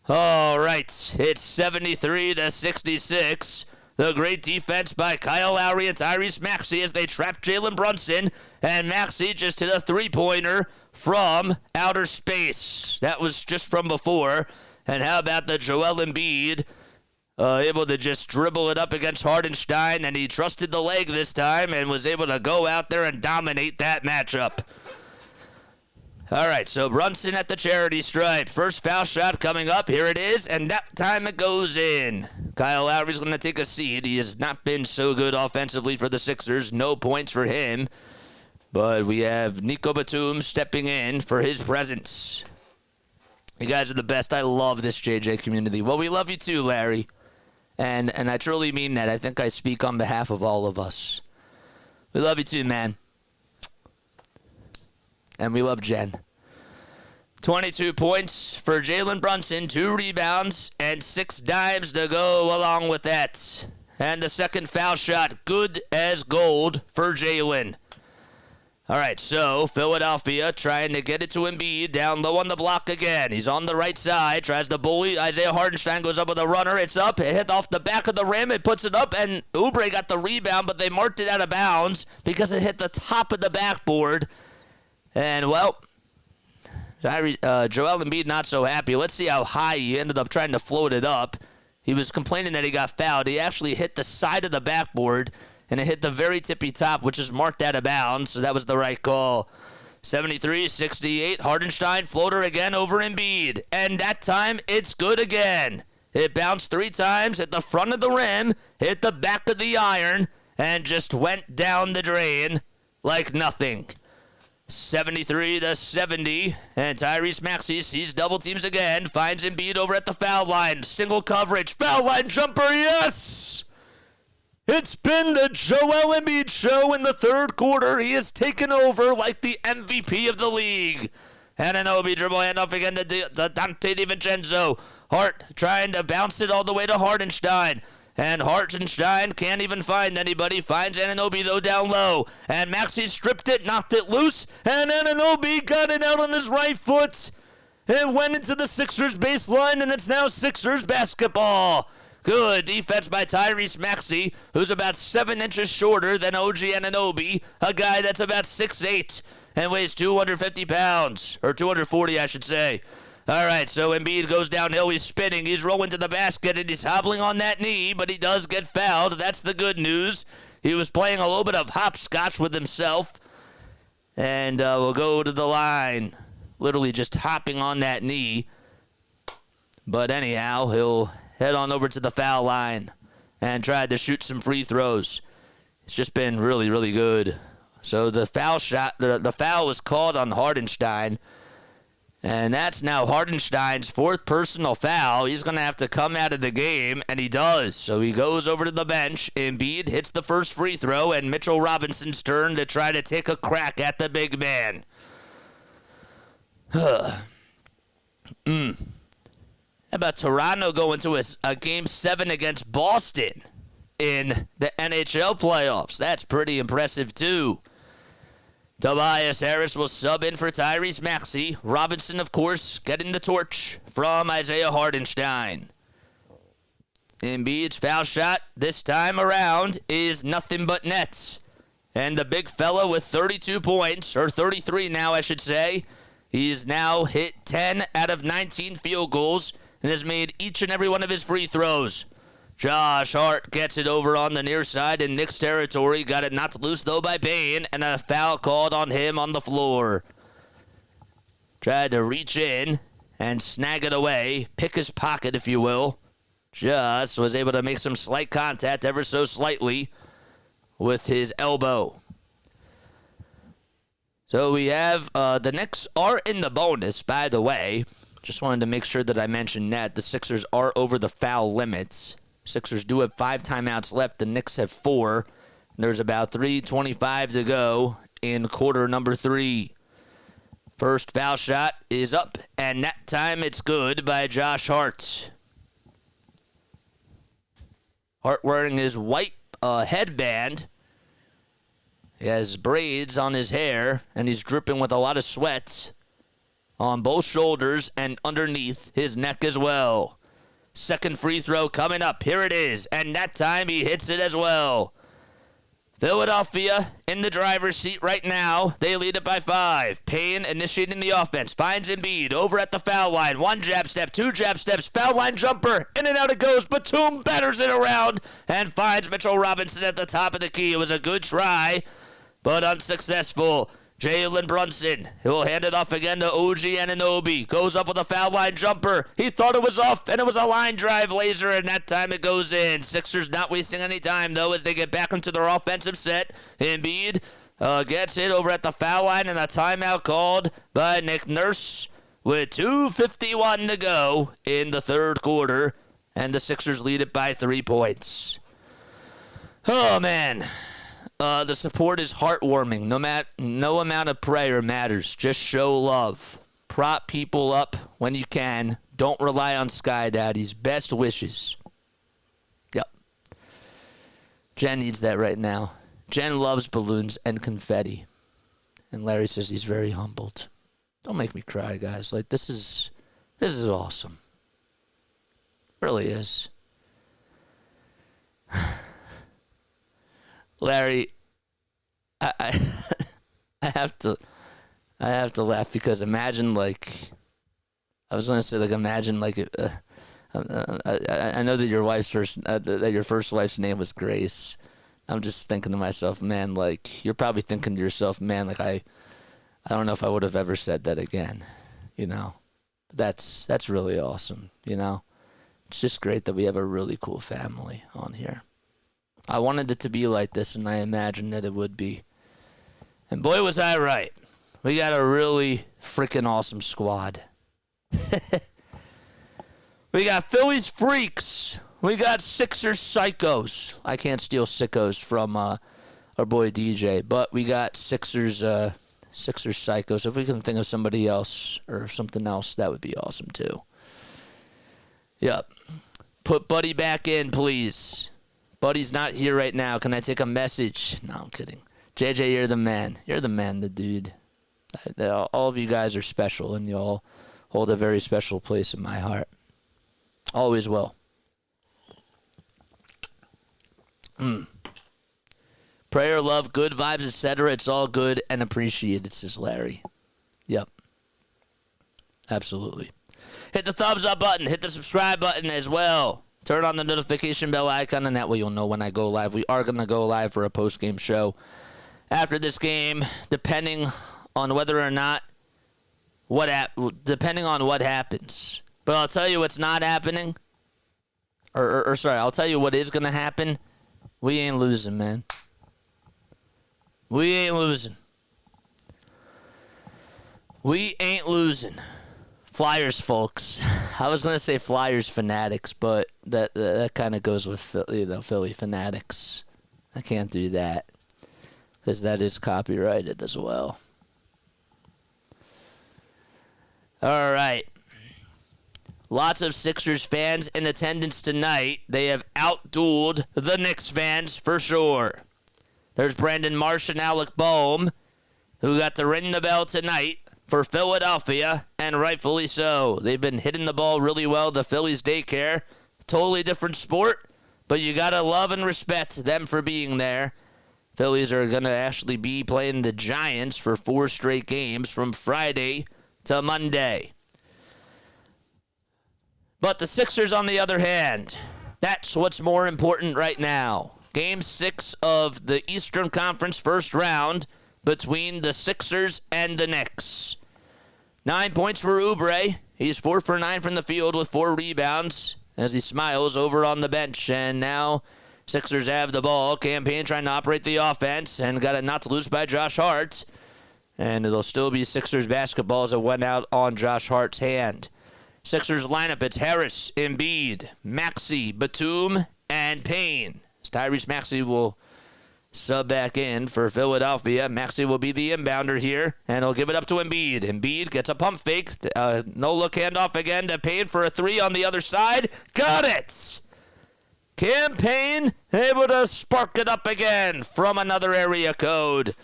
All right, it's 73-66. The great defense by Kyle Lowry and Tyrese Maxey as they trap Jalen Brunson, and Maxey just hit a three-pointer from outer space. That was just from before. And how about the Joel Embiid? Able to just dribble it up against Hardenstein, and he trusted the leg this time and was able to go out there and dominate that matchup. All right, so Brunson at the charity stripe. First foul shot coming up. Here it is, and that time it goes in. Kyle Lowry's going to take a seat. He has not been so good offensively for the Sixers. No points for him. But we have Nico Batum stepping in for his presence. You guys are the best. I love this JJ community. Well, we love you too, Larry. And I truly mean that. I think I speak on behalf of all of us. We love you too, man. And we love Jen. 22 points for Jalen Brunson, 2 rebounds, and 6 dimes to go along with that. And the second foul shot, good as gold for Jalen. All right, so Philadelphia trying to get it to Embiid, down low on the block again. He's on the right side, tries to bully. Isaiah Hardenstein goes up with a runner. It's up. It hit off the back of the rim. It puts it up, and Oubre got the rebound, but they marked it out of bounds because it hit the top of the backboard. And, well, Joel Embiid not so happy. Let's see how high he ended up trying to float it up. He was complaining that he got fouled. He actually hit the side of the backboard, and it hit the very tippy top, which is marked out of bounds, so that was the right call. 73-68, Hardenstein, floater again over Embiid, and that time it's good again. It bounced 3 times at the front of the rim, hit the back of the iron, and just went down the drain like nothing. 73-70, and Tyrese Maxey sees double teams again, finds Embiid over at the foul line, single coverage, foul line jumper, yes! It's been the Joel Embiid show in the third quarter. He has taken over like the MVP of the league. Anunoby dribble handoff again to Dante DiVincenzo. Hart trying to bounce it all the way to Hardenstein. And Hartenstein can't even find anybody. Finds Anunoby, though, down low. And Maxey stripped it, knocked it loose. And Anunoby got it out on his right foot. It went into the Sixers baseline, and it's now Sixers basketball. Good defense by Tyrese Maxey, who's about 7 inches shorter than OG Anunoby, a guy that's about 6'8" and weighs 250 pounds. Or 240, I should say. All right, so Embiid goes downhill. He's spinning. He's rolling to the basket, and he's hobbling on that knee, but he does get fouled. That's the good news. He was playing a little bit of hopscotch with himself. And we'll go to the line, literally just hopping on that knee. But anyhow, he'll head on over to the foul line and try to shoot some free throws. It's just been really, really good. So the foul shot, the foul was called on Hartenstein. And that's now Hartenstein's 4th personal foul. He's going to have to come out of the game, and he does. So he goes over to the bench. Embiid hits the first free throw, and Mitchell Robinson's turn to try to take a crack at the big man. How about Toronto going to a Game 7 against Boston in the NHL playoffs? That's pretty impressive, too. Tobias Harris will sub in for Tyrese Maxey. Robinson, of course, getting the torch from Isaiah Hartenstein. Embiid's foul shot this time around is nothing but nets. And the big fella with 32 points, or 33 now, I should say, he's now hit 10 out of 19 field goals and has made each and every one of his free throws. Josh Hart gets it over on the near side in Knicks territory. Got it knocked loose, though, by Payne, and a foul called on him on the floor. Tried to reach in and snag it away, pick his pocket, if you will. Just was able to make some slight contact, ever so slightly, with his elbow. So we have the Knicks are in the bonus, by the way. Just wanted to make sure that I mentioned that. The Sixers are over the foul limits. Sixers do have 5 timeouts left. The Knicks have 4. There's about 3:25 to go in quarter number 3. First foul shot is up, and that time it's good by Josh Hart. Hart wearing his white headband. He has braids on his hair, and he's dripping with a lot of sweat on both shoulders and underneath his neck as well. Second free throw coming up. Here it is. And that time he hits it as well. Philadelphia in the driver's seat right now. They lead it by 5. Payne initiating the offense. Finds Embiid over at the foul line. 1 jab step, 2 jab steps. Foul line jumper. In and out it goes. Batum batters it around and finds Mitchell Robinson at the top of the key. It was a good try, but unsuccessful. Jalen Brunson, he'll hand it off again to OG Anunoby. Goes up with a foul line jumper. He thought it was off, and it was a line drive laser, and that time it goes in. Sixers not wasting any time, though, as they get back into their offensive set. Embiid gets it over at the foul line, and a timeout called by Nick Nurse with 2:51 to go in the third quarter, and the Sixers lead it by 3 points. Oh, man. The support is heartwarming. No amount of prayer matters. Just show love. Prop people up when you can. Don't rely on Sky Daddies. Best wishes. Yep. Jen needs that right now. Jen loves balloons and confetti. And Larry says he's very humbled. Don't make me cry, guys. Like, this is awesome. It really is. Larry, I have to laugh because imagine I know that your first wife's name was Grace. I'm just thinking to myself, man, you're probably thinking to yourself, man, I don't know if I would have ever said that again, you know. That's really awesome, you know. It's just great that we have a really cool family on here. I wanted it to be like this, and I imagined that it would be. And boy, was I right. We got a really freaking awesome squad. We got Phillies freaks. We got Sixers psychos. I can't steal sickos from our boy DJ, but we got Sixers psychos. If we can think of somebody else or something else, that would be awesome too. Yep. Put Buddy back in, please. Buddy's not here right now. Can I take a message? No, I'm kidding. JJ, you're the man. You're the man, the dude. All of you guys are special, and you all hold a very special place in my heart. Always will. Prayer, love, good vibes, etc. It's all good and appreciated, says Larry. Yep. Absolutely. Hit the thumbs up button. Hit the subscribe button as well. Turn on the notification bell icon, and that way you'll know when I go live. We are going to go live for a post-game show after this game, depending on whether or not depending on what happens. But I'll tell you what's not happening. I'll tell you what is going to happen. We ain't losing, man. We ain't losing. We ain't losing. Flyers, folks. I was going to say Flyers fanatics, but that kind of goes with Philly fanatics. I can't do that because that is copyrighted as well. All right. Lots of Sixers fans in attendance tonight. They have outdueled the Knicks fans for sure. There's Brandon Marsh and Alec Boehm, who got to ring the bell tonight for Philadelphia, and rightfully so. They've been hitting the ball really well. The Phillies daycare, totally different sport, but you got to love and respect them for being there. Phillies are going to actually be playing the Giants for 4 straight games from Friday to Monday. But the Sixers, on the other hand, that's what's more important right now. Game 6 of the Eastern Conference first round between the Sixers and the Knicks. 9 points for Oubre. He's 4 for 9 from the field with 4 rebounds as he smiles over on the bench. And now Sixers have the ball. Campaign trying to operate the offense and got it knocked loose by Josh Hart. And it'll still be Sixers basketball as it went out on Josh Hart's hand. Sixers lineup, it's Harris, Embiid, Maxey, Batum, and Payne. Tyrese Maxey will sub back in for Philadelphia. Maxey will be the inbounder here, and he'll give it up to Embiid. Embiid gets a pump fake. No-look handoff again to Payne for a 3 on the other side. Got it! Campaign able to spark it up again from another area code.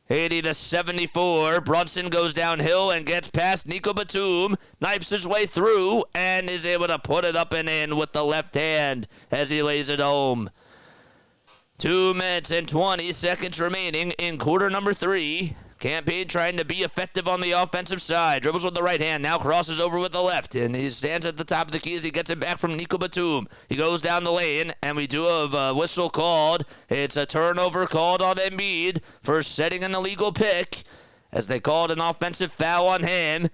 80-74. Brunson goes downhill and gets past Nico Batum, knifes his way through, and is able to put it up and in with the left hand as he lays it home. 2 minutes and 20 seconds remaining in quarter number 3. Campaign trying to be effective on the offensive side. Dribbles with the right hand, now crosses over with the left, and he stands at the top of the key as he gets it back from Nico Batum. He goes down the lane, and we do have a whistle called. It's a turnover called on Embiid for setting an illegal pick, as they called an offensive foul on him,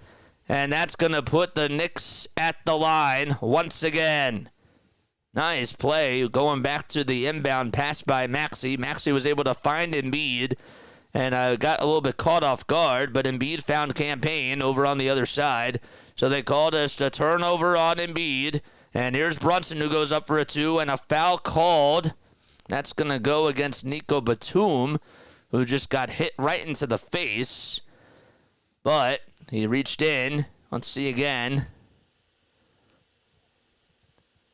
and that's going to put the Knicks at the line once again. Nice play going back to the inbound pass by Maxey. Maxey was able to find Embiid, and got a little bit caught off guard, but Embiid found Campaign over on the other side. So they called us a turnover on Embiid. And here's Brunson, who goes up for a 2, and a foul called. That's going to go against Nico Batum, who just got hit right into the face. But he reached in. Let's see again.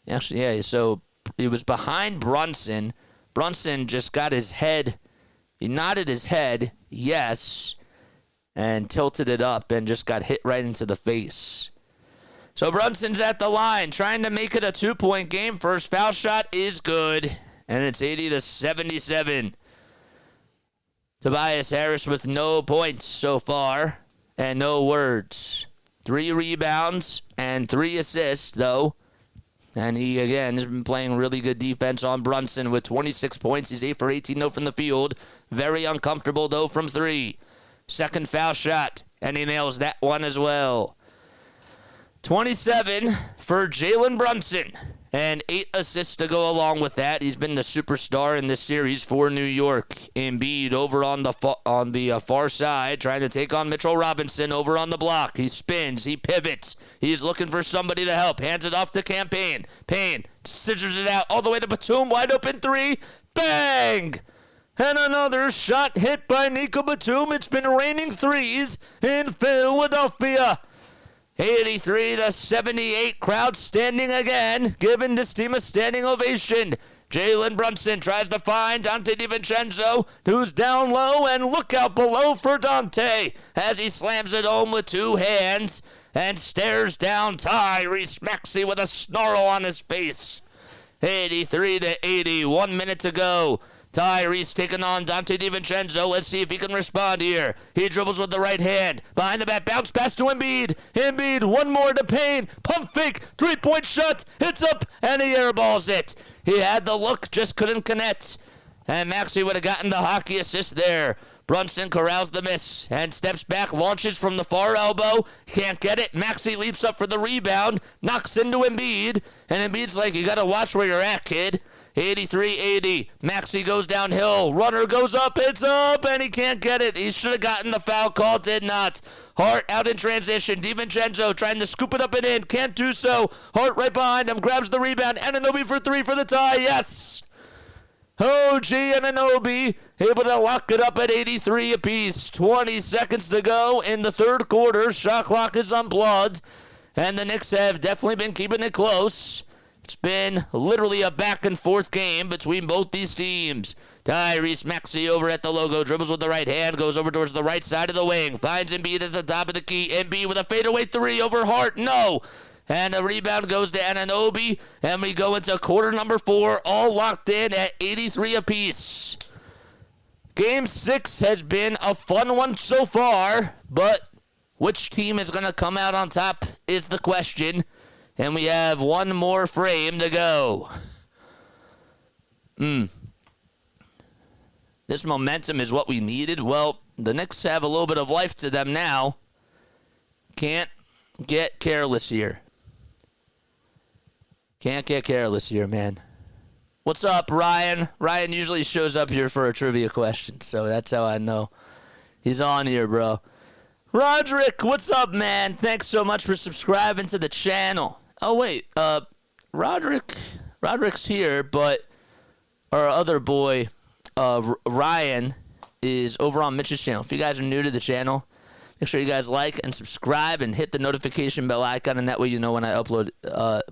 Actually, yeah, so he was behind Brunson. Brunson just got his head. He nodded his head, yes, and tilted it up and just got hit right into the face. So Brunson's at the line, trying to make it a 2-point game. First foul shot is good, and it's 80-77. Tobias Harris with no points so far and no words. 3 rebounds and 3 assists, though. And he, again, has been playing really good defense on Brunson with 26 points. He's 8 for 18, though, from the field. Very uncomfortable, though, from 3. Second foul shot, and he nails that one as well. 27 for Jalen Brunson, and 8 assists to go along with that. He's been the superstar in this series for New York. Embiid over on the far side, trying to take on Mitchell Robinson over on the block. He spins, he pivots, he's looking for somebody to help. Hands it off to Campaign. Payne scissors it out all the way to Batum, wide open 3. Bang! And another shot hit by Nico Batum. It's been raining threes in Philadelphia. 83-78, crowd standing again, giving this team a standing ovation. Jalen Brunson tries to find Dante DiVincenzo, who's down low, and look out below for Dante as he slams it home with two hands and stares down Tyrese Maxey with a snarl on his face. 83-80, 1 minute to go. Tyrese taking on Dante DiVincenzo. Let's see if he can respond here. He dribbles with the right hand. Behind the back, bounce pass to Embiid. Embiid, one more to Payne. Pump fake, three-point shot. Hits up, and he airballs it. He had the look, just couldn't connect. And Maxey would have gotten the hockey assist there. Brunson corrals the miss and steps back, launches from the far elbow. Can't get it. Maxey leaps up for the rebound, knocks into Embiid. And Embiid's like, you got to watch where you're at, kid. 83-80. Maxey goes downhill. Runner goes up. It's up, and he can't get it. He should have gotten the foul call. Did not. Hart out in transition. DiVincenzo trying to scoop it up and in. Can't do so. Hart right behind him. Grabs the rebound. Anunoby for three for the tie. Yes. OG Anunoby able to lock it up at 83 apiece. 20 seconds to go in the third quarter. Shot clock is unplugged, and the Knicks have definitely been keeping it close. It's been literally a back-and-forth game between both these teams. Tyrese Maxey over at the logo, dribbles with the right hand, goes over towards the right side of the wing, finds Embiid at the top of the key. Embiid with a fadeaway three over Hart. No. And the rebound goes to Anunoby, and we go into quarter number 4, all locked in at 83 apiece. Game 6 has been a fun one so far, but which team is going to come out on top is the question. And we have one more frame to go. This momentum is what we needed. Well, the Knicks have a little bit of life to them now. Can't get careless here. Can't get careless here, man. What's up, Ryan? Ryan usually shows up here for a trivia question, so that's how I know he's on here, bro. Roderick, what's up, man? Thanks so much for subscribing to the channel. Oh, wait. Roderick's here, but our other boy, Ryan, is over on Mitch's channel. If you guys are new to the channel, make sure you guys like and subscribe and hit the notification bell icon, and that way you know when I upload.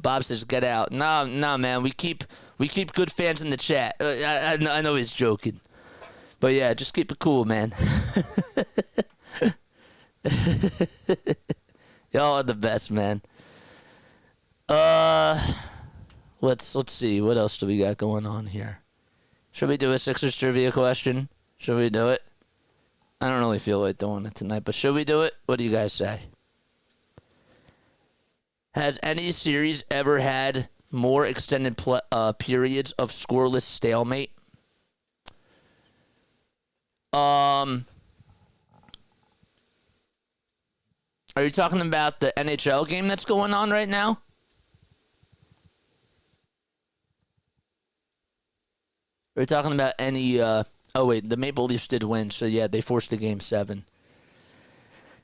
Bob says, "Get out." No, man. We keep good fans in the chat. I know he's joking, but yeah, just keep it cool, man. Y'all are the best, man. Let's see. What else do we got going on here? Should we do a Sixers trivia question? Should we do it? I don't really feel like doing it tonight, but should we do it? What do you guys say? Has any series ever had more extended periods of scoreless stalemate? Are you talking about the NHL game that's going on right now? Are you talking about any... Oh, wait, the Maple Leafs did win, so yeah, they forced a Game 7.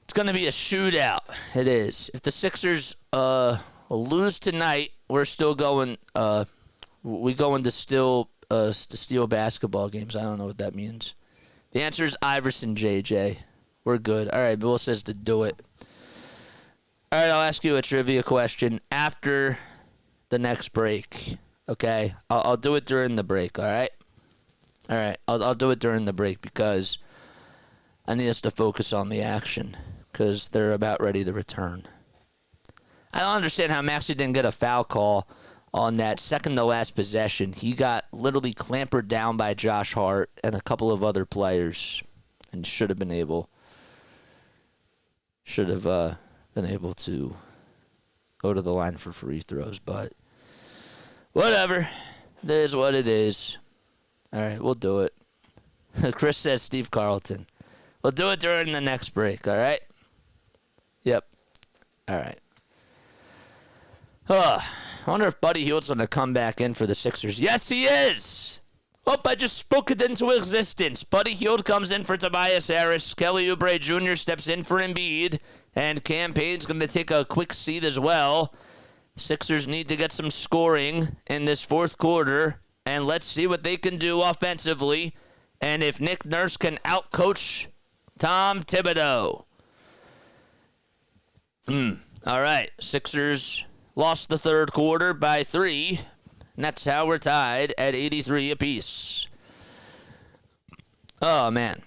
It's going to be a shootout. It is. If the Sixers lose tonight, we're still going... we go into still to steal basketball games. I don't know what that means. The answer is Iverson, JJ. We're good. All right, Bill says to do it. All right, I'll ask you a trivia question after the next break. Okay? I'll do it during the break, all right? All right, I'll do it during the break because I need us to focus on the action because they're about ready to return. I don't understand how Maxey didn't get a foul call on that second-to-last possession. He got literally clampered down by Josh Hart and a couple of other players and should have been able to go to the line for free throws, but whatever. It is what it is. All right, we'll do it. Chris says Steve Carlton. We'll do it during the next break, all right? Yep. All right. I wonder if Buddy Hield's going to come back in for the Sixers. Yes, he is! Oh, I just spoke it into existence. Buddy Hield comes in for Tobias Harris. Kelly Oubre Jr. steps in for Embiid. And Cam Payne's going to take a quick seat as well. Sixers need to get some scoring in this fourth quarter. And let's see what they can do offensively. And if Nick Nurse can outcoach Tom Thibodeau. All right, Sixers lost the third quarter by 3, and that's how we're tied at 83 apiece. Oh, man.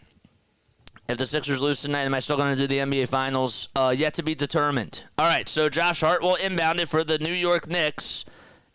If the Sixers lose tonight, am I still going to do the NBA Finals? Yet to be determined. All right, so Josh Hart will inbound it for the New York Knicks,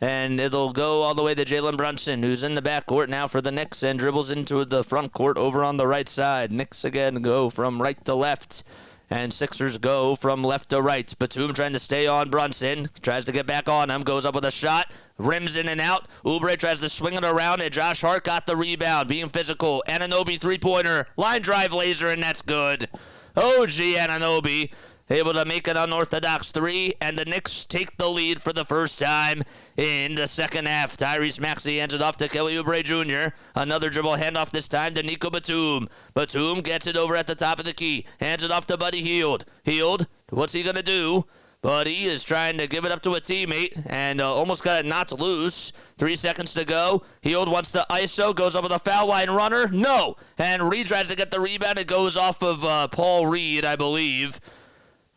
and it'll go all the way to Jalen Brunson, who's in the backcourt now for the Knicks and dribbles into the front court over on the right side. Knicks again go from right to left, and Sixers go from left to right. Batum trying to stay on Brunson, tries to get back on him, goes up with a shot, rims in and out. Oubre tries to swing it around, and Josh Hart got the rebound, being physical. Anunoby three-pointer, line drive laser, and that's good. OG Anunoby able to make an unorthodox 3, and the Knicks take the lead for the first time in the second half. Tyrese Maxey hands it off to Kelly Oubre Jr. Another dribble handoff this time to Nico Batum. Batum gets it over at the top of the key. Hands it off to Buddy Hield. Hield, what's he going to do? Buddy is trying to give it up to a teammate and almost got it knocked loose. 3 seconds to go. Hield wants to ISO, goes up with a foul line runner. No. And Reed tries to get the rebound. It goes off of Paul Reed, I believe.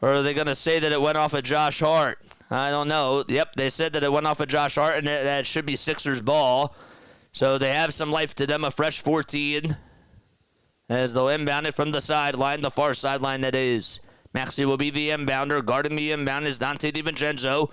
Or are they going to say that it went off of Josh Hart? I don't know. Yep, they said that it went off of Josh Hart, and that should be Sixers ball. So they have some life to them, a fresh 14. As they'll inbound it from the sideline, the far sideline that is. Maxey will be the inbounder. Guarding the inbound is Dante DiVincenzo.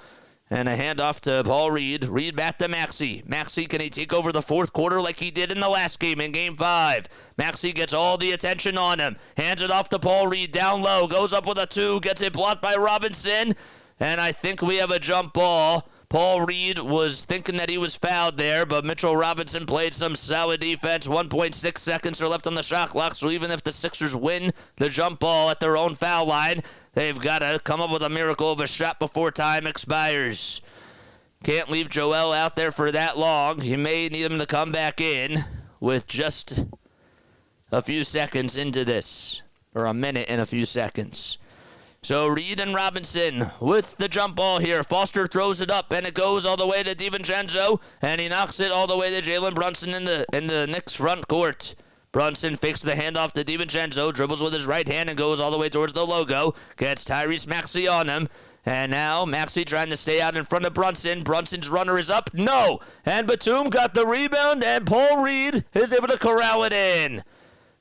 And a handoff to Paul Reed. Reed back to Maxey. Maxey, can he take over the fourth quarter like he did in the last game in Game 5? Maxey gets all the attention on him. Hands it off to Paul Reed down low. Goes up with a 2. Gets it blocked by Robinson. And I think we have a jump ball. Paul Reed was thinking that he was fouled there, but Mitchell Robinson played some solid defense. 1.6 seconds are left on the shot clock, so even if the Sixers win the jump ball at their own foul line, they've got to come up with a miracle of a shot before time expires. Can't leave Joel out there for that long. You may need him to come back in with just a few seconds into this, or a minute and a few seconds. So Reed and Robinson with the jump ball here. Foster throws it up, and it goes all the way to DiVincenzo, and he knocks it all the way to Jalen Brunson in the Knicks front court. Brunson fakes the handoff to DiVincenzo, dribbles with his right hand and goes all the way towards the logo. Gets Tyrese Maxey on him. And now Maxey trying to stay out in front of Brunson. Brunson's runner is up. No! And Batum got the rebound, and Paul Reed is able to corral it in.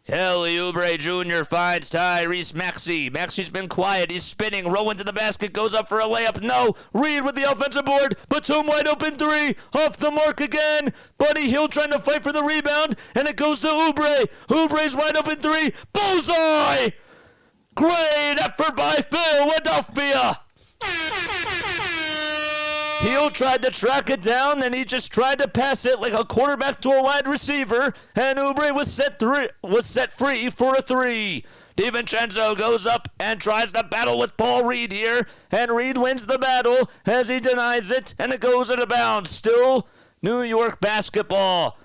Kelly Oubre Jr. finds Tyrese Maxey. Maxey's been quiet. He's spinning. Rolling to the basket. Goes up for a layup. No. Reed with the offensive board. Batum wide open 3. Off the mark again. Buddy Hield trying to fight for the rebound. And it goes to Oubre. Oubre's wide open 3. Bullseye! Great effort by Philadelphia. Hield tried to track it down, and he just tried to pass it like a quarterback to a wide receiver, and Oubre was set free for a 3. DiVincenzo goes up and tries to battle with Paul Reed here, and Reed wins the battle as he denies it, and it goes out of bounds. Still New York basketball.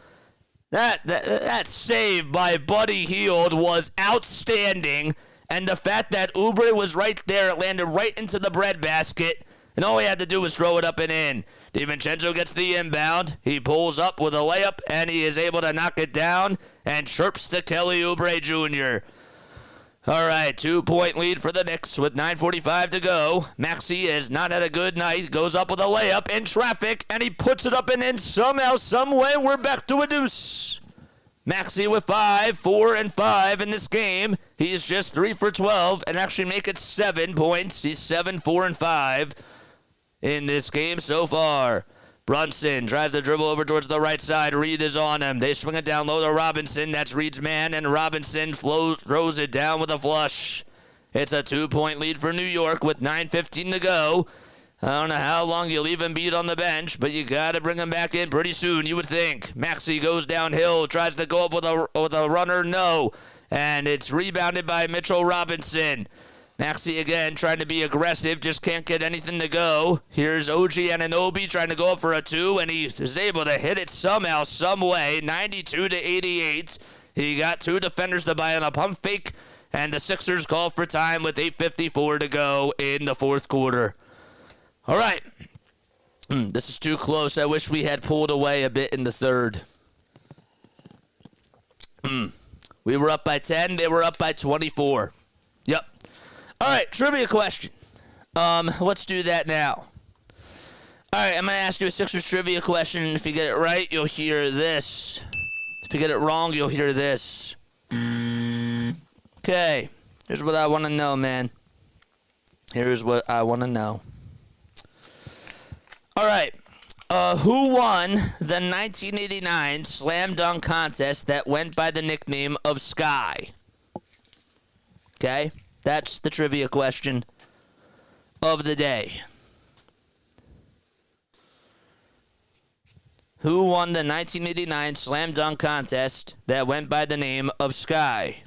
That save by Buddy Hield was outstanding, and the fact that Oubre was right there, it landed right into the breadbasket. And all he had to do was throw it up and in. DiVincenzo gets the inbound. He pulls up with a layup, and he is able to knock it down and chirps to Kelly Oubre Jr. All right, 2-point lead for the Knicks with 9:45 to go. Maxey has not had a good night. Goes up with a layup in traffic, and he puts it up and in somehow, some way. We're back to a deuce. Maxey with 5, 4, and 5 in this game. He's just 3 for 12 and actually make it 7 points. He's 7, 4, and 5. In this game so far. Brunson tries to dribble over towards the right side. Reed is on him. They swing it down low to Robinson. That's Reed's man, and Robinson throws it down with a flush. It's a 2-point lead for New York with 9:15 to go. I don't know how long you leave Embiid on the bench, but you got to bring him back in pretty soon, you would think. Maxey goes downhill, tries to go up with a runner. No. And it's rebounded by Mitchell Robinson. Maxey again trying to be aggressive, just can't get anything to go. Here's OG Anunoby trying to go up for a 2, and he is able to hit it somehow, some way, 92-88. He got 2 defenders to buy on a pump fake, and the Sixers call for time with 8:54 to go in the fourth quarter. All right. This is too close. I wish we had pulled away a bit in the third. We were up by 10. They were up by 24. Yep. All right, trivia question. Let's do that now. All right, I'm going to ask you a Sixers trivia question. If you get it right, you'll hear this. If you get it wrong, you'll hear this. Okay, here's what I want to know, man. Here's what I want to know. All right. Who won the 1989 slam dunk contest that went by the nickname of Sky? Okay, that's the trivia question of the day. Who won the 1989 slam dunk contest that went by the name of Sky?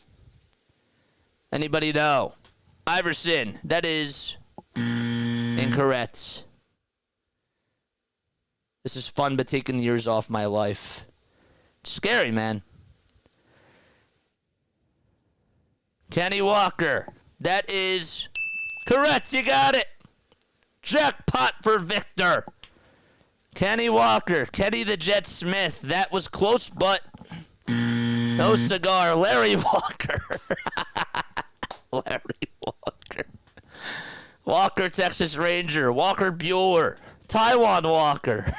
Anybody know? Iverson. That is incorrect. This is fun, but taking years off my life. It's scary, man. Kenny Walker. That is correct. You got it. Jackpot for Victor. Kenny Walker. Kenny the Jet Smith. That was close, but no cigar. Larry Walker. Larry Walker. Walker, Texas Ranger. Walker Bueller. Taiwan Walker.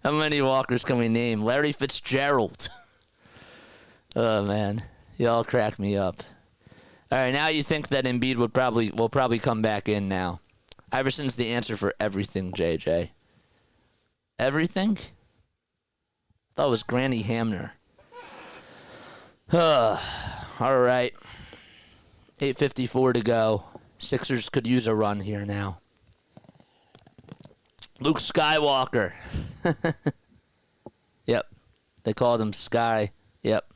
How many Walkers can we name? Larry Fitzgerald. Oh, man. Y'all crack me up. All right, now you think that Embiid will probably come back in now. Iverson's the answer for everything, JJ. Everything? I thought it was Granny Hamner. All right. 8:54 to go. Sixers could use a run here now. Luke Skywalker. Yep. They called him Sky. Yep.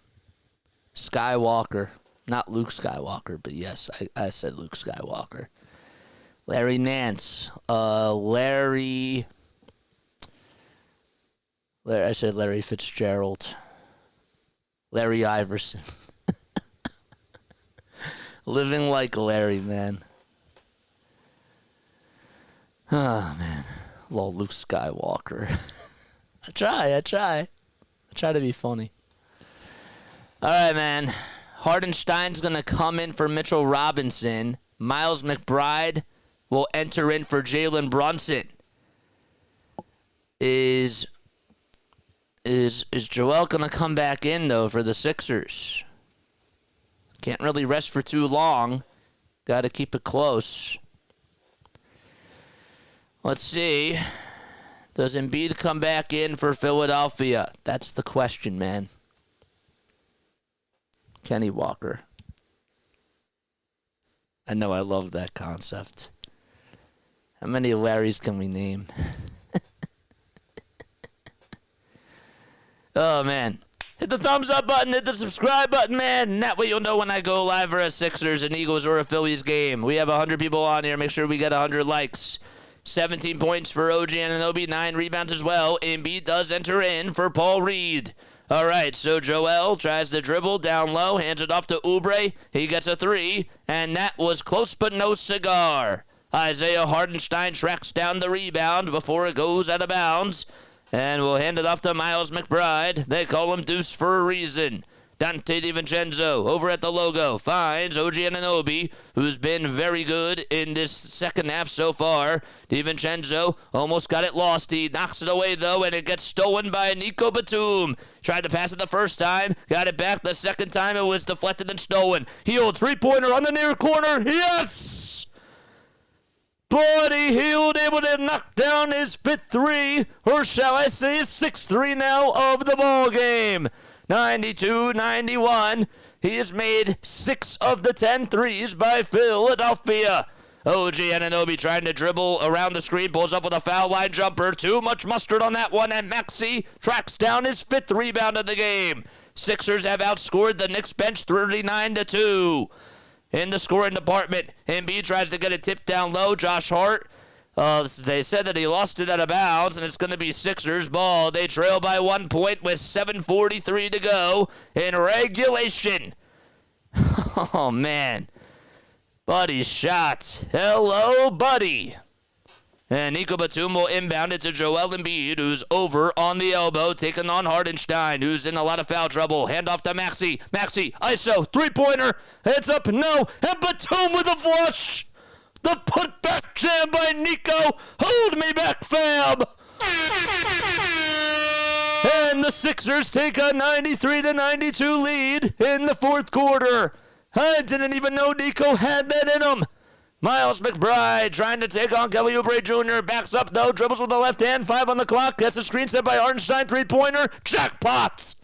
Skywalker. Not Luke Skywalker, but yes, I said Luke Skywalker. Larry Nance. I said Larry Fitzgerald. Larry Iverson. Living like Larry, man. Oh, man. Lol, Luke Skywalker. I try to be funny. All right, man. Hardenstein's going to come in for Mitchell Robinson. Miles McBride will enter in for Jalen Brunson. Is Joel going to come back in, though, for the Sixers? Can't really rest for too long. Got to keep it close. Let's see. Does Embiid come back in for Philadelphia? That's the question, man. Kenny Walker. I know, I love that concept. How many Larrys can we name? Oh, man. Hit the thumbs up button, hit the subscribe button, man. And that way you'll know when I go live for a Sixers, an Eagles, or a Phillies game. We have 100 people on here. Make sure we get 100 likes. 17 points for OG Anunoby, 9 rebounds as well. Embiid does enter in for Paul Reed. All right, so Joel tries to dribble down low, hands it off to Oubre. He gets a 3, and that was close but no cigar. Isaiah Hardenstein tracks down the rebound before it goes out of bounds. And we'll hand it off to Miles McBride. They call him Deuce for a reason. Dante DiVincenzo over at the logo finds OG Anunoby, who's been very good in this second half so far. DiVincenzo almost got it lost. He knocks it away, though, and it gets stolen by Nico Batum. Tried to pass it the first time, got it back the second time. It was deflected and stolen. Hield, three-pointer on the near corner. Yes! Buddy Hield able to knock down his 5th 3, or shall I say his 6th 3 now of the ball game. 92-91. He has made 6 of the 10 threes by Philadelphia. OG Anunoby trying to dribble around the screen, pulls up with a foul line jumper. Too much mustard on that one, and Maxey tracks down his 5th rebound of the game. Sixers have outscored the Knicks bench 39-2. In the scoring department, Embiid tries to get it tipped down low. Josh Hart, they said that he lost it out of bounds, and it's going to be Sixers ball. They trail by 1 point with 7:43 to go in regulation. Oh, man. Buddy's shot. Hello, buddy. And Nico Batum will inbound it to Joel Embiid, who's over on the elbow, taking on Hardenstein, who's in a lot of foul trouble. Hand off to Maxey. Maxey, ISO, three-pointer. It's up, no. And Batum with a flush. The putback jam by Nico. Hold me back, fam. And the Sixers take a 93-92 lead in the fourth quarter. I didn't even know Nico had that in him. Miles McBride trying to take on Kelly Oubre Jr. Backs up, though. Dribbles with the left hand. 5 on the clock. Gets a screen set by Hardenstein. Three-pointer. Jackpots.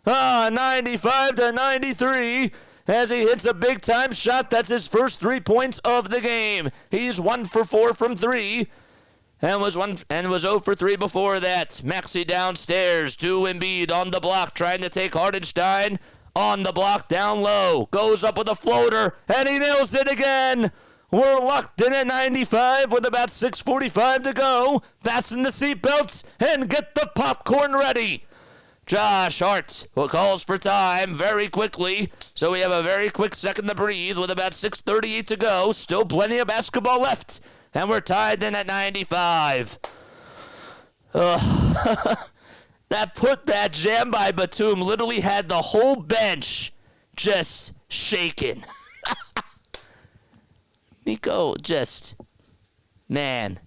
95-93 as he hits a big-time shot. That's his first 3 points of the game. He's 1 for 4 from 3. And was 0 for 3 before that. Maxey downstairs to Embiid on the block. Trying to take Hardenstein on the block down low. Goes up with a floater. And he nails it again. We're locked in at 95 with about 6:45 to go. Fasten the seatbelts and get the popcorn ready. Josh Hart calls for time very quickly. So we have a very quick second to breathe with about 6:38 to go. Still plenty of basketball left. And we're tied in at 95. That jam by Batum literally had the whole bench just shaking. Nico man.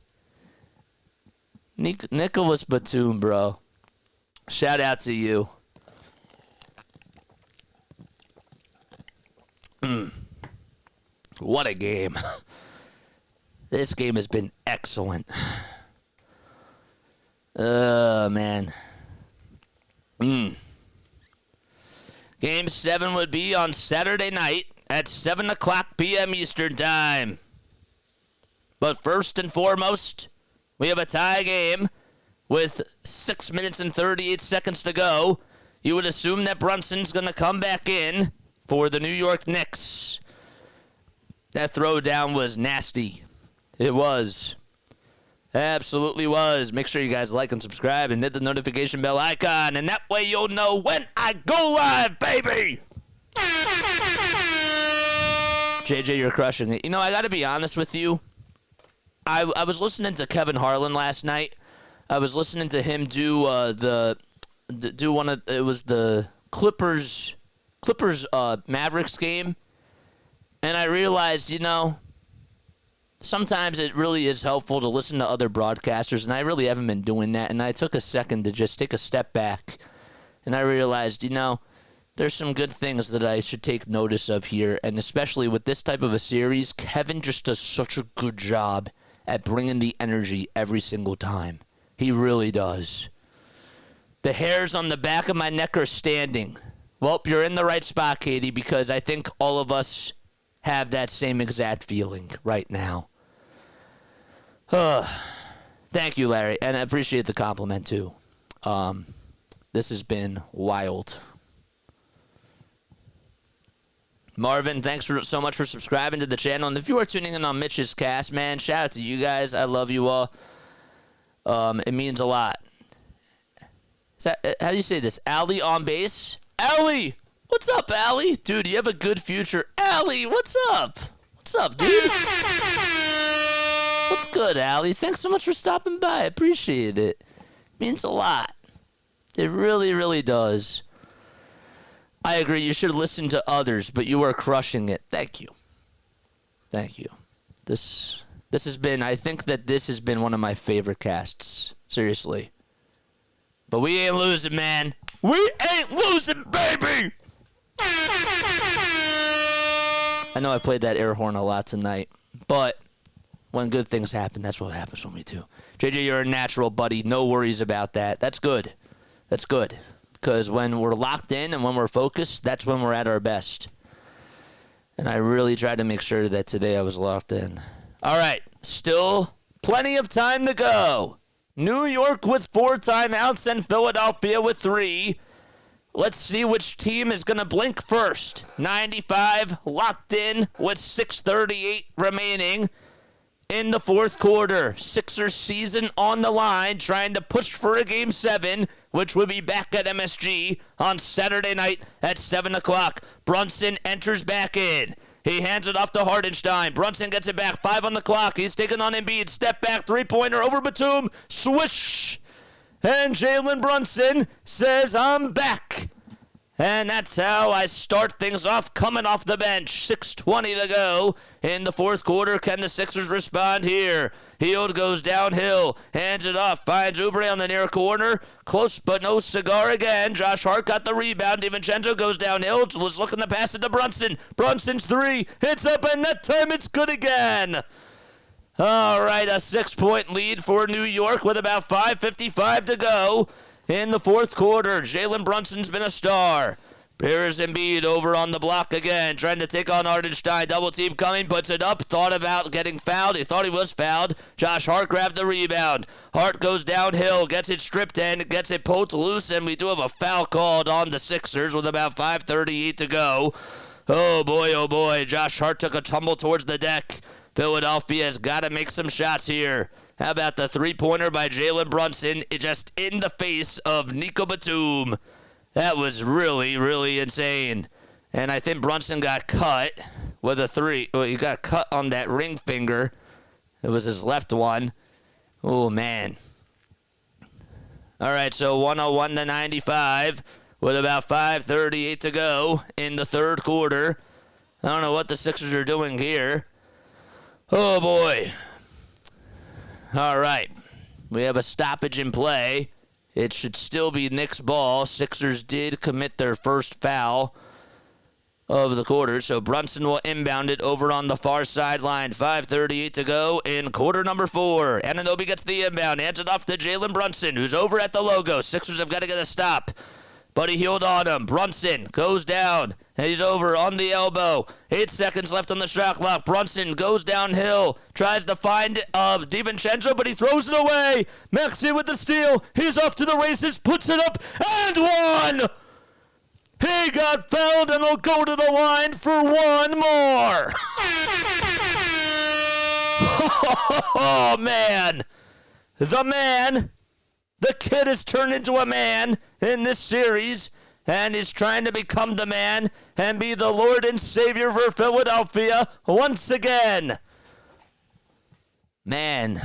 Nicholas Batum, bro. Shout out to you. What a game. This game has been excellent. Man. Game 7 would be on Saturday night at 7 o'clock p.m. Eastern Time. But first and foremost, we have a tie game with 6 minutes and 38 seconds to go. You would assume that Brunson's going to come back in for the New York Knicks. That throwdown was nasty. It was. Absolutely was. Make sure you guys like and subscribe and hit the notification bell icon, and that way you'll know when I go live, baby! JJ, you're crushing it. You know, I got to be honest with you. I was listening to Kevin Harlan last night. I was listening to him do the Clippers Mavericks game, and I realized, you know, sometimes it really is helpful to listen to other broadcasters, and I really haven't been doing that. And I took a second to just take a step back, and I realized, you know, there's some good things that I should take notice of here, and especially with this type of a series, Kevin just does such a good job at bringing the energy every single time. He really does. The hairs on the back of my neck are standing. Well, you're in the right spot, Katie, because I think all of us have that same exact feeling right now. Thank you, Larry, and I appreciate the compliment, too. This has been wild. Marvin, thanks so much for subscribing to the channel. And if you are tuning in on Mitch's cast, man, shout out to you guys. I love you all. It means a lot. How do you say this? Allie on base? Allie! What's up, Allie? Dude, you have a good future. Allie, what's up? What's up, dude? What's good, Allie? Thanks so much for stopping by. I appreciate it. It means a lot. It really, really does. I agree. You should listen to others, but you are crushing it. Thank you. Thank you. This has been, I think that this has been one of my favorite casts. Seriously. But we ain't losing, man. We ain't losing, baby! I know I played that air horn a lot tonight, but when good things happen, that's what happens when we do. JJ, you're a natural, buddy. No worries about that. That's good. That's good. Because when we're locked in and when we're focused, that's when we're at our best. And I really tried to make sure that today I was locked in. All right. Still plenty of time to go. New York with 4 timeouts and Philadelphia with 3. Let's see which team is going to blink first. 95 locked in with 6:38 remaining in the fourth quarter. Sixers season on the line, trying to push for a Game 7, which will be back at MSG on Saturday night at 7 o'clock. Brunson enters back in. He hands it off to Hardenstein. Brunson gets it back. 5 on the clock. He's taking on Embiid. Step back, three-pointer over Batum. Swish. And Jalen Brunson says, I'm back. And that's how I start things off, coming off the bench. 6:20 to go in the fourth quarter. Can the Sixers respond here? Hield goes downhill, hands it off, finds Oubre on the near corner. Close but no cigar again. Josh Hart got the rebound. DiVincenzo goes downhill, was looking to pass it to Brunson. Brunson's three, hits up, and that time it's good again. All right, a 6-point lead for New York with about 5:55 to go in the fourth quarter. Jalen Brunson's been a star. Here's Embiid over on the block again, trying to take on Hardenstein. Double team coming, puts it up, thought about getting fouled. He thought he was fouled. Josh Hart grabbed the rebound. Hart goes downhill, gets it stripped in, gets it poked loose, and we do have a foul called on the Sixers with about 5:38 to go. Oh boy, Josh Hart took a tumble towards the deck. Philadelphia's got to make some shots here. How about the three-pointer by Jalen Brunson, just in the face of Nico Batum? That was really, really insane. And I think Brunson got cut with a three. Well, he got cut on that ring finger. It was his left one. Oh, man. All right, so 101 to 95 with about 5:38 to go in the third quarter. I don't know what the Sixers are doing here. Oh, boy. All right. We have a stoppage in play. It should still be Knicks ball. Sixers did commit their first foul of the quarter, so Brunson will inbound it over on the far sideline. 5:38 to go in quarter number 4. Anunoby gets the inbound, hands it off to Jalen Brunson, who's over at the logo. Sixers have got to get a stop. Buddy Hield on him. Brunson goes down. He's over on the elbow. 8 seconds left on the shot clock. Brunson goes downhill. Tries to find DiVincenzo, but he throws it away. Maxey with the steal. He's off to the races. Puts it up and one. He got fouled and will go to the line for one more. Oh, man. The kid has turned into a man in this series and is trying to become the man and be the Lord and Savior for Philadelphia once again. Man.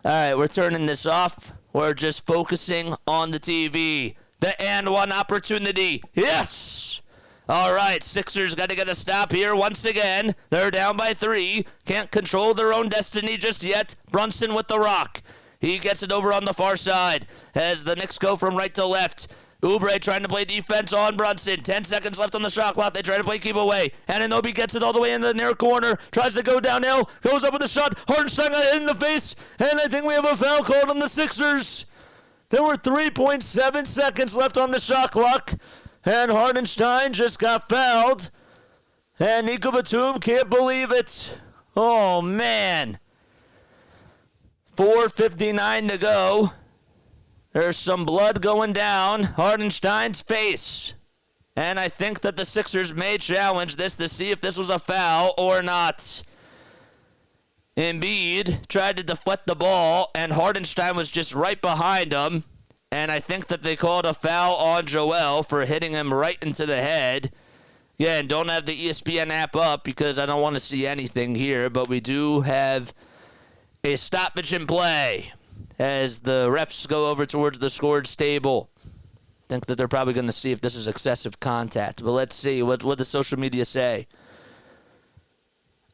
All right, we're turning this off. We're just focusing on the TV. The and one opportunity. Yes! All right, Sixers got to get a stop here once again. They're down by 3. Can't control their own destiny just yet. Brunson with the rock. He gets it over on the far side as the Knicks go from right to left. Oubre trying to play defense on Brunson. 10 seconds left on the shot clock. They try to play keep away. Anunoby gets it all the way in the near corner. Tries to go downhill. Goes up with a shot. Hardenstein got hit in the face. And I think we have a foul called on the Sixers. There were 3.7 seconds left on the shot clock. And Hardenstein just got fouled. And Nico Batum can't believe it. Oh, man. 4:59 to go. There's some blood going down Hardenstein's face. And I think that the Sixers may challenge this to see if this was a foul or not. Embiid tried to deflect the ball, and Hardenstein was just right behind him. And I think that they called a foul on Joel for hitting him right into the head. Yeah, and don't have the ESPN app up because I don't want to see anything here, but we do have a stoppage in play as the refs go over towards the scorer's table. Think that they're probably going to see if this is excessive contact. But let's see. What does social media say?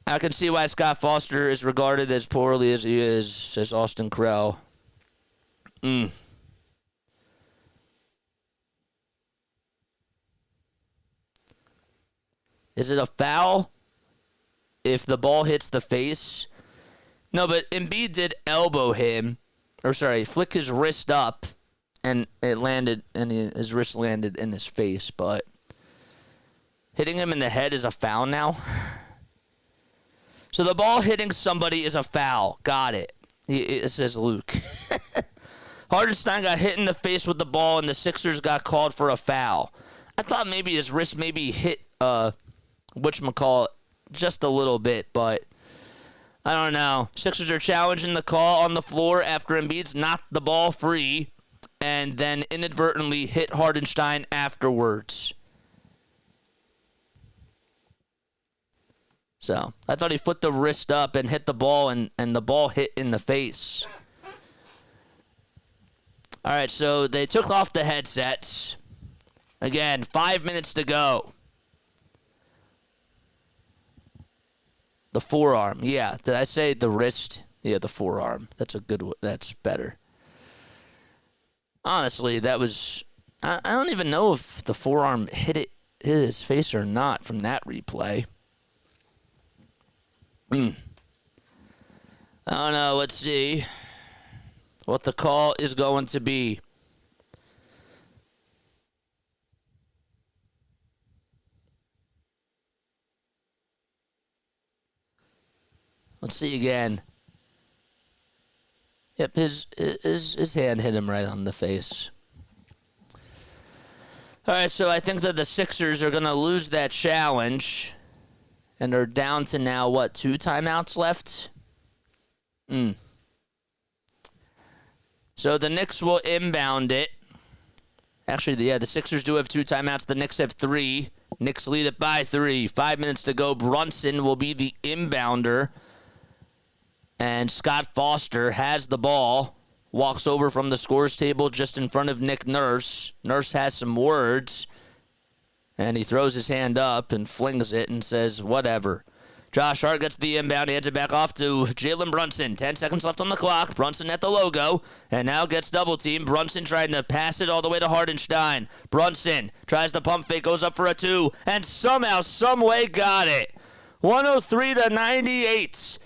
I can see why Scott Foster is regarded as poorly as he is, says Austin Krell. Is it a foul if the ball hits the face? No, but Embiid did elbow him, flick his wrist up, and it landed, and his wrist landed in his face. But hitting him in the head is a foul now. So the ball hitting somebody is a foul. Got it. It says Luke. Hardenstein got hit in the face with the ball, and the Sixers got called for a foul. I thought maybe his wrist maybe hit whatchamacallit just a little bit, but I don't know. Sixers are challenging the call on the floor after Embiid's knocked the ball free and then inadvertently hit Hardenstein afterwards. So I thought he flipped the wrist up and hit the ball, and the ball hit in the face. All right, so they took off the headsets. Again, 5 minutes to go. The forearm. Yeah, did I say the wrist? Yeah, the forearm. That's a good one. That's better. Honestly, that was... I don't even know if the forearm hit his face or not from that replay. I don't know. Let's see what the call is going to be. Let's see again. Yep, his hand hit him right on the face. All right, so I think that the Sixers are going to lose that challenge. And they're down to now, what, 2 timeouts left? So the Knicks will inbound it. Actually, yeah, the Sixers do have 2 timeouts. The Knicks have 3. Knicks lead it by 3. 5 minutes to go. Brunson will be the inbounder. And Scott Foster has the ball. Walks over from the scores table just in front of Nick Nurse. Nurse has some words. And he throws his hand up and flings it and says, whatever. Josh Hart gets the inbound. He hands it back off to Jalen Brunson. 10 seconds left on the clock. Brunson at the logo. And now gets double teamed. Brunson trying to pass it all the way to Hardenstein. Brunson tries to pump fake. Goes up for a 2. And somehow, someway got it. 103-98.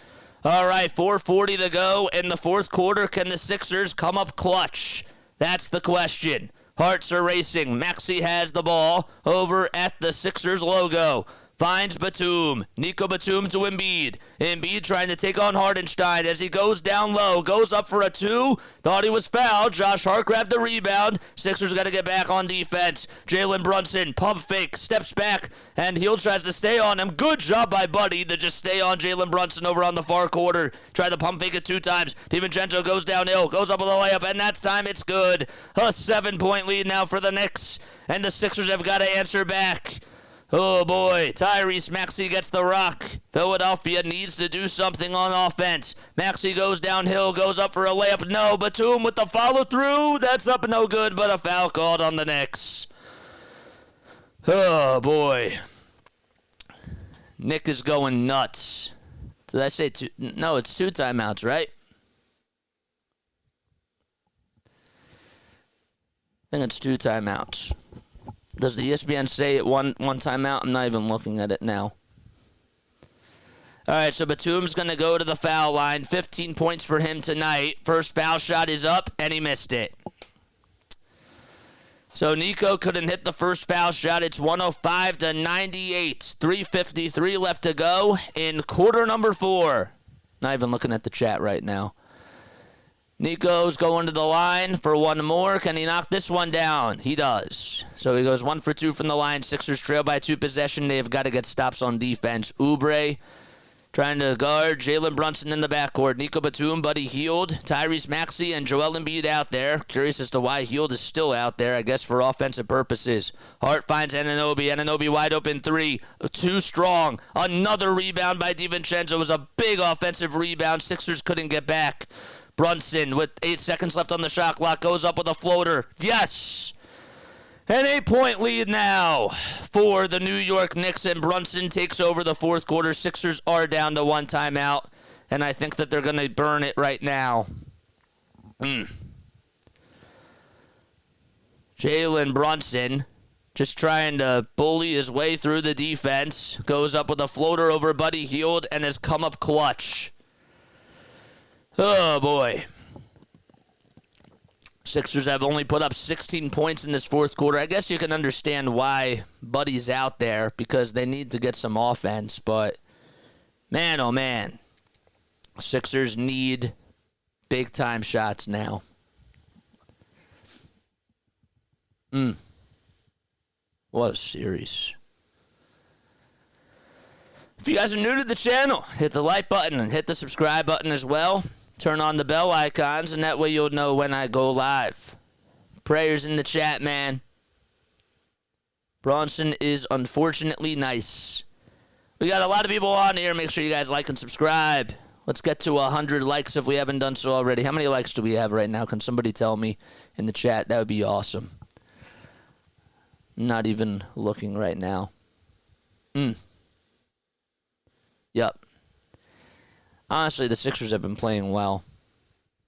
All right, 4:40 to go in the fourth quarter. Can the Sixers come up clutch? That's the question. Hearts are racing. Maxey has the ball over at the Sixers logo. Finds Batum. Nico Batum to Embiid. Embiid trying to take on Hardenstein as he goes down low. Goes up for a 2. Thought he was fouled. Josh Hart grabbed the rebound. Sixers got to get back on defense. Jalen Brunson, pump fake, steps back, and Hield tries to stay on him. Good job by Buddy to just stay on Jalen Brunson over on the far quarter. Tried to pump fake it 2 times. DiVincenzo goes downhill, goes up with a layup, and that's time it's good. A 7-point lead now for the Knicks, and the Sixers have got to answer back. Oh, boy. Tyrese Maxey gets the rock. Philadelphia needs to do something on offense. Maxey goes downhill, goes up for a layup. No, Batum with the follow-through. That's up no good, but a foul called on the Knicks. Oh, boy. Nick is going nuts. Did I say 2? No, it's 2 timeouts, right? I think it's 2 timeouts. Does the ESPN say it one timeout? I'm not even looking at it now. All right, so Batum's going to go to the foul line. 15 points for him tonight. First foul shot is up, and he missed it. So Nico couldn't hit the first foul shot. It's 105-98. 3:53 left to go in quarter number 4. Not even looking at the chat right now. Nico's going to the line for one more. Can he knock this one down? He does. So he goes 1 for 2 from the line. Sixers trail by 2 possession. They've got to get stops on defense. Oubre trying to guard Jalen Brunson in the backcourt. Nico Batum, Buddy Hield, Tyrese Maxey, and Joel Embiid out there. Curious as to why Hield is still out there, I guess for offensive purposes. Hart finds Anunoby. Anunoby wide open 3. Too strong. Another rebound by DiVincenzo. It was a big offensive rebound. Sixers couldn't get back. Brunson with 8 seconds left on the shot clock goes up with a floater. Yes! An 8-point lead now for the New York Knicks, and Brunson takes over the fourth quarter. Sixers are down to 1 timeout, and I think that they're going to burn it right now. Jalen Brunson just trying to bully his way through the defense. Goes up with a floater over Buddy Hield and has come up clutch. Oh, boy. Sixers have only put up 16 points in this fourth quarter. I guess you can understand why Buddy's out there because they need to get some offense. But, man, oh, man. Sixers need big-time shots now. What a series. If you guys are new to the channel, hit the like button and hit the subscribe button as well. Turn on the bell icons, and that way you'll know when I go live. Prayers in the chat, man. Bronson is unfortunately nice. We got a lot of people on here. Make sure you guys like and subscribe. Let's get to 100 likes if we haven't done so already. How many likes do we have right now? Can somebody tell me in the chat? That would be awesome. I'm not even looking right now. Yep. Honestly, the Sixers have been playing well.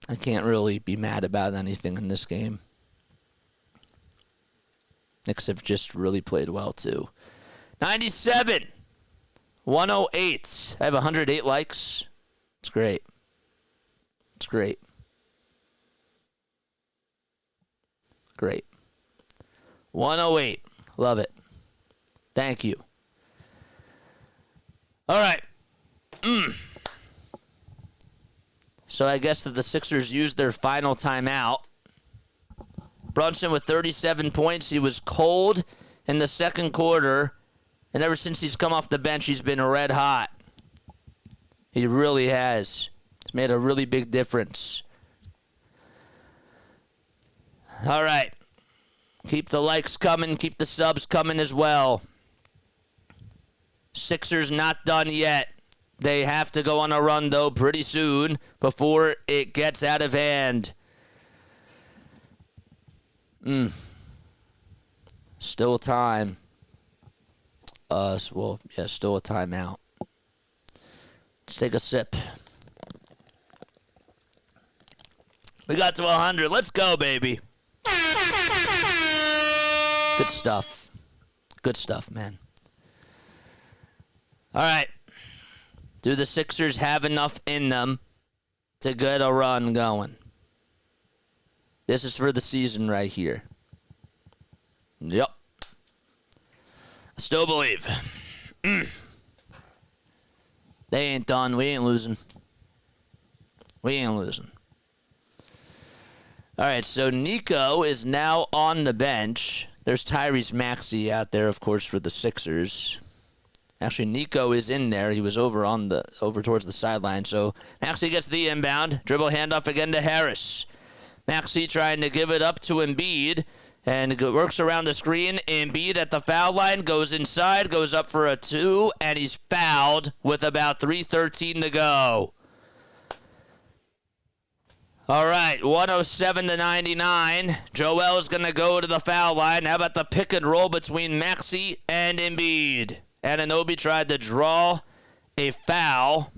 I can't really be mad about anything in this game. Knicks have just really played well, too. 97. 108. I have 108 likes. It's great. It's great. Great. 108. Love it. Thank you. All right. So I guess that the Sixers used their final timeout. Brunson with 37 points. He was cold in the second quarter. And ever since he's come off the bench, he's been red hot. He really has. It's made a really big difference. All right. Keep the likes coming. Keep the subs coming as well. Sixers not done yet. They have to go on a run, though, pretty soon before it gets out of hand. Still time. Still a timeout. Let's take a sip. We got to 100. Let's go, baby. Good stuff. Good stuff, man. All right. Do the Sixers have enough in them to get a run going? This is for the season right here. Yep. I still believe. They ain't done. We ain't losing. We ain't losing. All right, so Nico is now on the bench. There's Tyrese Maxey out there, of course, for the Sixers. Actually, Nico is in there. He was over towards the sideline. So Maxey gets the inbound. Dribble handoff again to Harris. Maxey trying to give it up to Embiid. And it works around the screen. Embiid at the foul line. Goes inside. Goes up for a 2. And he's fouled with about 3:13 to go. All right, 107-99. Joel's going to go to the foul line. How about the pick and roll between Maxey and Embiid? Anunoby tried to draw a foul,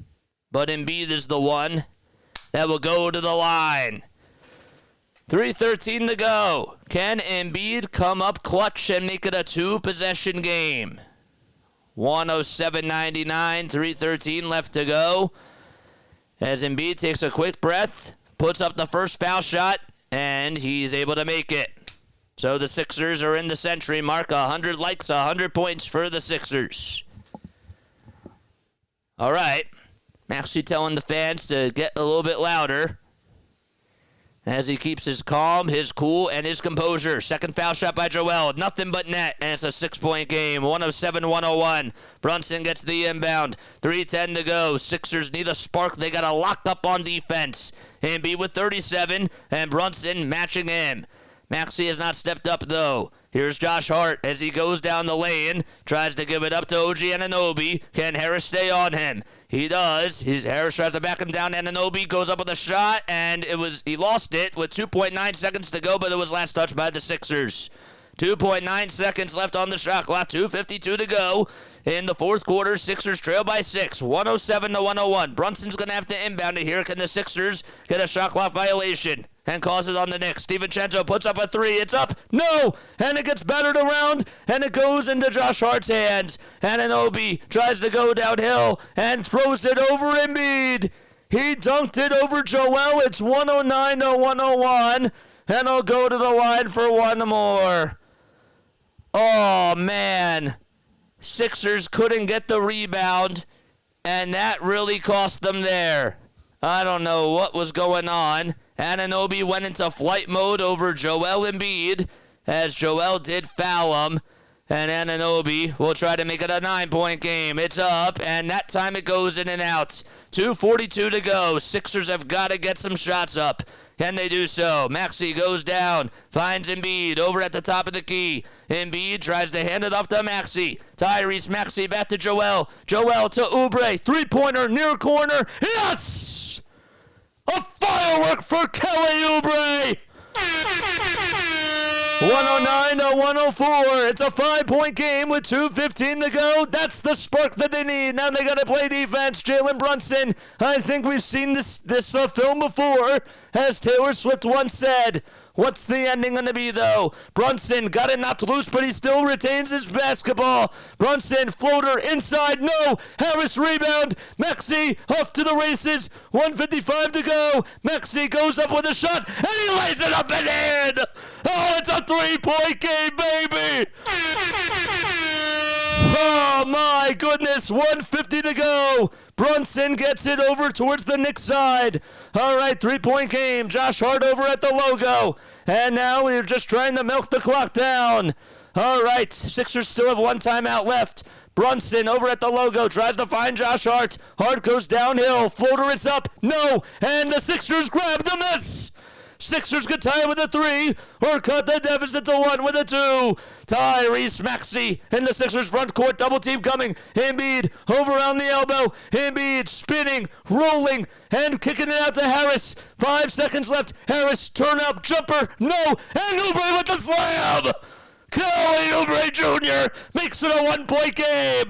but Embiid is the one that will go to the line. 3:13 to go. Can Embiid come up clutch and make it a 2-possession game? 107-99, 3:13 left to go. As Embiid takes a quick breath, puts up the first foul shot, and he's able to make it. So the Sixers are in the century mark. 100 likes, 100 points for the Sixers. All right. Maxey telling the fans to get a little bit louder as he keeps his calm, his cool, and his composure. Second foul shot by Joel. Nothing but net, and it's a 6-point game. 107-101. Brunson gets the inbound. 3:10 to go. Sixers need a spark. They got to lock up on defense. Embiid with 37, and Brunson matching him. Maxey has not stepped up, though. Here's Josh Hart as he goes down the lane. Tries to give it up to OG Anunoby. Can Harris stay on him? He does. Harris tries to back him down. Anunoby goes up with a shot, and he lost it with 2.9 seconds to go, but it was last touched by the Sixers. 2.9 seconds left on the shot clock. 2:52 to go in the fourth quarter. Sixers trail by 6. 107-101. Brunson's going to have to inbound it here. Can the Sixers get a shot clock violation and cause it on the Knicks? Divincenzo puts up a 3. It's up. No! And it gets battered around, and it goes into Josh Hart's hands. Anunoby tries to go downhill and throws it over Embiid. He dunked it over Joel. It's 109-101, and he'll go to the line for one more. Oh, man. Sixers couldn't get the rebound, and that really cost them there. I don't know what was going on. Anunoby went into flight mode over Joel Embiid, as Joel did foul him, and Anunoby will try to make it a 9-point game. It's up, and that time it goes in and out. 2:42 to go. Sixers have got to get some shots up. Can they do so? Maxey goes down, finds Embiid over at the top of the key. Embiid tries to hand it off to Maxey. Tyrese Maxey back to Joel. Joel to Oubre. Three-pointer near corner. Yes! A firework for Kelly Oubre! 109-104. It's a 5-point game with 2:15 to go. That's the spark that they need. Now they got to play defense. Jalen Brunson. I think we've seen this film before. As Taylor Swift once said, what's the ending going to be, though? Brunson got it knocked loose, but he still retains his basketball. Brunson, floater, inside, no. Harris rebound. Maxey off to the races. 1:55 to go. Maxey goes up with a shot, and he lays it up and in. Oh, it's a 3-point game, baby. Oh, my goodness. 1:50 to go. Brunson gets it over towards the Knicks side. All right, 3-point game. Josh Hart over at the logo. And now we're just trying to milk the clock down. All right, Sixers still have one timeout left. Brunson over at the logo tries to find Josh Hart. Hart goes downhill. Floater, it's up. No. And the Sixers grab the miss. Sixers could tie it with a 3 or cut the deficit to 1 with a 2. Tyrese Maxey in the Sixers front court. Double team coming. Embiid over on the elbow. Embiid spinning, rolling, and kicking it out to Harris. 5 seconds left. Harris, turn up, jumper, no. And Oubre with the slam. Kelly Oubre Jr. makes it a 1-point game.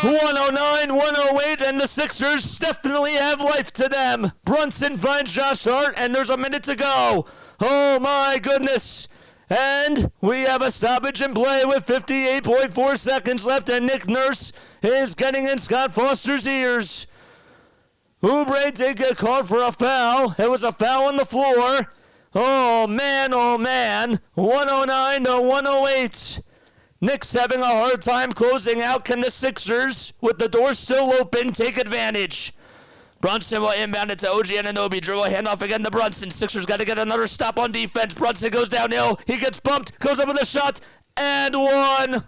109-108, and the Sixers definitely have life to them. Brunson finds Josh Hart, and there's a minute to go. Oh, my goodness. And we have a stoppage in play with 58.4 seconds left, and Nick Nurse is getting in Scott Foster's ears. Oubre did get called for a foul. It was a foul on the floor. Oh, man, 109-108. Knicks having a hard time closing out. Can the Sixers, with the door still open, take advantage? Brunson will inbound it to OG Anunoby. Dribble handoff again to Brunson. Sixers got to get another stop on defense. Brunson goes downhill. He gets bumped. Goes up with a shot. And one.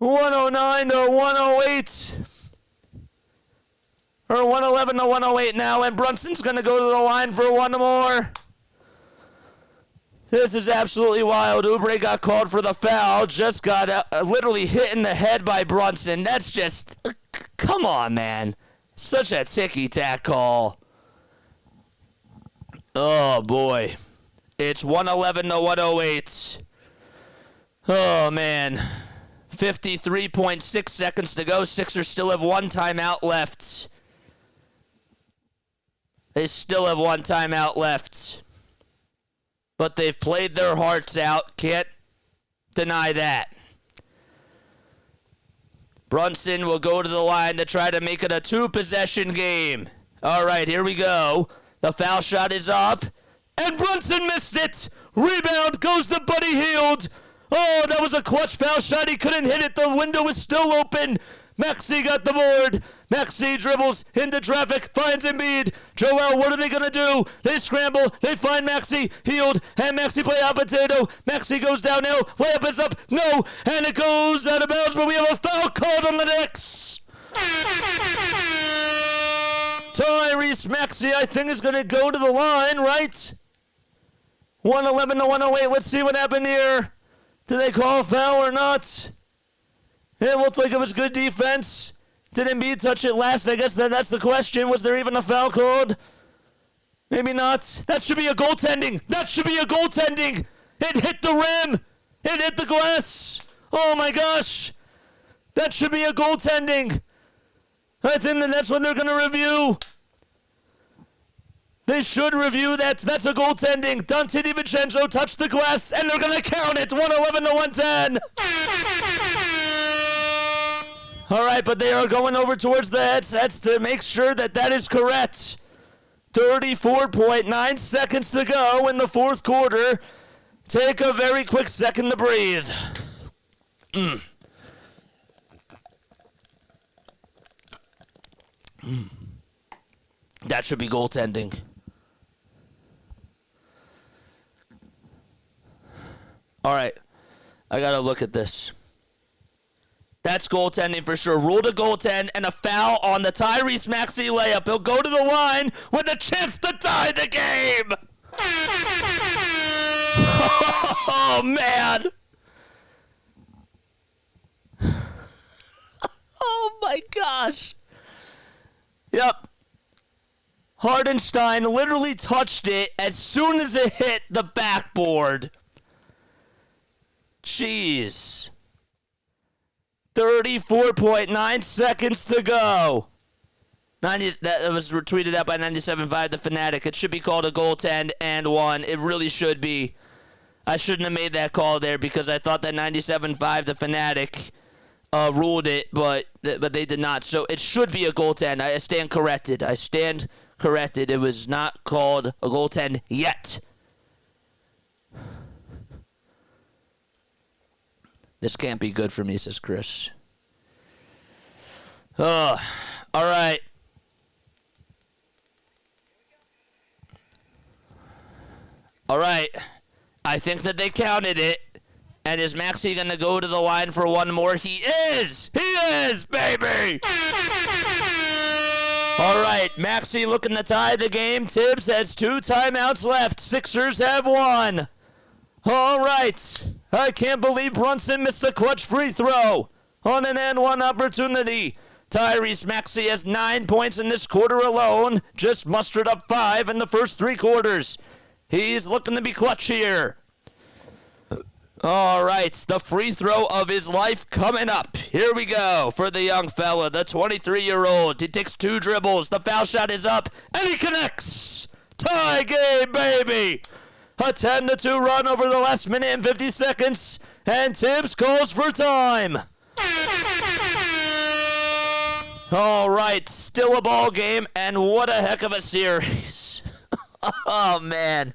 109-108. Or 111-108 now. And Brunson's going to go to the line for one more. This is absolutely wild. Oubre got called for the foul. Just got literally hit in the head by Brunson. That's just... come on, man. Such a ticky-tack call. Oh, boy. It's 111-108. Oh, man. 53.6 seconds to go. Sixers still have one timeout left. They still have one timeout left. But they've played their hearts out. Can't deny that. Brunson will go to the line to try to make it a 2-possession game. All right, here we go. The foul shot is up. And Brunson missed it. Rebound goes to Buddy Hield. Oh, that was a clutch foul shot. He couldn't hit it. The window was still open. Maxey got the board. Maxey dribbles into traffic, finds Embiid. Joel, what are they going to do? They scramble. They find Maxey. Hield, and Maxey play out potato. Maxey goes downhill. Layup is up. No. And it goes out of bounds, but we have a foul called on the Knicks. Tyrese Maxey, I think, is going to go to the line, right? 111-108. Let's see what happened here. Did they call a foul or not? It looked like it was good defense. Did Embiid touch it last? I guess that's the question. Was there even a foul called? Maybe not. That should be a goaltending. That should be a goaltending. It hit the rim. It hit the glass. Oh, my gosh. That should be a goaltending. I think that's what they're going to review. They should review that. That's a goaltending. Dante DiVincenzo touched the glass, and they're going to count it. 111-110. All right, but they are going over towards the headsets to make sure that that is correct. 34.9 seconds to go in the fourth quarter. Take a very quick second to breathe. That should be goaltending. All right, I got to look at this. That's goaltending for sure. Rule to goaltend and a foul on the Tyrese Maxey layup. He'll go to the line with a chance to tie the game. Oh, man. Oh, my gosh. Yep. Hardenstein literally touched it as soon as it hit the backboard. Jeez. 34.9 seconds to go. That was retweeted out by 97.5 The Fanatic. It should be called a goaltend and one. It really should be. I shouldn't have made that call there because I thought that 97.5 The Fanatic ruled it, but they did not. So it should be a goaltend. I stand corrected. It was not called a goaltend yet. This can't be good for me, says Chris. All right. All right. I think that they counted it. And is Maxey going to go to the line for one more? He is! He is, baby! All right, Maxey looking to tie the game. Tibbs has 2 timeouts left. Sixers have 1. All right. I can't believe Brunson missed a clutch free throw on an N1 opportunity. Tyrese Maxey has 9 points in this quarter alone. Just mustered up 5 in the first 3 quarters. He's looking to be clutch here. All right, the free throw of his life coming up. Here we go for the young fella, the 23-year-old. He takes 2 dribbles. The foul shot is up, and he connects. Tie game, baby. A 10-2 run over the last minute and 50 seconds, and Tibbs calls for time. All right, still a ball game, and what a heck of a series. Oh, man.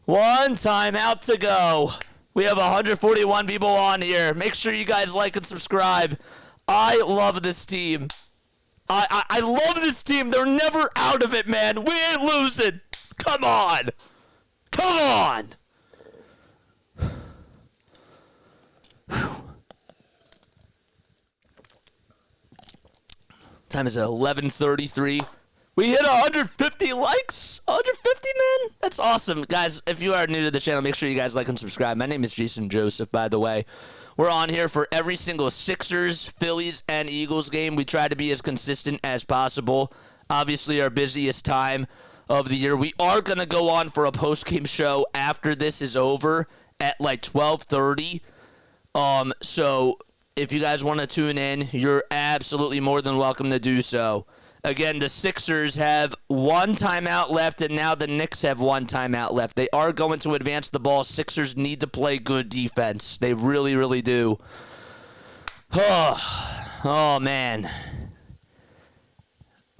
1 timeout to go. We have 141 people on here. Make sure you guys like and subscribe. I love this team. I love this team. They're never out of it, man. We ain't losing. Come on. Come on. Time is 11:33. We hit 150 likes. 150, man. That's awesome. Guys, if you are new to the channel, make sure you guys like and subscribe. My name is Jason Joseph, by the way. We're on here for every single Sixers, Phillies, and Eagles game. We try to be as consistent as possible. Obviously, our busiest time of the year. We are going to go on for a post-game show after this is over at like 12:30. So if you guys want to tune in, you're absolutely more than welcome to do so. Again, the Sixers have 1 timeout left, and now the Knicks have 1 timeout left. They are going to advance the ball. Sixers need to play good defense. They really, really do. Oh, man.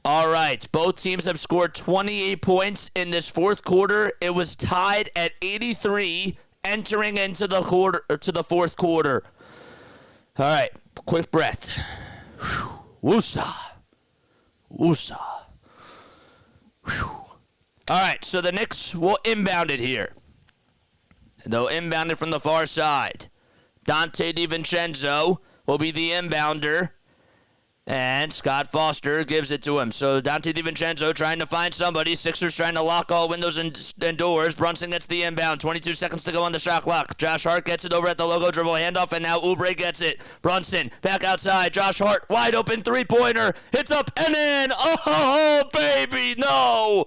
All right, both teams have scored 28 points in this fourth quarter. It was tied at 83 entering into the fourth quarter. All right, quick breath. Woosah. Woosah. All right, so the Knicks will inbound it here. They'll inbound it from the far side. Dante DiVincenzo will be the inbounder. And Scott Foster gives it to him. So Dante DiVincenzo trying to find somebody. Sixers trying to lock all windows and doors. Brunson gets the inbound. 22 seconds to go on the shot clock. Josh Hart gets it over at the logo dribble handoff, and now Oubre gets it. Brunson back outside. Josh Hart wide open three-pointer. Hits up and in. Oh, baby, no.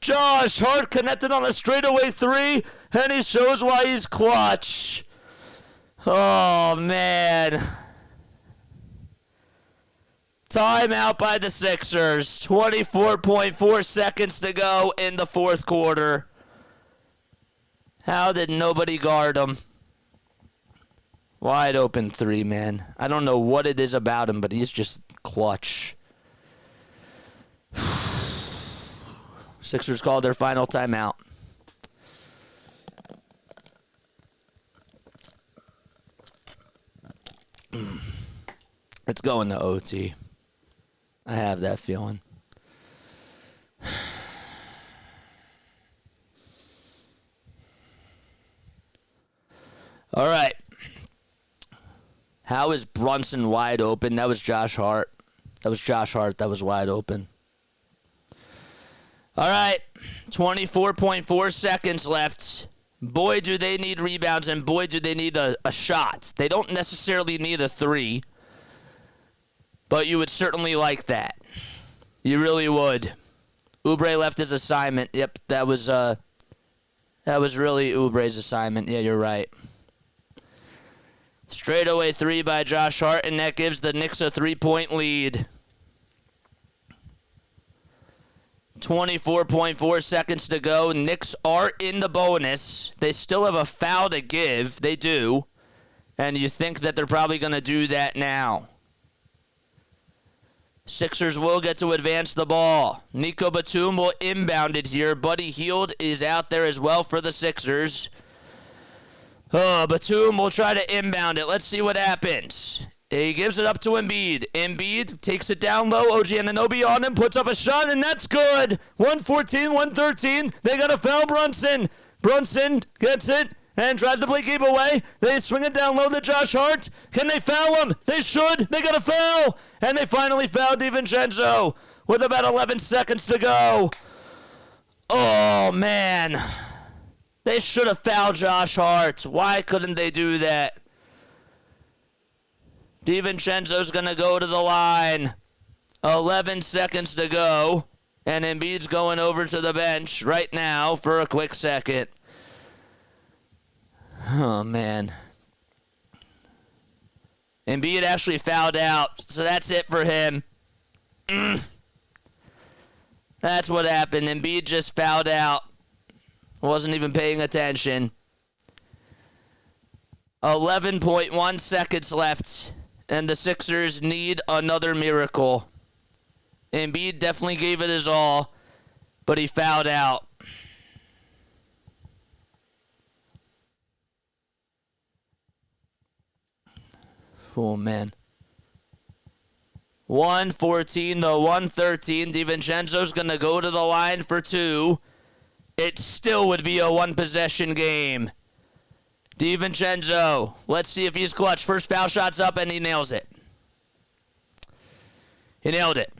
Josh Hart connected on a straightaway 3, and he shows why he's clutch. Oh, man. Timeout by the Sixers. 24.4 seconds to go in the fourth quarter. How did nobody guard him? Wide open 3, man. I don't know what it is about him, but he's just clutch. Sixers called their final timeout. It's going to OT. I have that feeling. All right. How is Brunson wide open? That was Josh Hart. That was wide open. All right. 24.4 seconds left. Boy, do they need rebounds, and boy, do they need a shot. They don't necessarily need a three, but you would certainly like that. You really would. Oubre left his assignment. Yep, that was really Oubre's assignment. Yeah, you're right. Straightaway three by Josh Hart, and that gives the Knicks a 3-point lead. 24.4 seconds to go. Knicks are in the bonus. They still have a foul to give. They do. And you think that they're probably going to do that now. Sixers will get to advance the ball. Nico Batum will inbound it here. Buddy Hield is out there as well for the Sixers. Batum will try to inbound it. Let's see what happens. He gives it up to Embiid. Embiid takes it down low. OG Anunoby on him, puts up a shot, and that's good. 114, 113. They got to foul Brunson. Brunson gets it and tries to play keep away. They swing it down low to Josh Hart. Can they foul him? They should. They got to foul. And they finally fouled divincenzo with about 11 seconds to go. Oh, man. They should have fouled Josh Hart. Why couldn't they do that? DiVincenzo's going to go to the line. 11 seconds to go. And Embiid's going over to the bench right now for a quick second. Oh, man. Embiid actually fouled out, so that's it for him. That's what happened. Embiid just fouled out. Wasn't even paying attention. 11.1 seconds left, and the Sixers need another miracle. Embiid definitely gave it his all, but he fouled out. Oh, man. 114 to 113. DiVincenzo's going to go to the line for two. It still would be a one-possession game. DiVincenzo, let's see if he's clutch. First foul shot's up, and he nails it. He nailed it.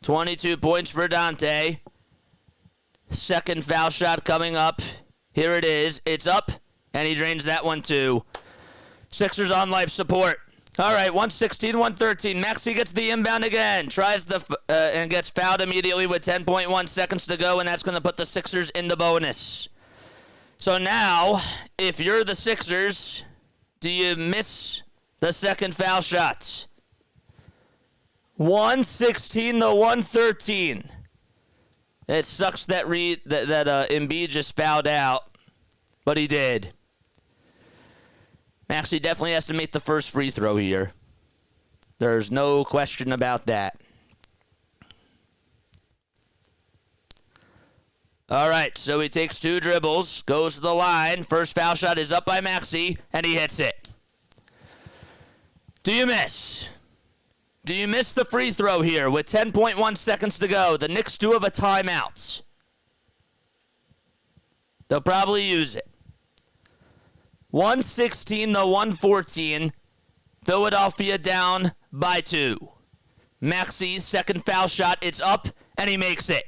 $22 points for Dante. Second foul shot coming up. Here it is. It's up, and he drains that one too. Sixers on life support. All right, 116, 113. Maxey gets the inbound again. Tries the and gets fouled immediately with 10.1 seconds to go, and that's going to put the Sixers in the bonus. So now, if you're the Sixers, do you miss the second foul shot? 116 to 113. It sucks that Embiid just fouled out, but he did. Maxey definitely has to make the first free throw here. There's no question about that. All right, so he takes two dribbles, goes to the line. First foul shot is up by Maxey, and he hits it. Do you miss? Do you miss the free throw here with 10.1 seconds to go? The Knicks do have a timeout. They'll probably use it. 116 to 114. Philadelphia down by 2. Maxey's second foul shot. It's up, and he makes it.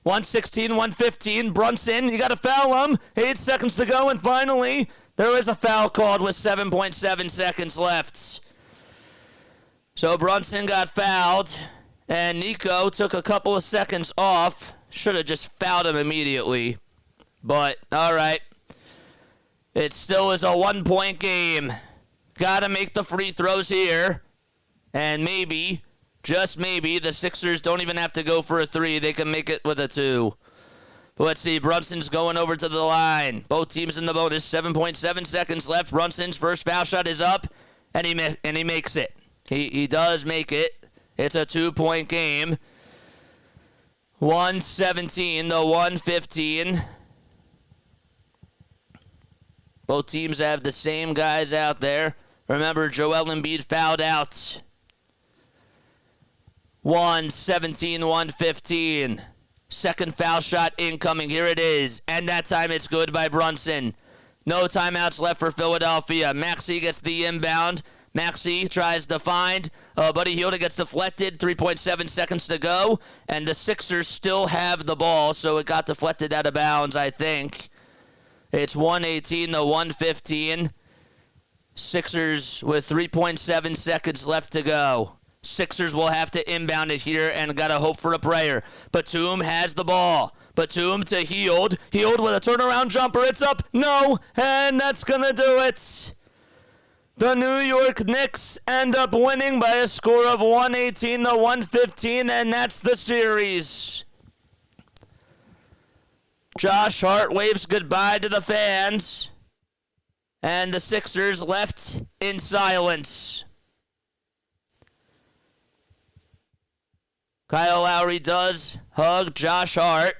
116, 115. Brunson, you got to foul him. 8 seconds to go, and finally, there is a foul called with 7.7 seconds left. So Brunson got fouled, and Nico took a couple of seconds off. Should have just fouled him immediately. But, all right. It still is a 1-point game. Got to make the free throws here. And maybe, just maybe, the Sixers don't even have to go for a 3. They can make it with a 2. But let's see. Brunson's going over to the line. Both teams in the bonus. 7.7 seconds left. Brunson's first foul shot is up, and he makes it. He does make it. It's a 2-point game. 117 to 115. Both teams have the same guys out there. Remember, Joel Embiid fouled out. 117, 115. Second foul shot incoming. Here it is. And that time it's good by Brunson. No timeouts left for Philadelphia. Maxey gets the inbound. Maxey tries to find Buddy Hield. It gets deflected. 3.7 seconds to go. And the Sixers still have the ball, so it got deflected out of bounds, I think. It's 118 to 115. Sixers with 3.7 seconds left to go. Sixers will have to inbound it here and got to hope for a prayer. Batum has the ball. Batum to Hield. Hield with a turnaround jumper. It's up. No. And that's going to do it. The New York Knicks end up winning by a score of 118 to 115, and that's the series. Josh Hart waves goodbye to the fans, and the Sixers left in silence. Kyle Lowry does hug Josh Hart.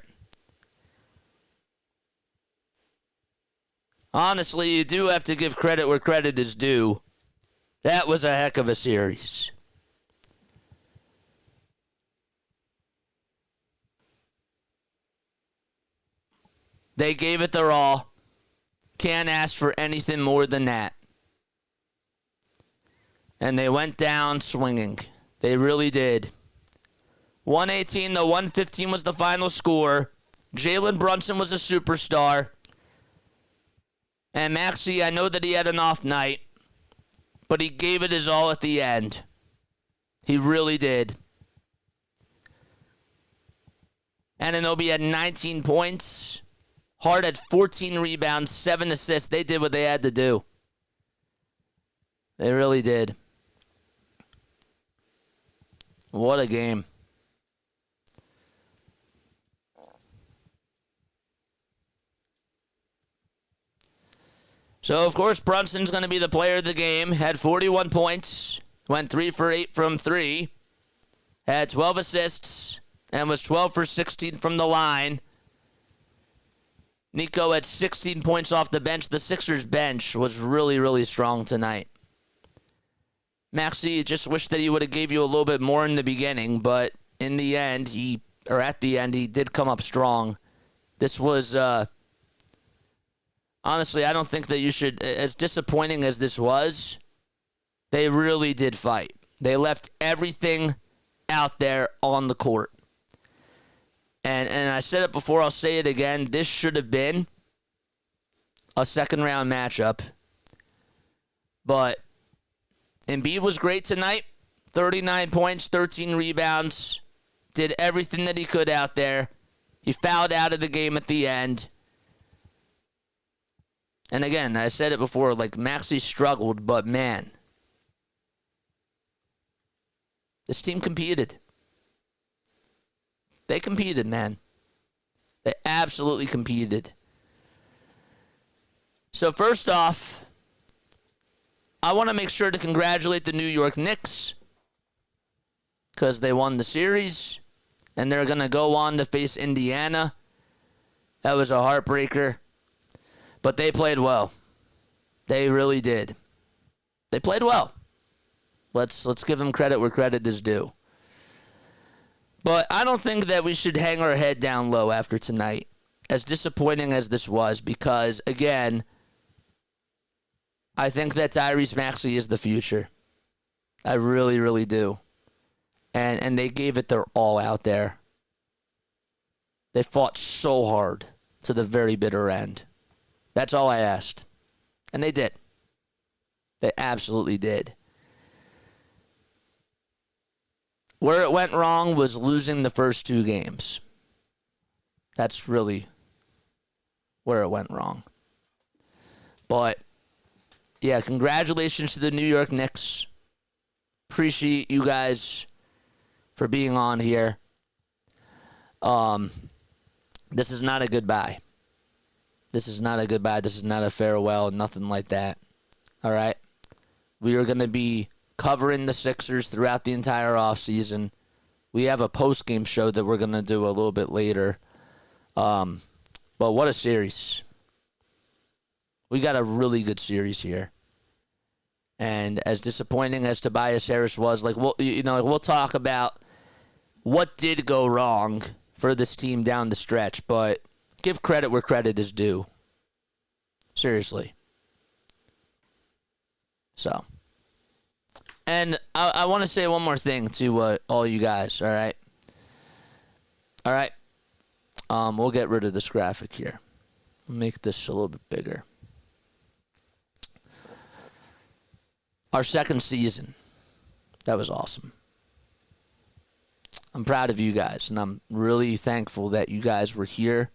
Honestly, you do have to give credit where credit is due. That was a heck of a series. They gave it their all. Can't ask for anything more than that. And they went down swinging. They really did. 118 to 115 was the final score. Jalen Brunson was a superstar. And Maxey, I know that he had an off night, but he gave it his all at the end. He really did. Anunoby had 19 points. Hart had 14 rebounds, 7 assists. They did what they had to do. They really did. What a game. So, of course, Brunson's going to be the player of the game. Had 41 points. Went 3 for 8 from 3. Had 12 assists. And was 12 for 16 from the line. Nico had 16 points off the bench. The Sixers bench was really, really strong tonight. Maxey just wished that he would have gave you a little bit more in the beginning. But in the end, at the end, he did come up strong. This was... Honestly, I don't think that you should, as disappointing as this was, they really did fight. They left everything out there on the court. And I said it before, I'll say it again. This should have been a second-round matchup. But Embiid was great tonight. 39 points, 13 rebounds. Did everything that he could out there. He fouled out of the game at the end. And again, I said it before, like, Maxey struggled, but man, this team competed. They competed, man. They absolutely competed. So first off, I want to make sure to congratulate the New York Knicks because they won the series, and they're going to go on to face Indiana. That was a heartbreaker. But they played well. They really did. They played well. Let's give them credit where credit is due. But I don't think that we should hang our head down low after tonight, as disappointing as this was, because, again, I think that Tyrese Maxey is the future. I really, really do. And they gave it their all out there. They fought so hard to the very bitter end. That's all I asked. And they did. They absolutely did. Where it went wrong was losing the first 2 games. That's really where it went wrong. But, yeah, congratulations to the New York Knicks. Appreciate you guys for being on here. This is not a goodbye. This is not a goodbye. This is not a farewell. Nothing like that. All right? We are going to be covering the Sixers throughout the entire offseason. We have a post-game show that we're going to do a little bit later. But what a series. We got a really good series here. And as disappointing as Tobias Harris was, we'll talk about what did go wrong for this team down the stretch, but give credit where credit is due. Seriously. So, And I want to say one more thing to all you guys, all right? All right? We'll get rid of this graphic here. Make this a little bit bigger. Our second season. That was awesome. I'm proud of you guys, and I'm really thankful that you guys were here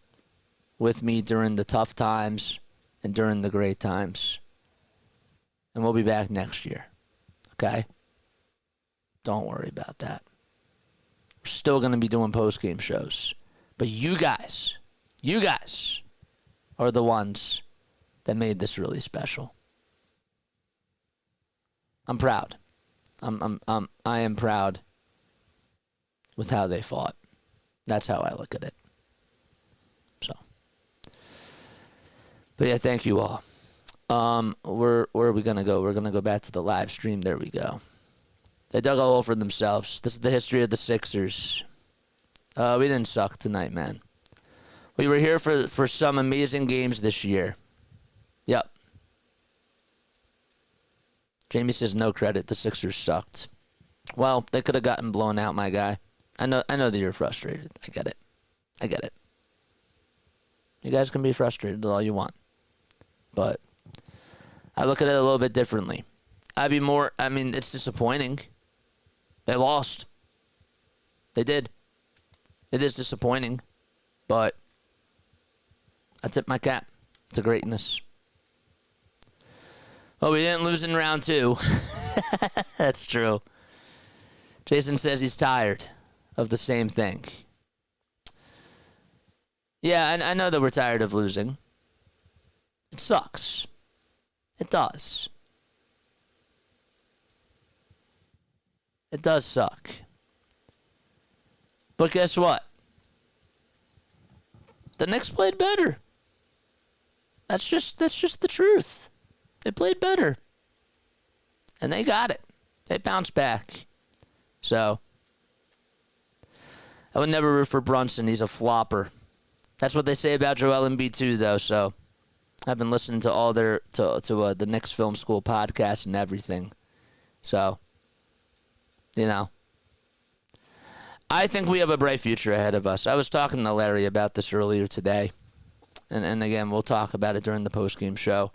with me during the tough times and during the great times. And we'll be back next year. Okay? Don't worry about that. We're still going to be doing post-game shows. But you guys are the ones that made this really special. I'm proud. I am proud with how they fought. That's how I look at it. So. But yeah, thank you all. Where are we going to go? We're going to go back to the live stream. There we go. They dug a hole for themselves. This is the history of the Sixers. We didn't suck tonight, man. We were here for some amazing games this year. Yep. Jamie says no credit. The Sixers sucked. Well, they could have gotten blown out, my guy. I know that you're frustrated. I get it. You guys can be frustrated all you want. But I look at it a little bit differently. It's disappointing. They lost. They did. It is disappointing. But I tip my cap to greatness. Oh, we didn't lose in round 2. That's true. Jason says he's tired of the same thing. Yeah, I know that we're tired of losing. It sucks. It does. It does suck. But guess what? The Knicks played better. That's just the truth. They played better. And they got it. They bounced back. So, I would never root for Brunson. He's a flopper. That's what they say about Joel Embiid too, though. So, I've been listening to all the Knicks Film School podcast and everything. So, I think we have a bright future ahead of us. I was talking to Larry about this earlier today. And again, we'll talk about it during the postgame show.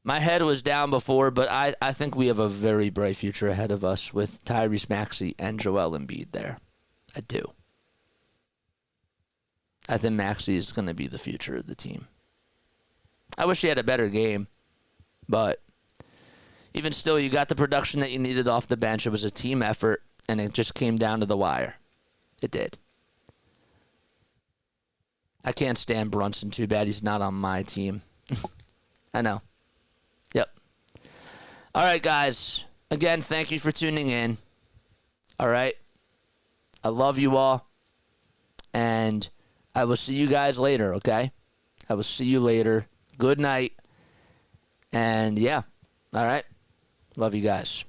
My head was down before, but I think we have a very bright future ahead of us with Tyrese Maxey and Joel Embiid there. I do. I think Maxey is going to be the future of the team. I wish he had a better game, but even still, you got the production that you needed off the bench. It was a team effort, and it just came down to the wire. It did. I can't stand Brunson. Too bad he's not on my team. I know. Yep. All right, guys. Again, thank you for tuning in. All right. I love you all. And I will see you guys later, okay? I will see you later. Good night. And, yeah. All right. Love you guys.